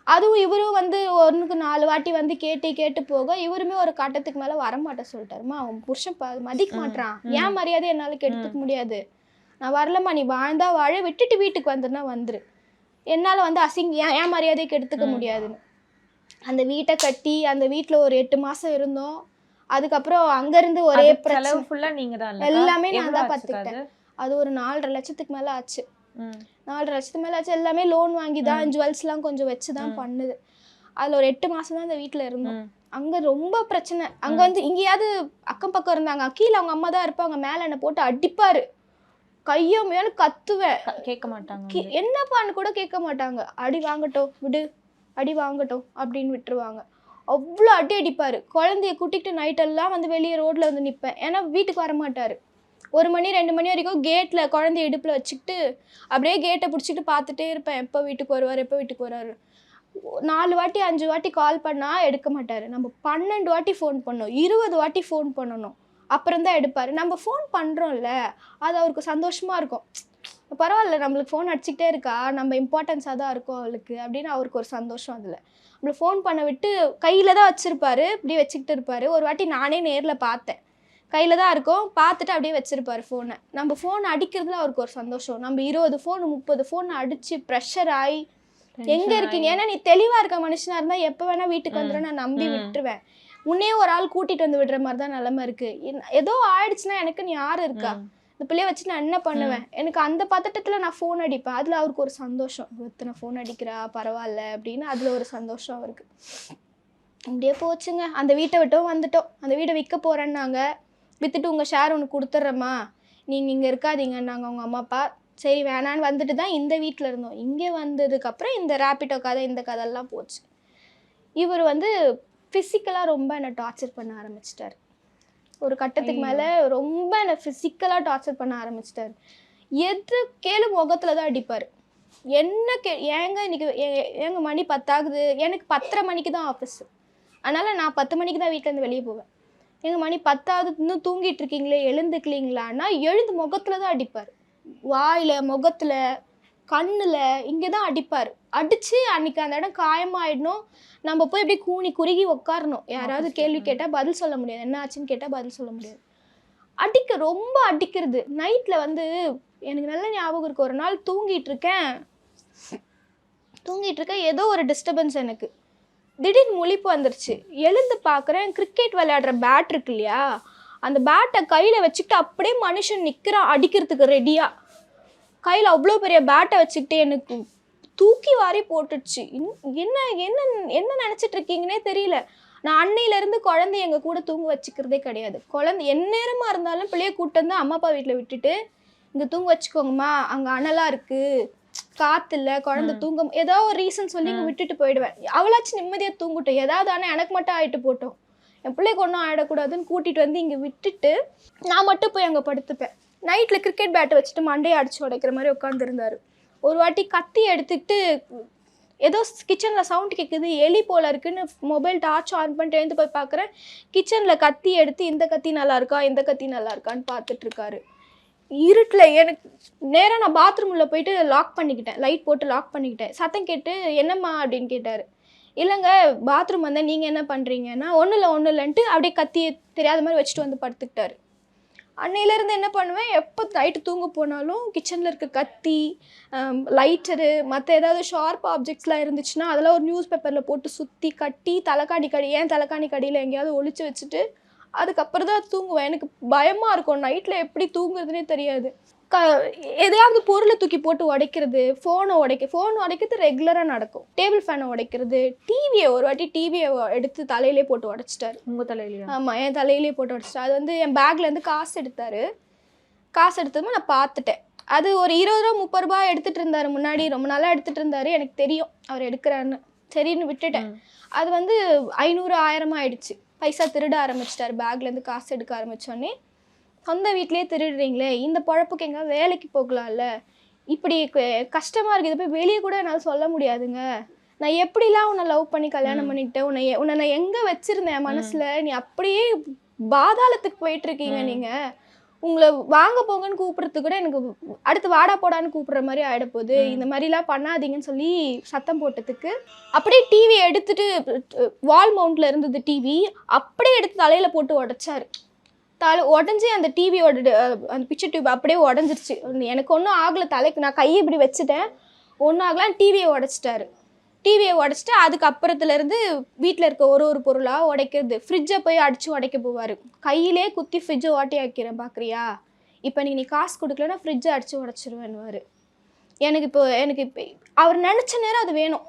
அதுவும் இவரும் வந்து 1க்கு 4 வாட்டி வந்து கேட்டு போக இவருமே ஒரு கட்டத்துக்கு மேலே வரமாட்டேன் சொல்லிட்டாருமா. அவன் புருஷன் மதிக்க மாட்டான், ஏன் மரியாதை என்னால் கெடுத்துக்க முடியாது, நான் வரலம்மா, நீ வாழ்ந்தா வாழ, விட்டுட்டு வீட்டுக்கு வந்துருன்னா வந்துரு, என்னால் வந்து ஏன் மரியாதையை கெடுத்துக்க முடியாதுன்னு. அந்த வீட்டை கட்டி அந்த வீட்டில் ஒரு 8 மாதம் இருந்தோம். அதுக்கப்புறம் அங்கேருந்து ஒரே பிரச்சனை, எல்லாமே நான் தான் பார்த்துக்கிட்டேன். அது ஒரு 4.5 லட்சத்துக்கு மேலே ஆச்சு. 4.5 லட்சத்துக்கு மேலே ஆச்சு. எல்லாமே லோன் வாங்கி தான், ஜுவல்ஸ்லாம் கொஞ்சம் வச்சு தான் பண்ணுது. அதில் ஒரு 8 மாதம் தான் அந்த வீட்டில் இருந்தோம். அங்கே ரொம்ப பிரச்சனை. அங்கே வந்து இங்கேயாவது அக்கம் பக்கம் இருந்தாங்க, கீழே அவங்க அம்மா தான் இருப்பாங்க, மேலே என்னை போட்டு அடிப்பார். கையோ மேலே கத்துவேன், கேட்க மாட்டாங்க. என்னப்பான்னு கூட கேட்க மாட்டாங்க. அடி வாங்கட்டும் விடு, அடி வாங்கட்டும் அப்படின்னு விட்டுருவாங்க. அவ்வளோ அடிப்பார். குழந்தைய கூட்டிகிட்டு நைட்டெல்லாம் வந்து வெளியே ரோட்டில் வந்து நிற்பேன். ஏன்னா வீட்டுக்கு வரமாட்டார். 1 மணி 2 மணி வரைக்கும் கேட்டில் குழந்தைய இடுப்பில் வச்சுக்கிட்டு அப்படியே கேட்டை பிடிச்சிக்கிட்டு பார்த்துட்டே இருப்பேன், எப்போ வீட்டுக்கு வருவார். 4 வாட்டி 5 வாட்டி கால் பண்ணால் எடுக்க மாட்டார். நம்ம 12 வாட்டி ஃபோன் பண்ணோம், 20 வாட்டி ஃபோன் பண்ணணும், அப்புறம் தான் எடுப்பார். நம்ம ஃபோன் பண்ணுறோம்ல, அது அவருக்கு சந்தோஷமாக இருக்கும். பரவாயில்ல நம்மளுக்கு ஃபோன் அடிச்சுக்கிட்டே இருக்கா, நம்ம இம்பார்ட்டன்ஸாக தான் இருக்கும் அவளுக்கு அப்படின்னு அவருக்கு ஒரு சந்தோஷம். அதில் நம்மளை ஃபோன் பண்ண விட்டு கையில் தான் வச்சுருப்பாரு, இப்படி வச்சுக்கிட்டு இருப்பார். ஒரு வாட்டி நானே நேரில் பார்த்தேன், கையில் தான் இருக்கும், பார்த்துட்டு அப்படியே வச்சுருப்பார் ஃபோனை. நம்ம ஃபோன் அடிக்கிறதுல அவருக்கு ஒரு சந்தோஷம். நம்ம 20 ஃபோன் 30 ஃபோன் அடித்து ப்ரெஷர் ஆகி எங்கே இருக்கீங்க, ஏன்னா நீ தெளிவாக இருக்க மனுஷனாக இருந்தால் எப்போ வேணால் வீட்டுக்கு வந்துடும், நான் நம்பி விட்டுருவேன். முன்னே ஒரு ஆள் கூட்டிகிட்டு வந்து விடுற மாதிரி தான் நிலமை இருக்குது. ஏதோ ஆயிடுச்சுன்னா எனக்குன்னு யார் இருக்கா, இந்த பிள்ளைய வச்சு நான் என்ன பண்ணுவேன்? எனக்கு அந்த பதட்டத்தில் நான் ஃபோன் அடிப்பேன். அதில் அவருக்கு ஒரு சந்தோஷம், இத்தனை ஃபோன் அடிக்கிறா பரவாயில்ல அப்படின்னு அதில் ஒரு சந்தோஷம் அவருக்கு. அப்படியே போச்சுங்க. அந்த வீட்டை விட்டும் வந்துட்டோம். அந்த வீடை விற்க போகிறேன்னாங்க. விற்றுட்டு உங்கள் ஷேர் ஒன்று கொடுத்துட்றேம்மா, நீங்கள் இங்கே இருக்காதீங்கன்னாங்க அவங்க அம்மா அப்பா. சரி வேணான்னு வந்துட்டு தான் இந்த வீட்டில் இருந்தோம். இங்கே வந்ததுக்கப்புறம் இந்த ரேப்பிட்டோ கதை இந்த கதையெல்லாம் போச்சு. இவர் வந்து ஃபிசிக்கலாக ரொம்ப என்னை டார்ச்சர் பண்ண ஆரம்பிச்சிட்டார். ஒரு கட்டத்துக்கு மேலே ரொம்ப என்னை ஃபிசிக்கலாக டார்ச்சர் பண்ண ஆரம்பிச்சிட்டார். எது கேளு முகத்தில் தான் அடிப்பார். என்ன ஏங்க இன்னைக்கு ஏங்க மணி 10 ஆகுது, எனக்கு 10:30 மணிக்கு தான் ஆஃபீஸு, அதனால் நான் 10 மணிக்கு தான் வீட்டிலேருந்து வெளியே போவேன். எங்கள் மணி 10 ஆகுது, இன்னும் தூங்கிட்டு இருக்கீங்களே எழுந்துக்கலீங்களான்னா எழுந்து முகத்தில் தான் அடிப்பார். வாயில், முகத்தில், கண்ணில், இங்கே தான் அடிப்பார். அடித்து அன்றைக்கி அந்த இடம் காயமாயிடணும். நம்ம போய் இப்படி கூனி குறுகி உட்காரணும். யாராவது கேள்வி கேட்டால் பதில் சொல்ல முடியாது, என்ன ஆச்சுன்னு கேட்டால் பதில் சொல்ல முடியாது. ரொம்ப அடிக்கிறது. நைட்டில் வந்து எனக்கு நல்ல ஞாபகம் இருக்குது. ஒரு நாள் தூங்கிட்டு இருக்கேன், ஏதோ ஒரு டிஸ்டர்பன்ஸ் எனக்கு. திடீர்னு முழிப்பு வந்துருச்சு. எழுந்து பார்க்குறேன், கிரிக்கெட் விளையாடுற பேட் இருக்கு இல்லையா, அந்த பேட்டை கையில் வச்சுக்கிட்டு அப்படியே மனுஷன் நிற்கிறான் அடிக்கிறதுக்கு ரெடியாக. கையில் அவ்வளோ பெரிய பேட்டை வச்சுக்கிட்டு எனக்கு தூக்கி வாரி போட்டுடுச்சு. என்ன என்ன என்ன நினச்சிட்டு இருக்கீங்கன்னே தெரியல. நான் அன்னையிலேருந்து குழந்தைய எங்கள் கூட தூங்க வச்சுக்கிறதே கிடையாது. குழந்தை எந்நேரமாக இருந்தாலும் பிள்ளைய கூப்பிட்டு வந்து அம்மா அப்பா வீட்டில் விட்டுட்டு இங்கே தூங்க வச்சுக்கோங்கம்மா, அங்கே அனலாக இருக்குது, காற்று இல்லை, குழந்தை தூங்க ஏதோ ஒரு ரீசன் சொல்லி இங்கே விட்டுட்டு போயிடுவேன். அவளாச்சும் நிம்மதியாக தூங்கிட்டோம். ஏதாவது ஆனால் எனக்கு மட்டும் ஆகிட்டு போட்டோம், என் பிள்ளைக்கு ஒன்றும் ஆகிடக்கூடாதுன்னு கூட்டிகிட்டு வந்து இங்கே விட்டுட்டு நான் மட்டும் போய் அங்கே படுத்துப்பேன். நைட்டில் கிரிக்கெட் பேட்டை வச்சுட்டு மண்டையை அடித்து உடைக்கிற மாதிரி உட்காந்துருந்தார். ஒரு வாட்டி கத்தி எடுத்துக்கிட்டு ஏதோ கிச்சனில் சவுண்ட் கேட்குது, எலி போல் இருக்குன்னு மொபைல் டார்ச் ஆன் பண்ணிட்டு எழுந்து போய் பார்க்குறேன். கிச்சனில் கத்தி எடுத்து இந்த கத்தி நல்லா இருக்கா, இந்த கத்தி நல்லா இருக்கான்னு பார்த்துட்ருக்காரு. இருட்டில் எனக்கு நேராக நான் பாத்ரூம் உள்ள போயிட்டு லாக் பண்ணிக்கிட்டேன், லைட் போட்டு லாக் பண்ணிக்கிட்டேன். சத்தம் கேட்டு என்னம்மா அப்படின்னு கேட்டார். இல்லைங்க பாத்ரூம் வந்தேன், நீங்கள் என்ன பண்ணுறீங்கன்னா ஒன்றும் இல்லைன்ட்டு அப்படியே கத்தியை தெரியாத மாதிரி வச்சுட்டு வந்து படுத்துக்கிட்டாரு. அன்னையிலேருந்து என்ன பண்ணுவேன், எப்போ நைட்டு தூங்க போனாலும் கிச்சனில் இருக்க கத்தி, லைட்டரு, மற்ற ஏதாவது ஷார்ப் ஆப்ஜெக்ட்ஸ்லாம் இருந்துச்சுன்னா அதெல்லாம் ஒரு நியூஸ் பேப்பரில் போட்டு சுற்றி கட்டி தலைக்காணி கடியில் எங்கேயாவது ஒளிச்சு வச்சுட்டு அதுக்கப்புறம் தான் தூங்குவேன். எனக்கு பயமாக இருக்கும், நைட்டில் எப்படி தூங்குறதுனே தெரியாது. எதையாவது பொருளை தூக்கி போட்டு உடைக்கிறது, ஃபோன் உடைக்கிறது ரெகுலராக நடக்கும். டேபிள் ஃபேனை உடைக்கிறது, ஒரு வாட்டி டிவியை எடுத்து தலையிலே போட்டு உடைச்சிட்டாரு. உங்கள் தலையிலேயே? ஆமாம், என் தலையிலே போட்டு உடைச்சிட்டாரு. அது வந்து என் பேக்லேருந்து காசு எடுத்ததுமே நான் பார்த்துட்டேன். அது ஒரு 20 ரூபா 30 ரூபா எடுத்துகிட்டு இருந்தார் முன்னாடி, ரொம்ப நாளாக எடுத்துகிட்டு இருந்தார். எனக்கு தெரியும் அவர் எடுக்கிறான்னு, சரின்னு விட்டுட்டேன். அது வந்து 500 1000 ஆயிடுச்சு. பைசா திருட ஆரம்பிச்சிட்டாரு. பேக்லேருந்து காசு எடுக்க ஆரம்பித்தோடனே, சொந்த வீட்லேயே திருடுறீங்களே, இந்த பொழப்புக்கு எங்கே வேலைக்கு போகலாம்ல, இப்படி கஷ்டமாக இருக்குது, போய் வெளியே கூட என்னால் சொல்ல முடியாதுங்க, நான் எப்படிலாம் உன்னை லவ் பண்ணி கல்யாணம் பண்ணிக்கிட்டேன், உன்னை நான் எங்கே வச்சுருந்தேன் மனசில், நீ அப்படியே பாதாளத்துக்கு போயிட்டுருக்கீங்க, நீங்கள் உங்களை வாங்க போங்கன்னு கூப்பிட்றதுக்கு கூட எனக்கு அடுத்து வாடா போடான்னு கூப்பிட்ற மாதிரி ஆகிடப்போகுது, இந்த மாதிரிலாம் பண்ணாதீங்கன்னு சொல்லி சத்தம் போட்டதுக்கு அப்படியே டிவி எடுத்துட்டு, வால் மவுண்டில் இருந்தது டிவி, அப்படியே எடுத்து தலையில் போட்டு உடைச்சாரு. உடஞ்சி அந்த டிவியோட அந்த பிக்சர் டியூப் அப்படியே உடஞ்சிருச்சு. எனக்கு ஒன்றும் ஆகலை, தலைக்கு நான் கையை இப்படி வச்சுட்டேன், ஒன்றும் ஆகலாம். டிவியை உடைச்சிட்டு அதுக்கப்புறத்துலேருந்து வீட்டில் இருக்க ஒரு பொருளாக உடைக்கிறது. ஃப்ரிட்ஜை போய் அடித்து உடைக்க போவார். கையிலே குத்தி ஃப்ரிட்ஜை ஓட்டி வைக்கிறேன் பார்க்குறியா, இப்போ நீ காசு கொடுக்கலன்னா ஃப்ரிட்ஜை அடித்து உடைச்சிருவேன்னுவார். எனக்கு இப்போ அவர் நினச்ச நேரம் அது வேணும்.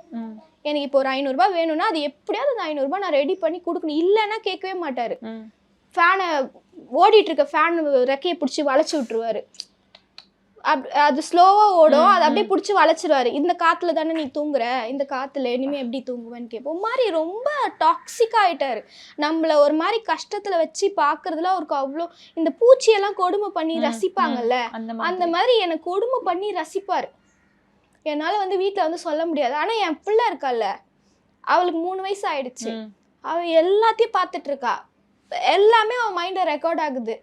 எனக்கு இப்போ ஒரு 500 ரூபாய் வேணும்னா அது எப்படியாவது அந்த 500 ரூபாய் நான் ரெடி பண்ணி கொடுக்கணும், இல்லைன்னா கேட்கவே மாட்டார். ஃபேனை ஓடிட்டுருக்க ஃபேன் ரெக்கையை பிடிச்சி வளைச்சி விட்ருவார். அது ஸ்லோவாக ஓடும், அதை அப்படியே பிடிச்சி வளைச்சிருவார். இந்த காற்றுல தானே நீ தூங்குற, இந்த காற்றுல இனிமேல் எப்படி தூங்குவேன்னு கேட்போம். மாதிரி ரொம்ப டாக்ஸிக்காக ஆகிட்டார். நம்மளை ஒரு மாதிரி கஷ்டத்தில் வச்சு பார்க்குறதுல அவருக்கு அவ்வளோ, இந்த பூச்சியெல்லாம் கொடுமை பண்ணி ரசிப்பாங்கல்ல, அந்த மாதிரி என்னை கொடுமை பண்ணி ரசிப்பார். என்னால் வந்து வீட்டில் வந்து சொல்ல முடியாது. ஆனால் என் பிள்ளை இருக்கால்ல, அவளுக்கு 3 வயசு ஆயிடுச்சு, அவள் எல்லாத்தையும் பார்த்துட்ருக்கா, எல்லாமே அவன் மைண்டில் ரெக்கார்ட் ஆகுது.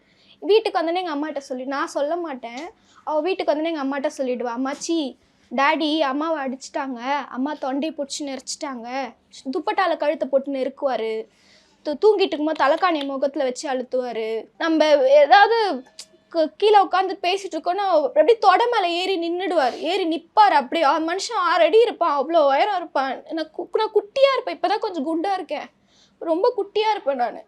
வீட்டுக்கு வந்தோடனே எங்கள் அம்மாட்ட நான் சொல்ல மாட்டேன். அவள் வீட்டுக்கு வந்தோடனே எங்கள் அம்மாட்ட சொல்லிவிடுவா, அம்மாச்சி டாடி அம்மாவை அடிச்சிட்டாங்க, அம்மா தொண்டையை பிடிச்சி நெரிச்சிட்டாங்க, துப்பட்டால கழுத்தை போட்டு நெருக்குவார், தூங்கிட்டு இருக்கும்போது தலைக்காணியை முகத்தில் வச்சு அழுத்துவார், நம்ம ஏதாவது கீழே உட்காந்து பேசிகிட்டு இருக்கோன்னா அப்படியே தொட மேலே ஏறி நின்றுடுவார், ஏறி நிற்பார். அப்படி மனுஷன் 6 அடி இருப்பான், அவ்வளோ உயரம் இருப்பான். நான் குட்டியாக இருப்பேன், இப்போ தான் கொஞ்சம் குண்டாக இருக்கேன், ரொம்ப குட்டியாக இருப்பேன் நான்.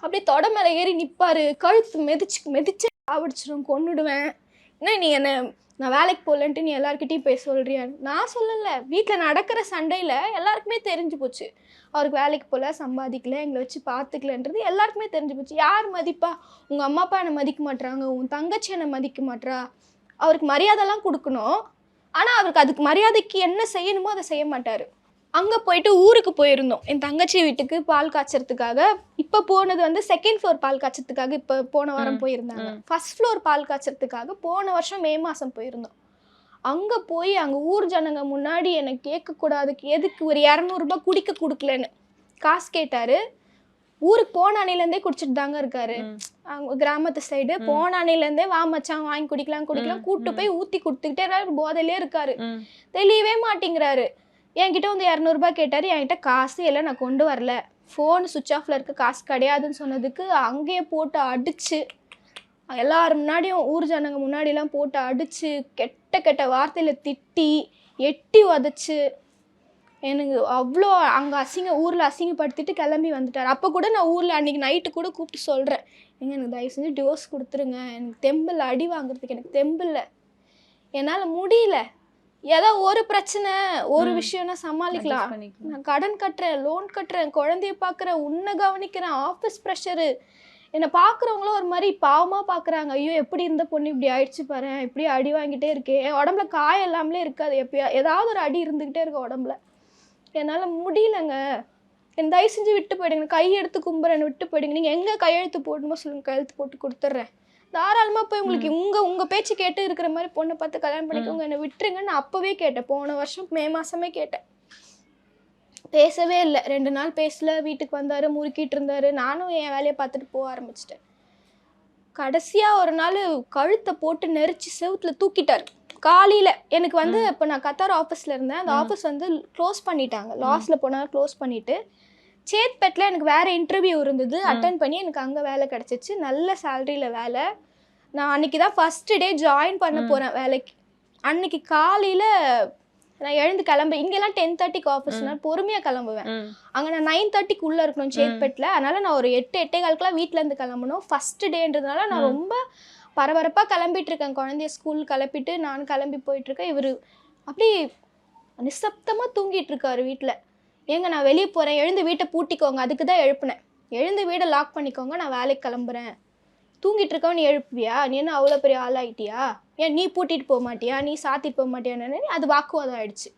அப்படியே தொட மேலே ஏறி நிற்பார், கழுத்து மிதிச்சு ஆவடிச்சிடும், கொன்னுடுவேன். என்ன நீ என்ன நான் வேலைக்கு போகலன்ட்டு நீ எல்லாருக்கிட்டையும் போய் சொல்கிறியான்னு? நான் சொல்லலை, வீட்டில் நடக்கிற சண்டையில் எல்லாருக்குமே தெரிஞ்சு போச்சு. அவருக்கு வேலைக்கு போகல, சம்பாதிக்கல, எங்களை வச்சு பார்த்துக்கலன்றது எல்லாருக்குமே தெரிஞ்சு போச்சு. யார் மதிப்பா? உங்கள் அம்மா அப்பா என்னை மதிக்க மாட்டுறாங்க, உன் தங்கச்சி என்னை மதிக்க மாட்றா. அவருக்கு மரியாதைலாம் கொடுக்கணும், ஆனால் அவருக்கு அதுக்கு மரியாதைக்கு என்ன செய்யணுமோ அதை செய்ய மாட்டார். அங்கே போயிட்டு ஊருக்கு போயிருந்தோம் என் தங்கச்சி வீட்டுக்கு பால் காய்ச்சறதுக்காக. இப்போ போனது வந்து 2nd ஃப்ளோர் பால் காய்ச்சறதுக்காக இப்போ போன வாரம் போயிருந்தாங்க. 1st ஃப்ளோர் பால் காய்ச்சறதுக்காக போன வருஷம் மே மாதம் போயிருந்தோம். அங்கே போய் அங்கே ஊர் ஜனங்க முன்னாடி எனக்கு கேட்கக்கூடாதுக்கு எதுக்கு ஒரு 200 ரூபாய் குடிக்க கொடுக்கலன்னு காசு கேட்டார். ஊருக்கு போன அணையிலேருந்தே குடிச்சிட்டு தாங்க இருக்காரு. அவங்க கிராமத்து சைடு போன அணையிலேருந்தே வா மச்சான் வாங்கி குடிக்கலாம் கூப்பிட்டு போய் ஊற்றி கொடுத்துக்கிட்டே போதையிலே இருக்காரு, தெளியவே மாட்டேங்கிறாரு. என்கிட்ட வந்து 200 ரூபாய் கேட்டார், என்கிட்ட காசு இல்லை, நான் கொண்டு வரல, ஃபோன் சுவிட்ச் ஆஃபில் இருக்க, காசு கிடையாதுன்னு சொன்னதுக்கு அங்கேயே போட்டு அடித்து, எல்லாரும் முன்னாடியும் ஊர் ஜனங்க முன்னாடியெல்லாம் போட்டு அடித்து, கெட்ட கெட்ட வார்த்தையில் திட்டி எட்டி உதச்சி, எனக்கு அவ்வளோ அங்கே ஊரில் அசிங்கப்படுத்திட்டு கிளம்பி வந்துட்டார். அப்போ கூட நான் ஊரில் அன்றைக்கி நைட்டு கூட கூப்பிட்டு சொல்கிறேன், எனக்கு தயவு செஞ்சு டிவோர்ஸ் கொடுத்துருங்க, எனக்கு தெம்பில்லை, அடி வாங்குறதுக்கு எனக்கு தெம்பில்லை, என்னால் முடியல. ஏதோ ஒரு பிரச்சனை ஒரு விஷயம்னா சமாளிக்கலாம், நான் கடன் கட்டுறேன், லோன் கட்டுறேன், குழந்தைய பார்க்குறேன், உன்னை கவனிக்கிறேன், ஆஃபீஸ் ப்ரெஷரு, என்னை பார்க்குறவங்களும் ஒரு மாதிரி பாவமாக பார்க்குறாங்க. ஐயோ எப்படி இருந்த பொண்ணு இப்படி ஆயிடுச்சு பாரு, இப்படி அடி வாங்கிட்டே இருக்கேன், என் உடம்புல காயம் எல்லாமே இருக்காது, எப்பயா ஏதாவது ஒரு அடி இருந்துக்கிட்டே இருக்கு உடம்புல, என்னால் முடியலங்க, என் தயவு செஞ்சு விட்டு போயிடுங்க, கை எடுத்து கும்புறேன், விட்டு போயிடுங்க, நீங்கள் எங்கே கையெழுத்து போடணுமோ சொல்லுங்கள், கையெழுத்து போட்டு கொடுத்துட்றேன், தாராளமாக போய் உங்களுக்கு உங்கள் பேச்சு கேட்டு இருக்கிற மாதிரி பொண்ணை பார்த்து கல்யாணம் பண்ணிக்கோங்க, என்னை விட்டுருங்கன்னு நான் அப்போவே கேட்டேன். போன வருஷம் மே மாதமே கேட்டேன். பேசவே இல்லை, 2 நாள் பேசல, வீட்டுக்கு வந்தார், முறுக்கிட்டு இருந்தார், நானும் என் வேலையை பார்த்துட்டு போக ஆரம்பிச்சிட்டேன். கடைசியாக ஒரு நாள் கழுத்தை போட்டு நெரிச்சு செவுத்தில் தூக்கிட்டார் காலையில். எனக்கு வந்து இப்போ நான் கத்தார் ஆஃபீஸில் இருந்தேன், அந்த ஆஃபீஸ் வந்து க்ளோஸ் பண்ணிட்டாங்க, லாஸில் போனால் க்ளோஸ் பண்ணிவிட்டு சேத்பேட்டில் எனக்கு வேறு இன்டர்வியூ இருந்தது, அட்டன் பண்ணி எனக்கு அங்கே வேலை கிடச்சிச்சு, நல்ல சேலரியில் வேலை. நான் அன்றைக்கி தான் ஃபஸ்ட்டு டே ஜாயின் பண்ண போகிறேன் வேலைக்கு. அன்றைக்கி காலையில் நான் எழுந்து கிளம்பு, இங்கெல்லாம் 10:30க்கு ஆஃபீஸ்னால் பொறுமையாக கிளம்புவேன், அங்கே நான் 9:30க்கு உள்ளே இருக்கணும் சேத்பேட்டில், அதனால் நான் ஒரு 8-8:15 வீட்டிலேருந்து கிளம்பணும். ஃபஸ்ட்டு டேன்றதுனால நான் ரொம்ப பரபரப்பாக கிளம்பிட்டுருக்கேன், குழந்தைய ஸ்கூல் கிளப்பிட்டு நான் கிளம்பி போயிட்டுருக்கேன். இவர் அப்படி நிசப்தமாக தூங்கிட்டுருக்காரு வீட்டில். ஏங்க நான் வெளியே போகிறேன், எழுந்து வீட்டை பூட்டிக்கோங்க, அதுக்கு தான் எழுப்புனேன், எழுந்து வீடை லாக் பண்ணிக்கோங்க, நான் வேலைக்கு கிளம்புறேன். தூங்கிட்டு இருக்கவன் நீ எழுப்புவியா, நீ என்ன அவ்வளோ பெரிய ஆளாயிட்டியா, ஏன் நீ பூட்டிட்டு போக மாட்டியா, நீ சாத்திட்டு போக மாட்டியான்னு அது வாக்குவாதம் ஆயிடுச்சு.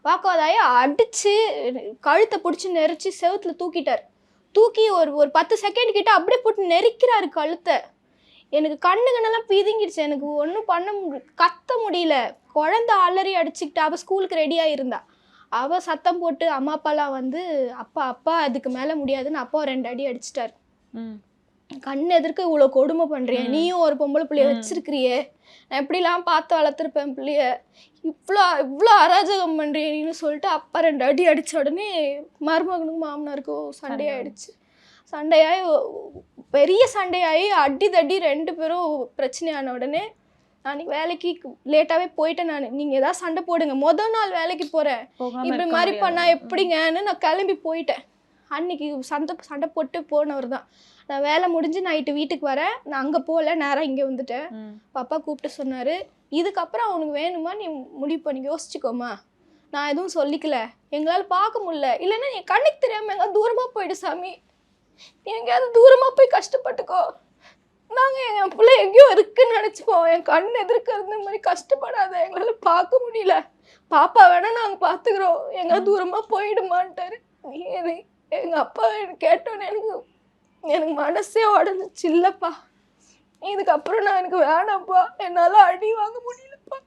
வாக்குவாதம் ஆகி அடித்து கழுத்தை பிடிச்சி நெரிச்சு செவுத்தில் தூக்கிட்டார். தூக்கி ஒரு 10 செகண்ட் கிட்ட அப்படியே போட்டு நெரிக்கிறாரு கழுத்தை. எனக்கு கண்ணுங்கன்னெல்லாம் பிதுங்கிடுச்சு, எனக்கு ஒன்றும் கத்த முடியல. குழந்தை அலறி அடிச்சுக்கிட்டு அவள் ஸ்கூலுக்கு ரெடியாக இருந்தா, அவள் சத்தம் போட்டு அம்மா அப்பாலாம் வந்து அப்பா அதுக்கு மேலே முடியாதுன்னு அப்பா 2 அடி அடிச்சிட்டார். கண் எதிர்க்க இவ்வளோ கொடுமை பண்ணுறிய, நீயும் ஒரு பொம்பளை பிள்ளைய வச்சிருக்கிறியே, நான் எப்படிலாம் பார்த்து வளர்த்துருப்பேன் பிள்ளைய, இவ்வளோ அராஜகம் பண்ணுறியன்னு சொல்லிட்டு அப்பா 2 அடி அடித்த உடனே மருமகனுக்கும் மாமனாருக்கும் சண்டையாயிடுச்சு. சண்டையாகி பெரிய சண்டையாகி அடி தடி 2 பேரும் பிரச்சனையான உடனே நான் வேலைக்கு லேட்டாகவே போயிட்டேன். நீங்கள் ஏதாவது சண்டை போடுங்க, மொதல் நாள் வேலைக்கு போகிறேன், இப்படி மாதிரி பண்ணால் எப்படிங்கன்னு நான் கிளம்பி போயிட்டேன். அன்னைக்கு சண்டை போட்டு போனவர் தான். நான் வேலை முடிஞ்சு நைட்டு வீட்டுக்கு வரேன், நான் அங்கே போகல, நேராக இங்கே வந்துட்டேன். பாப்பா கூப்பிட்டு சொன்னார், இதுக்கப்புறம் அவனுக்கு வேணுமா நீ முடிவு பண்ணி யோசிச்சுக்கோமா, நான் எதுவும் சொல்லிக்கல, எங்களால் பார்க்க முடியல, இல்லைன்னா நீ கண்ணுக்கு தெரியாமல் எங்கேயாவது தூரமாக போயிடு சாமி, நீ எங்கேயாவது தூரமாக போய் கஷ்டப்பட்டுக்கோ, நாங்கள் என் பிள்ளை எங்கேயோ இருக்குன்னு நினச்சிப்போம், என் கண் எதிர்க்க இருந்த மாதிரி கஷ்டப்படாத, எங்களால் பார்க்க முடியல, பாப்பா வேணால் நாங்கள் பார்த்துக்குறோம், எங்கேயாவது தூரமாக போயிடுமான்ட்டாரு. எங்கள் அப்பா கேட்டோன்னே எனக்கு மனசே உடஞ்சிச்சு. இல்லைப்பா இதுக்கப்புறம் நான் எனக்கு வேணாம்ப்பா, என்னால் அடி வாங்க முடியலப்பா,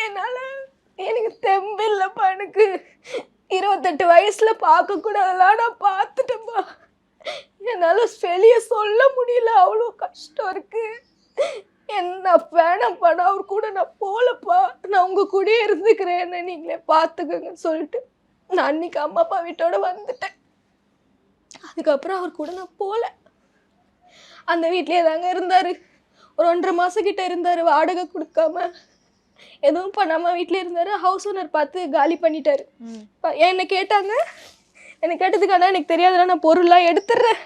என்னால் எனக்கு தெம்பு இல்லைப்பா, எனக்கு 28 வயசில் பார்க்கக்கூடாதெல்லாம் நான் பார்த்துட்டேன்ப்பா, என்னால் வெளியே சொல்ல முடியல, அவ்வளோ கஷ்டம் இருக்கு. என்ன வேணாம்ப்பா, நான் அவர் கூட நான் போகலப்பா, நான் உங்கள் கூடயே இருந்துக்கிறேன்னு நீங்களே பார்த்துக்கங்கன்னு சொல்லிட்டு நான் அன்னைக்கு அம்மா அப்பா வீட்டோட வந்துட்டேன். அதுக்கப்புறம் அவர் கூட நான் போகல. அந்த வீட்லேயே தாங்க இருந்தார். ஒரு 1.5 மாதம் கிட்ட இருந்தார். வாடகை கொடுக்காம எதுவும் பண்ணாமல் வீட்டிலே இருந்தார். ஹவுஸ் ஓனர் பார்த்து காலி பண்ணிட்டாரு. என்னை கேட்டாங்க. என்னை கேட்டதுக்கான எனக்கு தெரியாதுன்னா நான் பொருள்லாம் எடுத்துடுறேன்,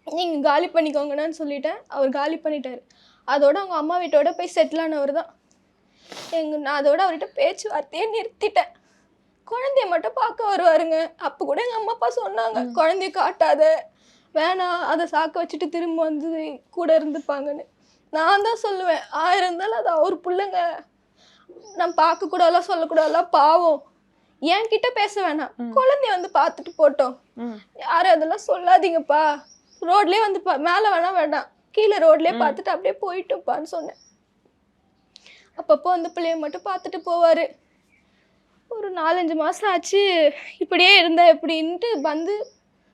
நீங்கள் காலி பண்ணிக்கோங்கன்னு சொல்லிட்டேன். அவர் காலி பண்ணிட்டார். அதோட அவங்க அம்மா வீட்டோட போய் செட்டில் ஆனவர் தான். நான் அதோட அவர்கிட்ட பேச்சுவார்த்தையே நிறுத்திட்டேன். குழந்தைய மட்டும் பார்க்க வருவாருங்க. அப்போ கூட எங்கள் அம்மா அப்பா சொன்னாங்க, குழந்தைய காட்டாத, வேணாம், அதை சாக்க வச்சுட்டு திரும்ப வந்து கூட இருந்துப்பாங்கன்னு. நான் தான் சொல்லுவேன், 1000 இருந்தாலும் அது அவர் பிள்ளைங்க, நான் பார்க்கக்கூடாதெல்லாம் சொல்லக்கூடாதெல்லாம் பாவம், என்கிட்ட பேச வேணாம், குழந்தைய வந்து பார்த்துட்டு போட்டோம், யாரும் அதெல்லாம் சொல்லாதீங்கப்பா, ரோட்லேயே வந்து மேலே வேணாம், கீழே ரோட்லேயே பார்த்துட்டு அப்படியே போயிட்டோப்பான்னு சொன்னேன். அப்பப்போ வந்து பிள்ளைய மட்டும் பார்த்துட்டு போவார். ஒரு 4-5 மாதம் ஆச்சு. இப்படியே இருந்தேன் எப்படின்ட்டு வந்து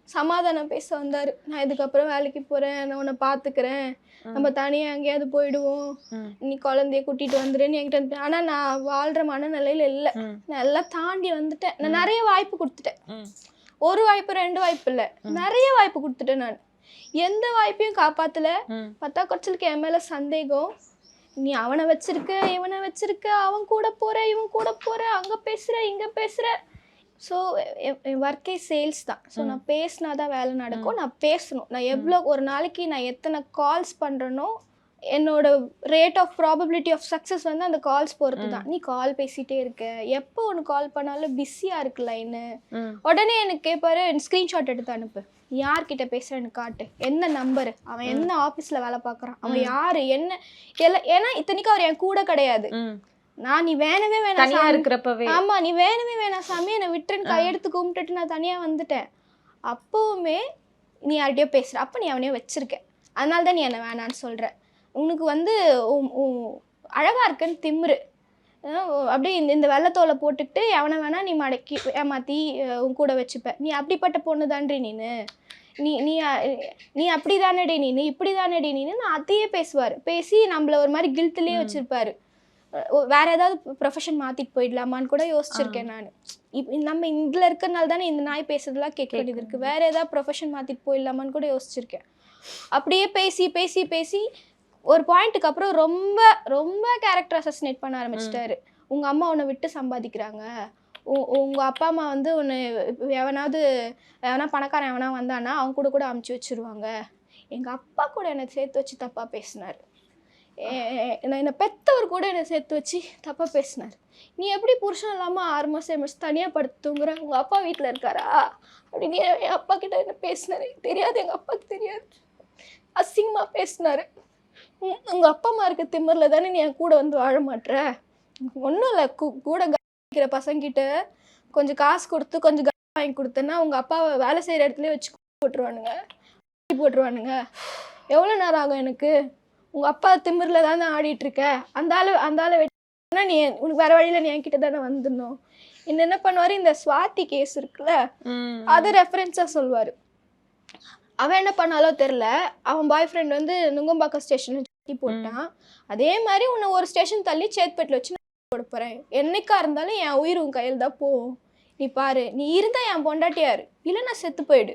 சமாதானம் பேச வந்தார். நான் இதுக்கப்புறம் வேலைக்கு போகிறேன், நான் உன்னை பார்த்துக்கிறேன், நம்ம தனியாக எங்கேயாவது போயிடுவோம், நீ குழந்தைய கூட்டிகிட்டு வந்துடுன்னு என்கிட்ட இருந்தேன். ஆனால் நான் வாழ்கிற மனநிலையில் இல்லை. நான் எல்லாம் தாண்டி வந்துட்டேன். நான் நிறைய வாய்ப்பு கொடுத்துட்டேன். 1 வாய்ப்பு 2 வாய்ப்பு இல்லை, நிறைய வாய்ப்பு கொடுத்துட்டேன். நான் எந்த வாய்ப்பையும் காப்பாற்றலை. பத்தா குறைச்சலுக்கு என் மேலே சந்தேகம். நீ அவனை வச்சிருக்க, இவனை வச்சிருக்க, அவன் கூட போற, இவன் கூட போற, அங்கே பேசுகிற, இங்கே பேசுகிற. ஸோ என் ஒர்க்கே சேல்ஸ் தான். ஸோ நான் பேசினா தான் வேலை நடக்கும். நான் பேசணும். நான் எவ்வளோ ஒரு நாளைக்கு நான் எத்தனை கால்ஸ் பண்ணுறேனோ என்னோட rate of probability of success வந்து அந்த கால்ஸ் பொறுத்து தான். நீ கால் பேசிகிட்டே இருக்க, எப்போ ஒன்று கால் பண்ணாலும் பிஸியாக இருக்கு லைனு, உடனே எனக்கு கேட்பாரு, ஸ்க்ரீன்ஷாட் எடுத்து அனுப்பு, யார்கிட்ட பேசுகிறேன்னு காட்டு, என்ன நம்பரு, அவன் என்ன ஆஃபீஸில் வேலை பார்க்குறான், அவன் யார், என்ன எல்லாம். ஏன்னா இத்தனைக்கும் அவர் என் கூட கிடையாது. நான் நீ வேணவே வேணாம் இருக்கிறப்பவே, ஆமாம், நீ வேணவே வேணாம் சாமி, என்னை விட்டுன்னு கையெடுத்து கும்பிட்டுட்டு நான் தனியாக வந்துட்டேன். அப்போவுமே நீ யார்கிட்டயோ பேசுகிற, அப்போ நீ அவனையோ வச்சிருக்க, அதனால தான் நீ என்னை வேணான்னு சொல்கிற, உனக்கு வந்து அழகாக இருக்குன்னு திமிரு, அப்படியே இந்த வெள்ளத்தோலை போட்டுக்கிட்டு எவனை வேணா நீ மடக்கி ஏமாற்றி உன் கூட வச்சுப்ப, நீ அப்படிப்பட்ட பொண்ணு தான்றி நீனு, நீ நீ நீ அப்படி தானடி நீனு, இப்படி தானடி நீனு. நான் அதையே பேசுவார். பேசி நம்மள ஒரு மாதிரி கில்ட்லேயே வச்சுருப்பாரு. வேற ஏதாவது ப்ரொஃபஷன் மாற்றிட்டு போயிடலாமான்னு கூட யோசிச்சிருக்கேன் நான். நம்ம இதில் இருக்கிறனால தானே இந்த நாய் பேசுறதுலாம் கேட்க வேண்டியது இருக்குது. வேறு ஏதாவது ப்ரொஃபஷன் மாற்றிட்டு போயிடலாமான்னு கூட யோசிச்சிருக்கேன். அப்படியே பேசி பேசி பேசி ஒரு பாயிண்ட்டுக்கு அப்புறம் ரொம்ப ரொம்ப கேரக்டர் அசசினேட் பண்ண ஆரம்பிச்சிட்டாரு. உங்கள் அம்மா உன்னை விட்டு சம்பாதிக்கிறாங்க, உங்கள் அப்பா அம்மா வந்து ஒன்று எவனா பணக்காரன் எவனா வந்தானா அவங்க கூட கூட அமுச்சு வச்சுருவாங்க. எங்கள் அப்பா கூட என்னை சேர்த்து வச்சு தப்பாக பேசினார். என்னை பெற்றவர் கூட என்னை சேர்த்து வச்சு தப்பாக பேசினார். நீ எப்படி புருஷன் இல்லாமல் 6 மாதம் 7 மாதம் தனியாக படுத்துங்கிற, உங்கள் அப்பா வீட்டில் இருக்காரா அப்படின்னு என் அப்பா கிட்ட என்ன பேசினார் தெரியாது. எங்கள் அப்பாவுக்கு தெரியாது. அசிங்கமாக பேசினார். உங்கள் அப்பா அம்மா இருக்க திமிரில் தானே நீ என் கூட வந்து வாழ மாட்டுற, ஒன்றும் இல்லை, கூட கவனிக்கிற பசங்கிட்ட கொஞ்சம் காசு கொடுத்து கொஞ்சம் வாங்கி கொடுத்தேன்னா உங்கள் அப்பாவை வேலை செய்கிற இடத்துல வச்சு போட்டுருவானுங்க. எவ்வளோ நேரம் ஆகும் எனக்கு? உங்கள் அப்பா திமிரில் தானே ஆடிட்டுருக்க, அந்த ஆளை வெட்டினா நீ உனக்கு வேறு வழியில் நீ என்கிட்ட தானே வந்துடணும். என்ன பண்ணுவார், இந்த ஸ்வாதி கேஸ் இருக்குல்ல அதை ரெஃபரன்ஸாக சொல்லுவார். அவன் என்ன பண்ணாலோ தெரில, அவன் பாய் ஃப்ரெண்ட் வந்து நுங்கம்பாக்கம் ஸ்டேஷன் போட்டான். அதே மாதிரி உன்னை ஒரு ஸ்டேஷன் தள்ளி சேத்பேட்டில் வச்சு நான் போட போகிறேன். என்னைக்கா இருந்தாலும் என் உயிர் உன் கையில் தான் போகும். நீ பாரு, நீ இருந்தால் என் பொண்டாட்டியாரு, இல்லை நான் செத்து போயிடு.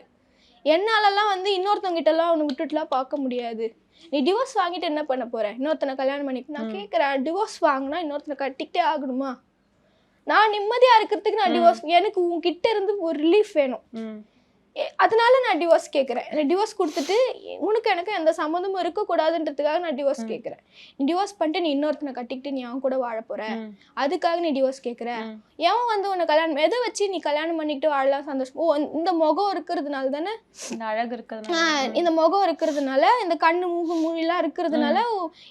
என்னாலலாம் வந்து இன்னொருத்தவங்கிட்டலாம் அவனை விட்டுட்டுலாம் பார்க்க முடியாது. நீ டிவோர்ஸ் வாங்கிட்டு என்ன பண்ண போற? இன்னொருத்தனை கல்யாணம் பண்ணிட்டு நான் கேட்குறேன், டிவோர்ஸ் வாங்கினா இன்னொருத்தனை கட்டிக்கிட்டே ஆகணுமா? நான் நிம்மதியாக இருக்கிறதுக்கு நான் டிவோர்ஸ், எனக்கு உன்கிட்ட இருந்து ஒரு ரிலீஃப் வேணும், அதனால நான் டிவோர்ஸ் கேட்குறேன். டிவோர்ஸ் கொடுத்துட்டு உனக்கு எனக்கு எந்த சம்மந்தமும் இருக்கக்கூடாதுன்றதுக்காக நான் டிவோர்ஸ் கேட்குறேன். நீ டிவோர்ஸ் பண்ணிட்டு நீ இன்னொருத்தனை கட்டிக்கிட்டு நீ அவன் கூட வாழ போற, அதுக்காக நீ டிவோர்ஸ் கேட்குற. எவன் வந்து உன்னை கல்யாணம் எதை வச்சு நீ கல்யாணம் பண்ணிக்கிட்டு வாழலாம் சந்தோஷம்? இந்த முகம் இருக்கிறதுனால தானே, இந்த அழகு இருக்கிறது, இந்த முகம் இருக்கிறதுனால, இந்த கண்ணு மூக்கு மூலிலாம் இருக்கிறதுனால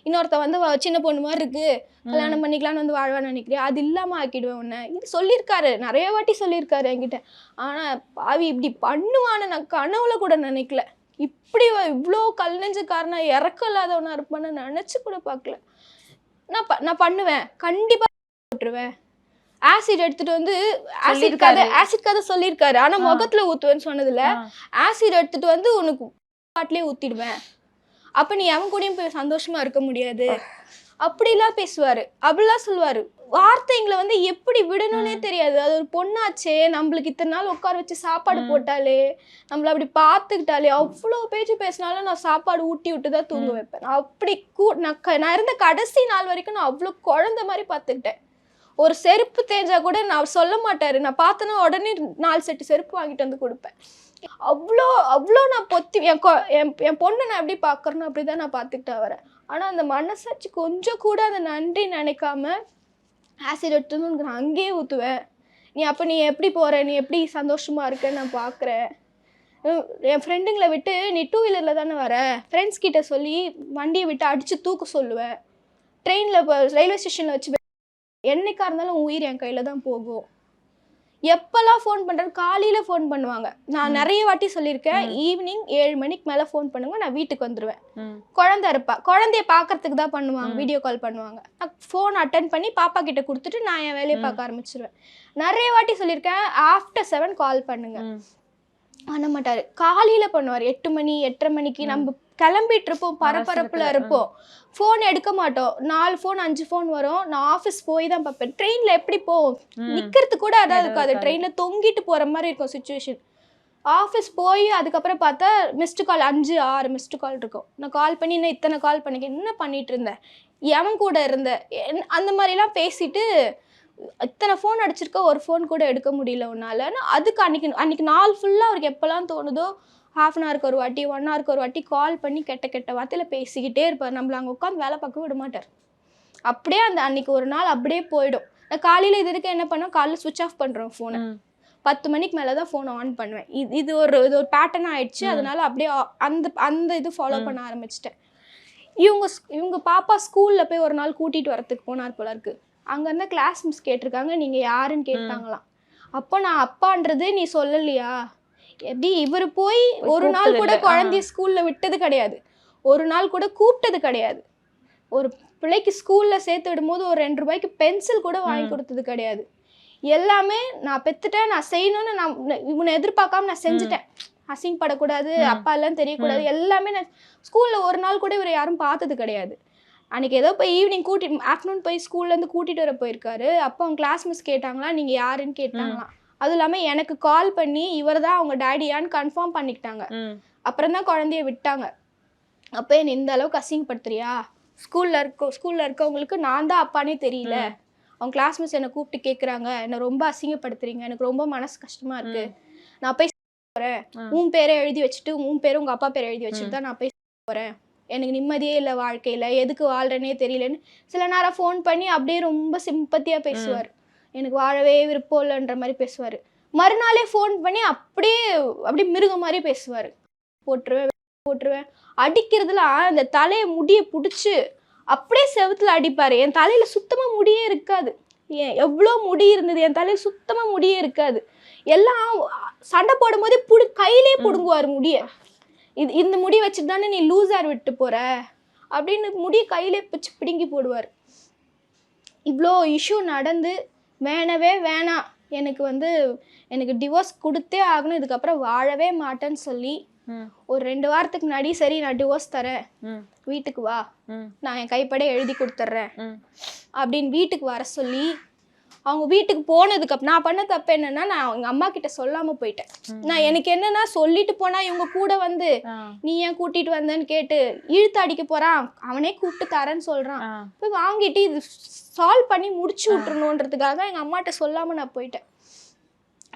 இன்னொருத்த வந்து சின்ன பொண்ணு மாதிரி இருக்கு கல்யாணம் பண்ணிக்கலான்னு வந்து வாழ்வான்னு நினைக்கிறேன். அது இல்லாமல் ஆக்கிடுவேன் உன்னை. இது சொல்லியிருக்காரு, நிறைய வாட்டி சொல்லியிருக்காரு என்கிட்ட. ஆனால் பாவி இப்படி பண்ணுவான்னு நான் கனவுல கூட நினைக்கல. இப்படி இவ்வளோ கல் நெஞ்சக்காரனா இறக்கம் இல்லாதவனா இருப்பான்னு நினச்சி கூட பார்க்கல. நான் பண்ணுவேன், கண்டிப்பாக போட்டுருவேன். ஆசிட் எடுத்துட்டு வந்து ஆசிட் கதை சொல்லியிருக்காரு. ஆனா முகத்துல ஊத்துவேன்னு சொன்னதுல ஆசிட் எடுத்துட்டு வந்து உனக்கு பாட்டிலே ஊத்திடுவேன், அப்ப நீ அவன் கூடயும் போய் சந்தோஷமா இருக்க முடியாது அப்படிலாம் பேசுவாரு. அப்படிலாம் சொல்லுவாரு. வார்த்தைங்களை வந்து எப்படி விடணும்னே தெரியாது. அது ஒரு பொண்ணாச்சே, நம்மளுக்கு இத்தனை நாள் உட்கார வச்சு சாப்பாடு போட்டாலே, நம்மள அப்படி பார்த்துக்கிட்டாலே, அவ்வளோ பேச்சு பேசினாலும் நான் சாப்பாடு ஊட்டி விட்டு தான் தூங்க வைப்பேன். அப்படி நான் இருந்த கடைசி நாள் வரைக்கும் நான் அவ்வளோ குழந்தை மாதிரி பார்த்துக்கிட்டேன். ஒரு செருப்பு தேஞ்சா கூட நான் சொல்ல மாட்டாரு, நான் பார்த்தேன்னா உடனே 4 செட்டு செருப்பு வாங்கிட்டு வந்து கொடுப்பேன். அவ்வளோ அவ்வளோ நான் பொத்தி என் பொண்ணை நான் எப்படி பார்க்குறேனோ அப்படிதான் நான் பார்த்துக்கிட்டா வரேன். ஆனால் அந்த மனசாட்சி கொஞ்சம் கூட அந்த நன்றி நினைக்காம ஆசிட் எடுத்து உனக்கு நான் அங்கேயே ஊற்றுவேன், நீ எப்படி போகிற, நீ எப்படி சந்தோஷமாக இருக்கன்னு நான் பார்க்குறேன். என் ஃப்ரெண்டுங்களை விட்டு நீ 2 வீலரில் தானே வர, ஃப்ரெண்ட்ஸ் கிட்ட சொல்லி வண்டியை விட்டு அடித்து தூக்க சொல்லுவேன், ட்ரெயினில் இப்போ ரயில்வே ஸ்டேஷனில் வச்சு என்னைக்கா இருந்தாலும் உன் உயிர் என் கையில் தான் போகும். எப்பெல்லாம் ஃபோன் பண்ணுறது, காலையில் ஃபோன் பண்ணுவாங்க. நான் நிறைய வாட்டி சொல்லியிருக்கேன், ஈவினிங் 7 மணிக்கு மேலே ஃபோன் பண்ணுங்க, நான் வீட்டுக்கு வந்துடுவேன். குழந்தை இருப்பா, குழந்தைய பார்க்கறதுக்கு தான் பண்ணுவாங்க, வீடியோ கால் பண்ணுவாங்க. நான் ஃபோன் அட்டன் பண்ணி பாப்பா கிட்ட கொடுத்துட்டு நான் என் வேலையை பார்க்க ஆரம்பிச்சிருவேன். நிறைய வாட்டி சொல்லியிருக்கேன், ஆஃப்டர் 7 கால் பண்ணுங்க, பண்ண மாட்டாரு. காலையில் பண்ணுவார் 8 மணி 8:30 மணிக்கு. நம்ம கிளம்பிட்டு இருப்போம், பரபரப்புல இருப்போம், ஃபோன் எடுக்க மாட்டோம். 4 ஃபோன் 5 ஃபோன் வரும். நான் ஆஃபீஸ் போய் தான் பார்ப்பேன். ட்ரெயின்ல எப்படி போவோம், நிக்கிறது கூட அதான் இருக்காது, ட்ரெயின்ல தொங்கிட்டு போற மாதிரி இருக்கும் சுச்சுவேஷன். ஆஃபீஸ் போய் அதுக்கப்புறம் பார்த்தா மிஸ்டு கால் 5-6 மிஸ்டு கால் இருக்கும். நான் கால் பண்ணி இன்னும் இத்தனை கால் பண்ணிக்க, என்ன பண்ணிட்டு இருந்தேன், எவன் கூட இருந்த, அந்த மாதிரிலாம் பேசிட்டு இத்தனை ஃபோன் அடிச்சிருக்க, ஒரு ஃபோன் கூட எடுக்க முடியல உன்னால. அதுக்கு அன்னைக்கு நாள் ஃபுல்லாக அவருக்கு எப்போல்லாம் தோணுதோ ½ அன் ஹவருக்கு ஒரு வாட்டி 1 ஹவருக்கு ஒரு வாட்டி கால் பண்ணி கெட்ட வார்த்தையில் பேசிக்கிட்டே இருப்பார். நம்மள அங்கே உட்காந்து வேலை பார்க்க விட மாட்டார். அப்படியே அந்த அன்னைக்கு ஒரு நாள் அப்படியே போயிடும். நான் காலையில் இது வரைக்கும் என்ன பண்ணோம், காலையில் சுவிட்ச் ஆஃப் பண்ணுறோம் ஃபோனை, 10 மணிக்கு மேலே தான் ஃபோனை ஆன் பண்ணுவேன். இது ஒரு பேட்டர்ன் ஆயிடுச்சு. அதனால அப்படியே அந்த இது ஃபாலோ பண்ண ஆரம்பிச்சிட்டேன். இவங்க பாப்பா ஸ்கூலில் போய் ஒரு நாள் கூட்டிகிட்டு வரத்துக்கு போனார் போல இருக்கு. அங்கே இருந்த கிளாஸ் மிஸ் கேட்டிருக்காங்க, நீங்கள் யாருன்னு கேட்டாங்களாம். அப்போ நான் அப்பான்றது நீ சொல்லலையா, எப்படி இவர் போய் ஒரு நாள் கூட குழந்தைய ஸ்கூலில் விட்டது கிடையாது, ஒரு நாள் கூட கூப்பிட்டது கிடையாது, ஒரு பிள்ளைக்கு ஸ்கூலில் சேர்த்து விடும்போது ஒரு 2 ரூபாய்க்கு பென்சில் கூட வாங்கி கொடுத்தது கிடையாது. எல்லாமே நான் பெற்றுட்டேன், நான் செய்யணும்னு நான் இவனை எதிர்பார்க்காம நான் செஞ்சுட்டேன். அசிங்கப்படக்கூடாது, அப்பா எல்லாம் தெரியக்கூடாது, எல்லாமே நான் ஸ்கூலில் ஒரு நாள் கூட இவர் யாரும் பார்த்தது கிடையாது. அன்றைக்கி ஏதோ போய் ஈவினிங் ஆஃப்டர்நூன் போய் ஸ்கூல்லேருந்து கூட்டிகிட்டு வர போயிருக்காரு. அப்போ அவங்க கிளாஸ் மிஸ் கேட்டாங்களா, நீங்கள் யாருன்னு கேட்டாங்களாம். அதுவும் இல்லாமல் எனக்கு கால் பண்ணி இவர் தான் அவங்க டேடியான்னு கன்ஃபார்ம் பண்ணிக்கிட்டாங்க. அப்புறம் தான் குழந்தைய விட்டாங்க. அப்போ என்னை இந்த அளவுக்கு அசிங்கப்படுத்துறியா, ஸ்கூலில் இருக்கவங்களுக்கு நான் தான் அப்பானே தெரியல, அவங்க கிளாஸ் மிஸ் என்னை கூப்பிட்டு கேட்குறாங்க, என்னை ரொம்ப அசிங்கப்படுத்துறீங்க, எனக்கு ரொம்ப மனசு கஷ்டமாக இருக்குது, நான் போய் போகிறேன், உன் பேரை எழுதி வச்சுட்டு உன் பேர் உங்கள் அப்பா பேரை எழுதி வச்சுட்டு தான் நான் போய் போகிறேன், எனக்கு நிம்மதியே இல்லை வாழ்க்கையில், எதுக்கு வாழ்கிறேனே தெரியலன்னு சில நேரம் ஃபோன் பண்ணி அப்படியே ரொம்ப சிம்பத்தியாக பேசுவார். எனக்கு வாழவே விருப்பம் இல்லைன்ற மாதிரி பேசுவார். மறுநாளே ஃபோன் பண்ணி அப்படியே மிருகம் மாதிரி பேசுவார். போட்டுருவேன் அடிக்கிறதுல அந்த தலையை முடியை பிடிச்சி அப்படியே செவுத்துல அடிப்பார். என் தலையில் சுத்தமாக முடியே இருக்காது, எவ்வளோ முடி இருந்தது, என் தலையில் சுத்தமாக முடியே இருக்காது. எல்லாம் சண்டை போடும் போதே கையிலே பிடுங்குவார் முடியை. இந்த முடி வச்சுட்டு தானே நீ லூஸார் விட்டு போகிற அப்படின்னு முடியை கையிலே பிடிச்சி பிடுங்கி போடுவார். இவ்வளோ இஷ்யூ நடந்து வேணவே வேணாம், எனக்கு டிவோர்ஸ் கொடுத்தே ஆகணும், இதுக்கப்புறம் வாழவே மாட்டேன்னு சொல்லி ஒரு 2 வாரத்துக்கு முன்னாடி சரி நான் டிவோர்ஸ் தரேன், வீட்டுக்கு வா, நான் என் கைப்பட எழுதி கொடுத்துட்றேன் அப்படின்னு வீட்டுக்கு வர சொல்லி அவங்க வீட்டுக்கு போனதுக்கு நான் பண்ண தப்பு என்னன்னா, நான் எங்கள் அம்மா கிட்ட சொல்லாமல் போயிட்டேன். நான் எனக்கு என்னன்னா சொல்லிட்டு போனா இவங்க கூட வந்து நீ ஏன் கூட்டிட்டு வந்தேன்னு கேட்டு இழுத்து அடிக்க போறான், அவனே கூப்பிட்டு தரேன்னு சொல்றான், போய் வாங்கிட்டு இது சால்வ் பண்ணி முடிச்சு விட்டுறணுன்றதுக்காக எங்கள் அம்மாட்ட சொல்லாமல் நான் போயிட்டேன்.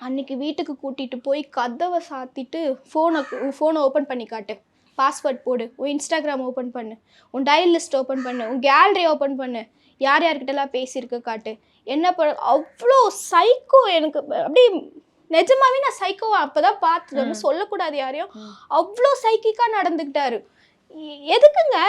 அன்னைக்கு வீட்டுக்கு கூட்டிட்டு போய் கதவை சாத்திட்டு ஃபோனை ஓப்பன் பண்ணி காட்டு, பாஸ்வேர்ட் போடு, உன் இன்ஸ்டாகிராம் ஓப்பன் பண்ணு, உன் டயல் லிஸ்ட் ஓப்பன் பண்ணு, உன் கேலரி ஓப்பன் பண்ணு, யார் யார்கிட்டலாம் பேசியிருக்க காட்டு, என்ன பண்ண. அவ்வளோ சைக்கோ, எனக்கு அப்படி நிஜமாவே நான் சைக்கோவா அப்போதான் பார்த்து சொல்லக்கூடாது யாரையும், அவ்வளோ சைக்கிக்காக நடந்துக்கிட்டாரு. எதுக்குங்க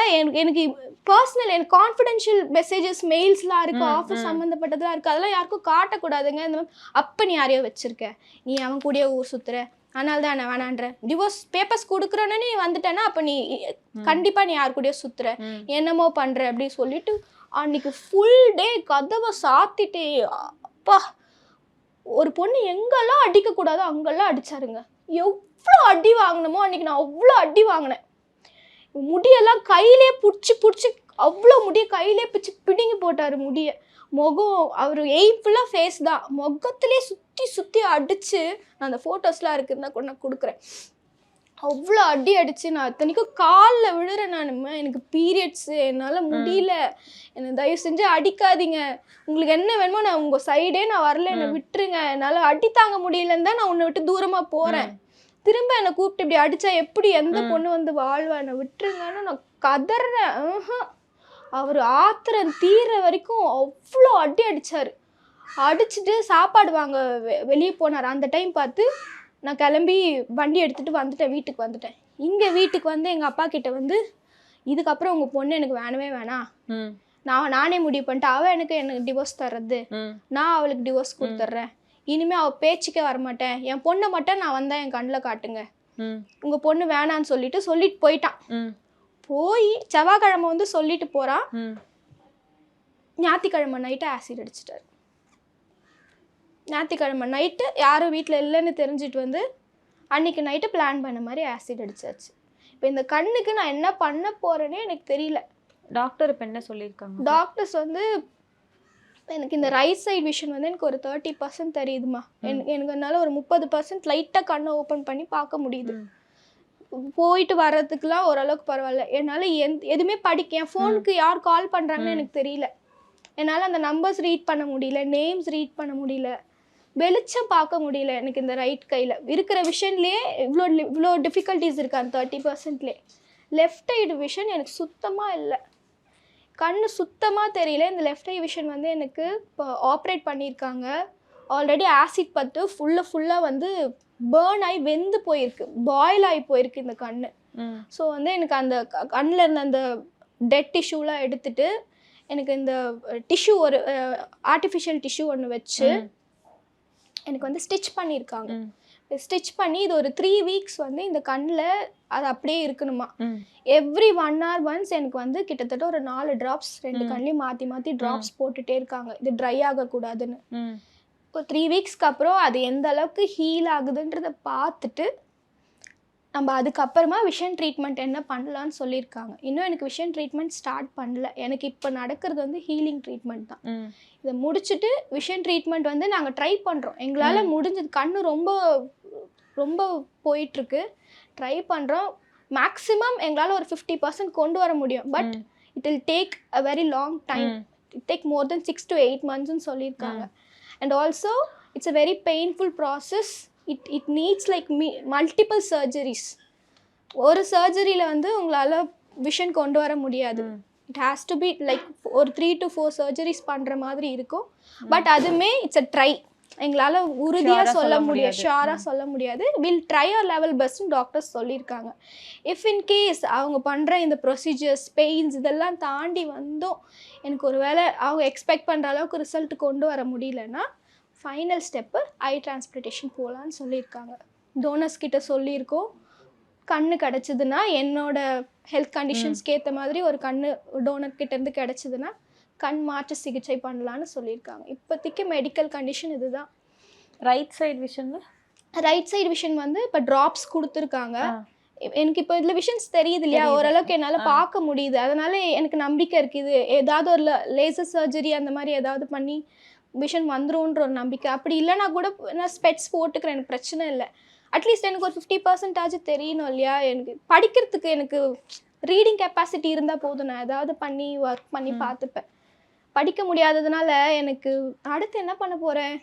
எனக்கு பர்சனல், எனக்கு கான்ஃபிடென்ஷியல் மெசேஜஸ் மெயில்ஸ்லாம் இருக்குது, ஆஃபீஸ் சம்மந்தப்பட்டதெல்லாம் இருக்குது, அதெல்லாம் யாருக்கும் காட்டக்கூடாதுங்க. இந்த மாதிரி அப்போ நீ யாரையோ வச்சுருக்க, நீ அவன் கூடயே ஊர் சுற்றுற, அதனால தான் நான் வேணான்ற, டிவோர்ஸ் பேப்பர்ஸ் கொடுக்குறோன்னு நீ வந்துட்டேன்னா அப்போ நீ கண்டிப்பாக நீ யார் கூடயோ சுற்றுற, என்னமோ பண்ணுற அப்படின்னு சொல்லிட்டு அன்னைக்கு ஃபுல் டே கதவை சாத்திட்டு பா ஒரு பொண்ணு எங்கெல்லாம் அடிக்கக்கூடாதோ அங்கெல்லாம் அடிச்சாருங்க. எவ்வளோ அடி வாங்கினமோ அன்றைக்கி நான் அவ்வளோ அடி வாங்கினேன். முடியெல்லாம் கையிலே பிடிச்சி அவ்வளோ முடியை கையிலே பிடுங்கி போட்டார் முடியை. முகம் அவர் எய்ம் ஃபுல்லாக ஃபேஸ் தான், முகத்திலே சுற்றி அடித்து, நான் அந்த ஃபோட்டோஸ்லாம் இருக்குதுன்னா கூட நான் கொடுக்குறேன். அவ்வளோ அடி அடித்து நான் அத்தனைக்கும் காலில் விழுறேன். நான் எனக்கு பீரியட்ஸு, என்னால் முடியல, என்னை தயவு செஞ்சு அடிக்காதீங்க, உங்களுக்கு என்ன வேணுமோ நான் உங்கள் சைடே நான் வரல, என்னை விட்டுருங்க, என்னால் அடி தாங்க முடியலன்னு தான் நான் உன்னை விட்டு தூரமாக போகிறேன், திரும்ப என்னை கூப்பிட்டு இப்படி அடித்தா எப்படி எந்த பொண்ணு வந்து வாழ்வா, என்னை விட்டுருங்கன்னு நான் கதறேன். அவர் ஆத்திரம் தீர வரைக்கும் அவ்வளோ அடி அடித்தார். அடிச்சுட்டு சாப்பாடு வாங்க வெளியே போனார். அந்த டைம் பார்த்து நான் கிளம்பி வண்டி எடுத்துகிட்டு வந்துட்டேன், வீட்டுக்கு வந்துட்டேன். இங்கே வீட்டுக்கு வந்து எங்கள் அப்பா கிட்ட வந்து இதுக்கப்புறம் உங்கள் பொண்ணு எனக்கு வேணவே வேணாம், நானே முடிவு பண்ணிட்டேன், அவள் எனக்கு டிவோர்ஸ் தர்றது, நான் அவளுக்கு டிவோர்ஸ் கொடுத்துட்றேன், இனிமேல் அவள் பேச்சுக்கே வரமாட்டேன், என் பொண்ணை மட்டும் நான் வந்தால் என் கண்ணில் காட்டுங்க, உங்கள் பொண்ணு வேணான்னு சொல்லிட்டு போயிட்டான். போய் செவ்வாய்க்கிழமை வந்து சொல்லிட்டு போகிறான், ஞாயிற்றுக்கிழமை நைட்டு ஆசிட் அடிச்சிட்டாரு. ஞாயிற்றுக்கிழமை நைட்டு யாரும் வீட்டில் இல்லைன்னு தெரிஞ்சுட்டு வந்து அன்றைக்கி நைட்டு பிளான் பண்ண மாதிரி ஆசிட் அடிச்சாச்சு. இப்போ இந்த கண்ணுக்கு நான் என்ன பண்ண போகிறேன்னே எனக்கு தெரியல. டாக்டர் இப்போ என்ன சொல்லியிருக்காங்க? டாக்டர்ஸ் வந்து எனக்கு இந்த ரைட் சைட் விஷன் வந்து எனக்கு ஒரு 30% தெரியுதுமா, எனக்கு என்னால் ஒரு 30% லைட்டாக கண்ணை ஓப்பன் பண்ணி பார்க்க முடியுது. போயிட்டு வர்றதுக்குலாம் ஓரளவுக்கு பரவாயில்ல. என்னால் எதுவுமே என் ஃபோனுக்கு யார் கால் பண்ணுறாங்கன்னு எனக்கு தெரியல, என்னால் அந்த நம்பர்ஸ் ரீட் பண்ண முடியல, நேம்ஸ் ரீட் பண்ண முடியல, வெளிச்சம் பார்க்க முடியல. எனக்கு இந்த ரைட் கையில் இருக்கிற விஷன்லேயே இவ்வளோ டிஃபிகல்ட்டிஸ் இருக்குது. அந்த 30%லே லெஃப்ட் ஐடு விஷன் எனக்கு சுத்தமாக இல்லை, கண்ணு சுத்தமாக தெரியல. இந்த லெஃப்ட் ஐ விஷன் வந்து எனக்கு இப்போ ஆப்ரேட் பண்ணியிருக்காங்க. ஆல்ரெடி ஆசிட் பட்டு ஃபுல்லாக வந்து பேர்ன் ஆகி வெந்து போயிருக்கு, பாயில் ஆகி போயிருக்கு இந்த கண். ஸோ வந்து எனக்கு அந்த கண்ணில் இருந்த அந்த டெட் டிஷ்யூலாம் எடுத்துட்டு எனக்கு இந்த டிஷ்யூ ஒரு ஆர்டிஃபிஷியல் டிஷ்யூ ஒன்று வச்சு எனக்கு வந்து ஸ்டிச் பண்ணியிருக்காங்க. ஸ்டிச் பண்ணி இது ஒரு 3 வீக்ஸ் வந்து இந்த கண்ணில் அது அப்படியே இருக்கணுமா. எவ்ரி 1 hour ஒன்ஸ் எனக்கு வந்து கிட்டத்தட்ட ஒரு 4 ட்ராப்ஸ் 2 கண்ணிலையும் மாற்றி ட்ராப்ஸ் போட்டுகிட்டே இருக்காங்க, இது ட்ரை ஆகக்கூடாதுன்னு. ஒரு 3 வீக்ஸ்க்கு அப்புறம் அது எந்த அளவுக்கு ஹீல் ஆகுதுன்றதை பார்த்துட்டு நம்ம அதுக்கப்புறமா விஷன் ட்ரீட்மெண்ட் என்ன பண்ணலான்னு சொல்லியிருக்காங்க. இன்னும் எனக்கு விஷன் ட்ரீட்மெண்ட் ஸ்டார்ட் பண்ணல, எனக்கு இப்போ நடக்கிறது வந்து ஹீலிங் ட்ரீட்மெண்ட் தான். இதை முடிச்சுட்டு விஷன் ட்ரீட்மெண்ட் வந்து நாங்கள் ட்ரை பண்ணுறோம், எங்களால் முடிஞ்சது. கண்ணு ரொம்ப ரொம்ப போயிட்டுருக்கு, ட்ரை பண்ணுறோம். மேக்ஸிமம் எங்களால் ஒரு 50% கொண்டு வர முடியும், but it will take a very long time, it take more then 6 to 8 monthsன்னு சொல்லியிருக்காங்க. And also it's a very painful process. It needs like multiple surgeries. ஒரு சர்ஜரியில் வந்து உங்களால் விஷன் கொண்டு வர முடியாது, it has to be like ஒரு 3 to 4 surgeries பண்ணுற மாதிரி இருக்கும். பட் அதுவுமே இட்ஸ் அ ட்ரை, எங்களால் உறுதியாக சொல்ல முடியாது, ஷியோராக சொல்ல முடியாது. வில் ட்ரை அ லெவல் பெஸ்ட்னு டாக்டர்ஸ் சொல்லியிருக்காங்க. இஃப் இன் கேஸ் அவங்க பண்ணுற இந்த ப்ரொசீஜர்ஸ் பெயின்ஸ் இதெல்லாம் தாண்டி வந்தோம், எனக்கு ஒரு வேளை அவங்க எக்ஸ்பெக்ட் பண்ணுற அளவுக்கு ரிசல்ட் கொண்டு வர முடியலன்னா ஃபைனல் ஸ்டெப்பு ஐ டிரான்ஸ்பிளான்டேஷன் போகலான்னு சொல்லியிருக்காங்க. டோனர்ஸ் கிட்ட சொல்லியிருக்கோம், கண்ணு கிடச்சிதுன்னா என்னோட ஹெல்த் கண்டிஷன்ஸ்க்கு ஏற்ற மாதிரி ஒரு கண்ணு டோனர்கிட்டேருந்து கிடச்சிதுன்னா கண் மாற்று சிகிச்சை பண்ணலான்னு சொல்லியிருக்காங்க. இப்போதைக்கு மெடிக்கல் கண்டிஷன் இதுதான். ரைட் சைடு விஷன் வந்து இப்போ ட்ராப்ஸ் கொடுத்துருக்காங்க. எனக்கு இப்போ இதில் விஷன்ஸ் தெரியுது இல்லையா, ஓரளவுக்கு என்னால் பார்க்க முடியுது, அதனால எனக்கு நம்பிக்கை இருக்குது. ஏதாவது ஒரு லேசர் சர்ஜரி அந்த மாதிரி ஏதாவது பண்ணி விஷன் வந்துரும்ன்ற ஒரு நம்பிக்கை. அப்படி இல்லைனா கூட நான் ஸ்பெட்ஸ் போட்டுக்கிறேன், எனக்கு பிரச்சனை இல்லை. அட்லீஸ்ட் எனக்கு ஒரு 50% தெரியணும் இல்லையா. எனக்கு படிக்கிறதுக்கு எனக்கு ரீடிங் கெப்பாசிட்டி இருந்தால் போதும், நான் ஏதாவது பண்ணி ஒர்க் பண்ணி பார்த்துப்பேன். படிக்க முடியாததுனால எனக்கு அடுத்து என்ன பண்ண போகிறேன்,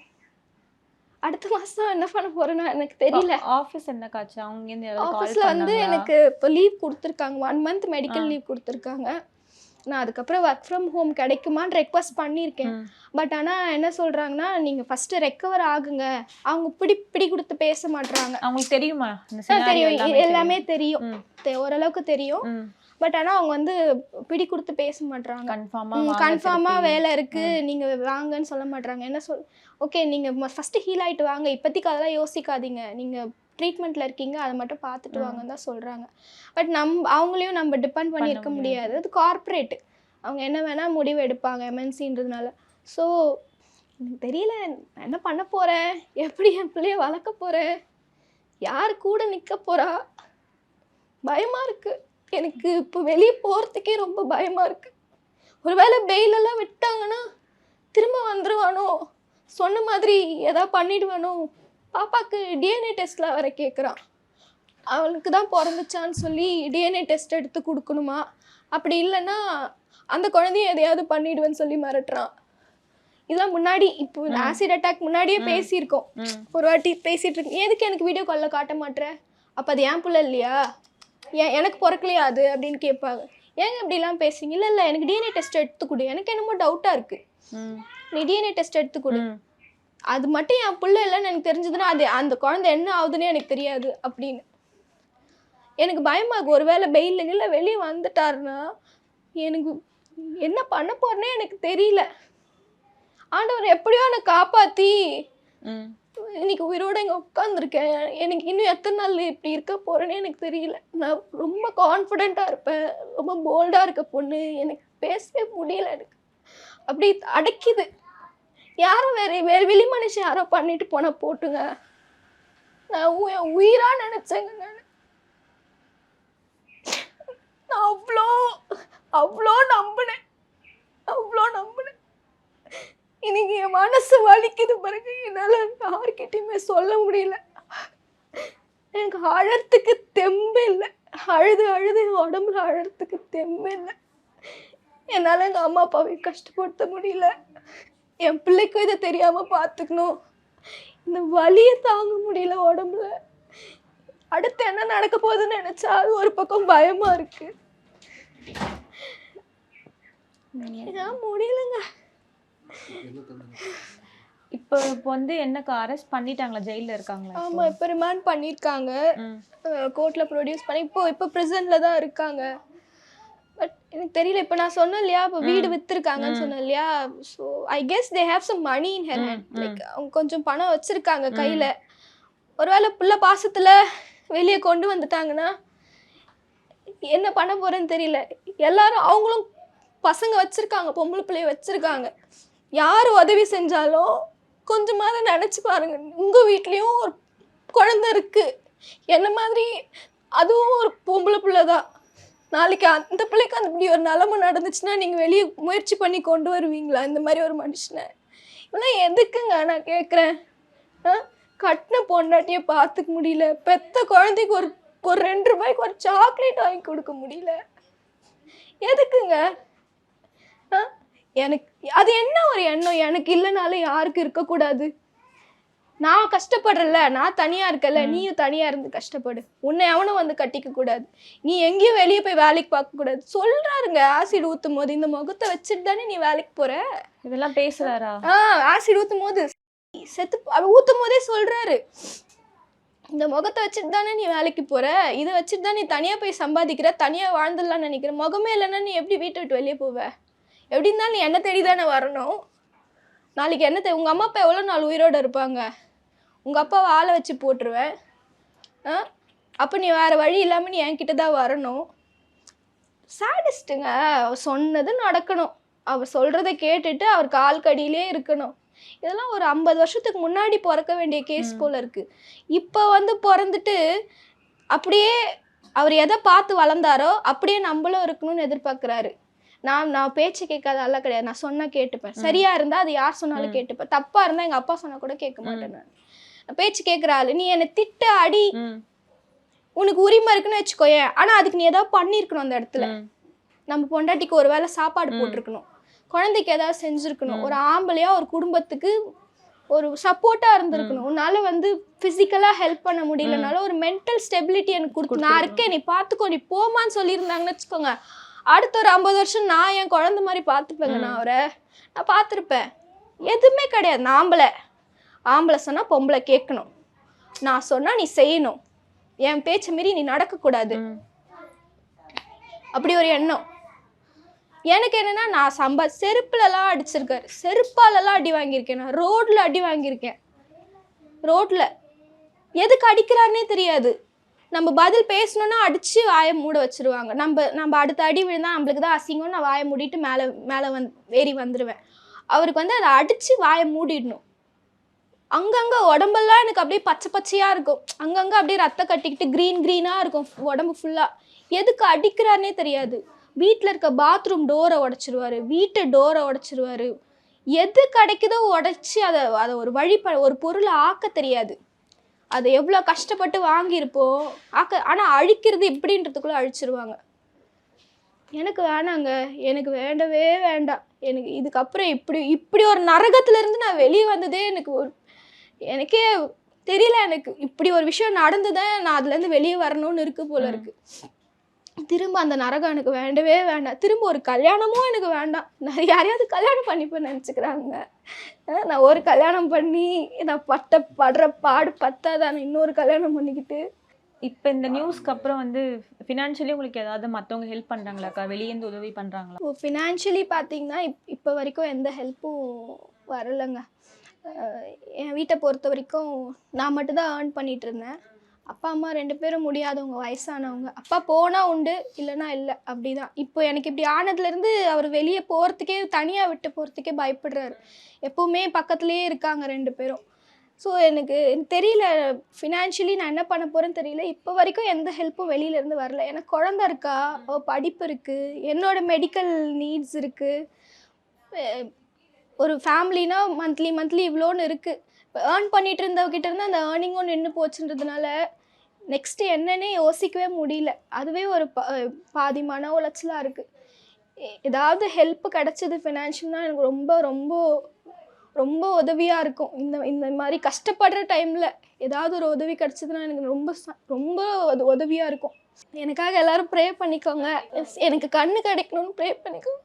அடுத்த மாதம் என்ன பண்ண போகிறேன்னா எனக்கு தெரியல. ஆஃபீஸ் என்ன காச்சு? அவங்க ஆஃபீஸில் வந்து எனக்கு இப்போ லீவ் கொடுத்துருக்காங்க, 1 month மெடிக்கல் லீவ் கொடுத்துருக்காங்க. நான் அதுக்கப்புறம் ஒர்க் ஃப்ரம் ஹோம் கிடைக்குமான்னு ரெக்வஸ்ட் பண்ணியிருக்கேன். பட் ஆனால் என்ன சொல்கிறாங்கன்னா, நீங்கள் ஃபஸ்ட்டு ரெக்கவர் ஆகுங்க, அவங்க பிடி கொடுத்து பேச மாட்டுறாங்க. அவங்களுக்கு தெரியுமா? தெரியும், எல்லாமே தெரியும், ஓரளவுக்கு தெரியும். பட் ஆனால் அவங்க வந்து பிடி கொடுத்து பேச மாட்டுறாங்க. கன்ஃபார்மாக வேலை இருக்குது நீங்கள் வாங்கன்னு சொல்ல மாட்டுறாங்க. என்ன ஓகே நீங்கள் ஃபஸ்ட்டு ஹீல் ஆகிட்டு வாங்க, இப்போதைக்கு அதெல்லாம் யோசிக்காதீங்க, நீங்கள் ட்ரீட்மெண்ட்டில் இருக்கீங்க, அதை மட்டும் பார்த்துட்டு வாங்கன்னு தான் சொல்கிறாங்க. பட் அவங்களையும் நம்ம டிபெண்ட் பண்ணி இருக்க முடியாது, அது கார்ப்பரேட்டு, அவங்க என்ன வேணால் முடிவு எடுப்பாங்க எம்என்சின்றதுனால. ஸோ எனக்கு தெரியல நான் என்ன பண்ண போகிறேன், எப்படி என் பிள்ளைய வளர்க்க போகிறேன், யார் கூட நிற்க போகிறா, பயமாக இருக்குது. எனக்கு இப்போ வெளியே போகிறதுக்கே ரொம்ப பயமாக இருக்குது. ஒருவேளை பெயிலெல்லாம் விட்டாங்கன்னா திரும்ப வந்துடுவானோ, சொன்ன மாதிரி எதாவது பண்ணிடுவானோ. பாப்பாவுக்கு டிஎன்ஏ டெஸ்ட்டில் வர கேட்குறான். அவளுக்கு தான் பிறந்துச்சான்னு சொல்லி டிஎன்ஏ டெஸ்ட் எடுத்து கொடுக்கணுமா, அப்படி இல்லைன்னா அந்த குழந்தைய எதையாவது பண்ணிடுவேன்னு சொல்லி மிரட்டுறான். இதெல்லாம் முன்னாடி இப்போ ஆசிட் அட்டாக் முன்னாடியே பேசியிருக்கோம். ஒரு வாட்டி பேசிகிட்டு இருக்கேன், எதுக்கு எனக்கு வீடியோ காலில் காட்ட மாட்டேற, அப்போ அது என் பிள்ளை இல்லையா, எனக்கு பிறக்கலையா அது அப்படின்னு கேட்பாங்க. ஏங்க இப்படிலாம் பேசுறீங்க? இல்லை இல்லை எனக்கு டிஎன்ஏ டெஸ்ட் எடுத்து கொடு, எனக்கு என்னமோ டவுட்டாக இருக்குது, நீ டிஎன்ஏ டெஸ்ட் எடுத்து கொடு, அது மட்டும் என் பிள்ளை இல்லைன்னு எனக்கு தெரிஞ்சதுன்னா அது அந்த குழந்தை என்ன ஆகுதுன்னே எனக்கு தெரியாது அப்படின்னு. எனக்கு பயமாகும், ஒருவேளை பெயிலில் இல்லை வெளியே வந்துட்டாருன்னா எனக்கு என்ன பண்ண போறேன்னே எனக்கு தெரியல. ஆண்டவர் எப்படியோ என்னை காப்பாற்றி இன்னைக்கு உயிரோடு இங்கே உட்காந்துருக்கேன். எனக்கு இன்னும் எத்தனை நாள் இப்படி இருக்க போகிறேன்னே எனக்கு தெரியல. நான் ரொம்ப கான்ஃபிடெண்ட்டாக இருப்பேன், ரொம்ப போல்டாக இருக்க பொண்ணு, எனக்கு பேசவே முடியல, எனக்கு அப்படி அடைக்குது. யாரும் வேறு வெளி மனுஷன் யாரோ பண்ணிட்டு போனால் போட்டுங்க, நான் என் உயிராக நினச்சேங்க. நான் அவ்வளோ அவ்வளோ நம்பினேன், அவ்வளோ நம்பினேன். இன்னைக்கு என் மனசு வலிக்குது பாருங்க, என்னால் யார்கிட்டையுமே சொல்ல முடியல. எனக்கு அழறதுக்கு தெம்பு இல்லை, அழுது அழுது உடம்புல அழறதுக்கு தெம்பு இல்லை. என்னால் எங்கள் அம்மா அப்பாவையும் கஷ்டப்படுத்த முடியல, என் பிள்ளைக்கும் இதை தெரியாமல் பார்த்துக்கணும். இந்த வலியை தாங்க முடியல உடம்புல. அடுத்து என்ன நடக்க போகுதுன்னு நினச்சா அது ஒரு பக்கம் பயமாக இருக்குது. முடியலங்க. இப்போ வந்து என்னக்கு அரெஸ்ட் பண்ணிட்டாங்களா, ஜெயிலில் இருக்காங்களா? ஆமாம், இப்போ ரிமாண்ட் பண்ணியிருக்காங்க, கோர்ட்டில் ப்ரொடியூஸ் பண்ணி இப்போ ப்ரிசனில் தான் இருக்காங்க. பட் எனக்கு தெரியல, இப்போ நான் சொன்னேன் இல்லையா, இப்போ வீடு விற்றுருக்காங்கன்னு சொன்னேன் இல்லையா, so I guess they have some money in her hand. Like அவங்க கொஞ்சம் பணம் வச்சுருக்காங்க கையில். ஒருவேளை பிள்ளை பாசத்தில் வெளியே கொண்டு வந்துட்டாங்கன்னா என்ன பண்ண போகிறேன்னு தெரியல. எல்லாரும் அவங்களும் பசங்க வச்சுருக்காங்க, பொம்பளை பிள்ளைய வச்சுருக்காங்க. யார் உதவி செஞ்சாலும் கொஞ்சமாவது நினச்சி பாருங்கள், உங்கள் வீட்லேயும் ஒரு குழந்தை இருக்குது, என்ன மாதிரி அதுவும் ஒரு பொம்பளை பிள்ளை தான். நாளைக்கு அந்த பிள்ளைக்கு அந்த இப்படி ஒரு நிலமை நடந்துச்சுன்னா நீங்கள் வெளியே முயற்சி பண்ணி கொண்டு வருவீங்களா இந்த மாதிரி ஒரு மனுஷனை? இதெல்லாம் எதுக்குங்க நான் கேட்குறேன். கட்டின பொண்டாட்டியை பார்த்துக்க முடியல, பெத்த குழந்தைக்கு ஒரு 2 ரூபாய்க்கு ஒரு சாக்லேட் வாங்கி கொடுக்க முடியல, எதுக்குங்க? எனக்கு அது என்ன ஒரு எண்ணம், எனக்கு இல்லைனாலும் யாருக்கு இருக்கக்கூடாது? நான் கஷ்டப்படுறல, நான் தனியாக இருக்கல, நீயும் தனியாக இருந்து கஷ்டப்படு, உன்னை எவனும் வந்து கட்டிக்க கூடாது, நீ எங்கேயும் வெளியே போய் வேலைக்கு பார்க்கக்கூடாது சொல்கிறாருங்க. ஆசிட் ஊற்றும் போது இந்த முகத்தை வச்சுட்டு தானே நீ வேலைக்கு போகிற, இதெல்லாம் பேசுகிறாரா? ஆசிட் ஊற்றும் போது செத்து ஊற்றும் போதே சொல்கிறாரு, இந்த முகத்தை வச்சுட்டு தானே நீ வேலைக்கு போகிற, இதை வச்சுட்டு தான் நீ தனியாக போய் சம்பாதிக்கிற, தனியாக வாழ்ந்துடலான்னு நினைக்கிற, முகமே இல்லைன்னா நீ எப்படி வீட்டை விட்டு வெளியே போவ? எப்படி இருந்தாலும் நீ என்ன தேடி தானே வரணும். நாளைக்கு என்ன உங்கள் அம்மா அப்பா எவ்வளோ நாள் உயிரோடு இருப்பாங்க? உங்கள் அப்பாவை ஆளை வச்சு போட்டுருவேன். அப்போ நீ வேறு வழி இல்லாமல் நீ என்கிட்ட தான் வரணும். சாடிஸ்ட்டுங்க. அவர் சொன்னது நடக்கணும், அவர் சொல்கிறத கேட்டுட்டு அவர் கால் கடியிலே இருக்கணும். இதெல்லாம் ஒரு 50 வருஷத்துக்கு முன்னாடி பிறக்க வேண்டிய கேஸ் போல் இருக்குது. இப்போ வந்து பிறந்துட்டு அப்படியே அவர் எதை பார்த்து வளர்ந்தாரோ அப்படியே நம்மளும் இருக்கணும்னு எதிர்பார்க்குறாரு. நான் பேச்சு கேட்காத ஆளா கிடையாது, நான் சொன்னால் கேட்டுப்பேன். சரியாக இருந்தால் அது யார் சொன்னாலும் கேட்டுப்பேன், தப்பாக இருந்தால் எங்கள் அப்பா சொன்னால் கூட கேட்க மாட்டேன். நான் பேச்சு கேட்குற ஆள். நீ என்னை திட்ட அடி, உனக்கு உரிமை இருக்குன்னு வச்சுக்கோயேன், ஆனால் அதுக்கு நீ ஏதாவது பண்ணியிருக்கணும். அந்த இடத்துல நம்ம பொண்டாட்டிக்கு ஒரு வேளை சாப்பாடு போட்டிருக்கணும், குழந்தைக்கு ஏதாவது செஞ்சுருக்கணும், ஒரு ஆம்பளையா ஒரு குடும்பத்துக்கு ஒரு சப்போர்ட்டாக இருந்திருக்கணும். உன்னால் வந்து ஃபிசிக்கலாக ஹெல்ப் பண்ண முடியலனாலும் ஒரு மென்டல் ஸ்டெபிலிட்டி எனக்கு கொடுத்து, நான் இருக்கேன் நீ பார்த்துக்கோ நீ போமான்னு சொல்லியிருந்தாங்கன்னு வச்சுக்கோங்க, அடுத்த ஒரு 50 வருஷம் நான் என் குழந்தை மாதிரி பார்த்துப்பேங்க. நான் பார்த்துருப்பேன். எதுவுமே கிடையாது. ஆம்பளை சொன்னால் பொம்பளை கேட்கணும், நான் சொன்னால் நீ செய்யணும், என் பேச்சை மீறி நீ நடக்கக்கூடாது, அப்படி ஒரு எண்ணம் எனக்கு. என்னென்னா நான் செருப்புலலாம் அடிச்சிருக்காரு, செருப்பாலலாம் அடி வாங்கியிருக்கேன், நான் ரோட்டில் அடி வாங்கியிருக்கேன். ரோட்டில் எதுக்கு அடிக்கிறாருன்னே தெரியாது. நம்ம பதில் பேசணுன்னா அடித்து வாயை மூட வச்சுருவாங்க. நம்ம அடுத்த அடி விழுந்தால் நம்மளுக்கு தான் அசிங்கம், நான் வாயை மூடிட்டு மேலே ஏறி வந்துடுவேன். அவருக்கு வந்து அதை அடித்து வாயை மூடிடணும். அங்கங்கே உடம்பெல்லாம் எனக்கு அப்படியே பச்சை பச்சையாக இருக்கும், அங்கங்கே அப்படியே ரத்தம் கட்டிக்கிட்டு க்ரீனாக இருக்கும் உடம்பு ஃபுல்லாக. எதுக்கு அடிக்கிறாருனே தெரியாது. வீட்டில் இருக்க பாத்ரூம் டோரை உடச்சிருவார், வீட்டு டோரை உடச்சிருவார். எது கிடைக்குதோ உடச்சி அதை அதை ஒரு ஒரு பொருளை ஆக்க தெரியாது. அதை எவ்வளோ கஷ்டப்பட்டு வாங்கியிருப்போம் ஆனால் அழிக்கிறது இப்படின்றதுக்குள்ளே அழிச்சிருவாங்க. எனக்கு வேணாங்க, எனக்கு வேண்டவே வேண்டாம். எனக்கு இதுக்கப்புறம் இப்படி ஒரு நரகத்துலேருந்து நான் வெளியே வந்ததே எனக்கே தெரியல. எனக்கு இப்படி ஒரு விஷயம் நடந்துதான் நான் அதுலேருந்து வெளியே வரணும்னு இருக்கு போல இருக்கு. திரும்ப அந்த நரகம் எனக்கு வேண்டவே வேண்டாம். திரும்ப ஒரு கல்யாணமும் எனக்கு வேண்டாம். நான் யாரையாவது கல்யாணம் பண்ணிப்பேன்னு நினச்சிக்கிறாங்க. நான் ஒரு கல்யாணம் பண்ணி நான் படுற பாடு பத்தாதான் இன்னொரு கல்யாணம் பண்ணிக்கிட்டு. இப்போ இந்த நியூஸ்க்கு அப்புறம் வந்து ஃபினான்ஷியலி உங்களுக்கு ஏதாவது மற்றவங்க ஹெல்ப் பண்ணுறாங்களாக்கா? வெளியேந்து உதவி பண்ணுறாங்களா? ஃபினான்ஷியலி பார்த்தீங்கன்னா இப்போ வரைக்கும் எந்த ஹெல்ப்பும் வரலைங்க. என் வீட்டை பொறுத்த வரைக்கும் நான் மட்டும்தான் ஏர்ன் பண்ணிகிட்டு இருந்தேன். அப்பா அம்மா 2 பேரும் முடியாதவங்க, வயசானவங்க. அப்பா போனால் உண்டு, இல்லைன்னா இல்லை, அப்படி தான். இப்போ எனக்கு இப்படி ஆனதுலேருந்து அவர் வெளியே போகிறதுக்கே, தனியாக விட்டு போகிறதுக்கே பயப்படுறாரு. எப்போவுமே பக்கத்துலேயே இருக்காங்க 2 பேரும். ஸோ எனக்கு தெரியல, ஃபினான்ஷியலி நான் என்ன பண்ண போகிறேன்னு தெரியல. இப்போ வரைக்கும் எந்த ஹெல்ப்பும் வெளியிலேருந்து வரல. எனக்கு குழந்த இருக்கா, படிப்பு இருக்குது, என்னோடய மெடிக்கல் நீட்ஸ் இருக்குது. ஒரு ஃபேமிலினா மந்த்லி இவ்வளோன்னு இருக்குது. இப்போ ஏர்ன் பண்ணிகிட்டு இருந்தவகிட்ட இருந்து அந்த ஏர்னிங்கும் நின்று போச்சுன்றதுனால நெக்ஸ்ட்டு என்னன்னே யோசிக்கவே முடியல. அதுவே ஒரு பாதி மன உளைச்சலாக இருக்குது. ஏதாவது ஹெல்ப் கிடச்சிது ஃபினான்ஷியல்னால் எனக்கு ரொம்ப ரொம்ப ரொம்ப உதவியாக இருக்கும். இந்த மாதிரி கஷ்டப்படுற டைமில் ஏதாவது ஒரு உதவி கிடச்சிதுன்னா எனக்கு ரொம்ப அது உதவியாக இருக்கும். எனக்காக எல்லோரும் ப்ரே பண்ணிக்கோங்க. எனக்கு கண்ணு கிடைக்கணும்னு ப்ரே பண்ணிக்கோங்க.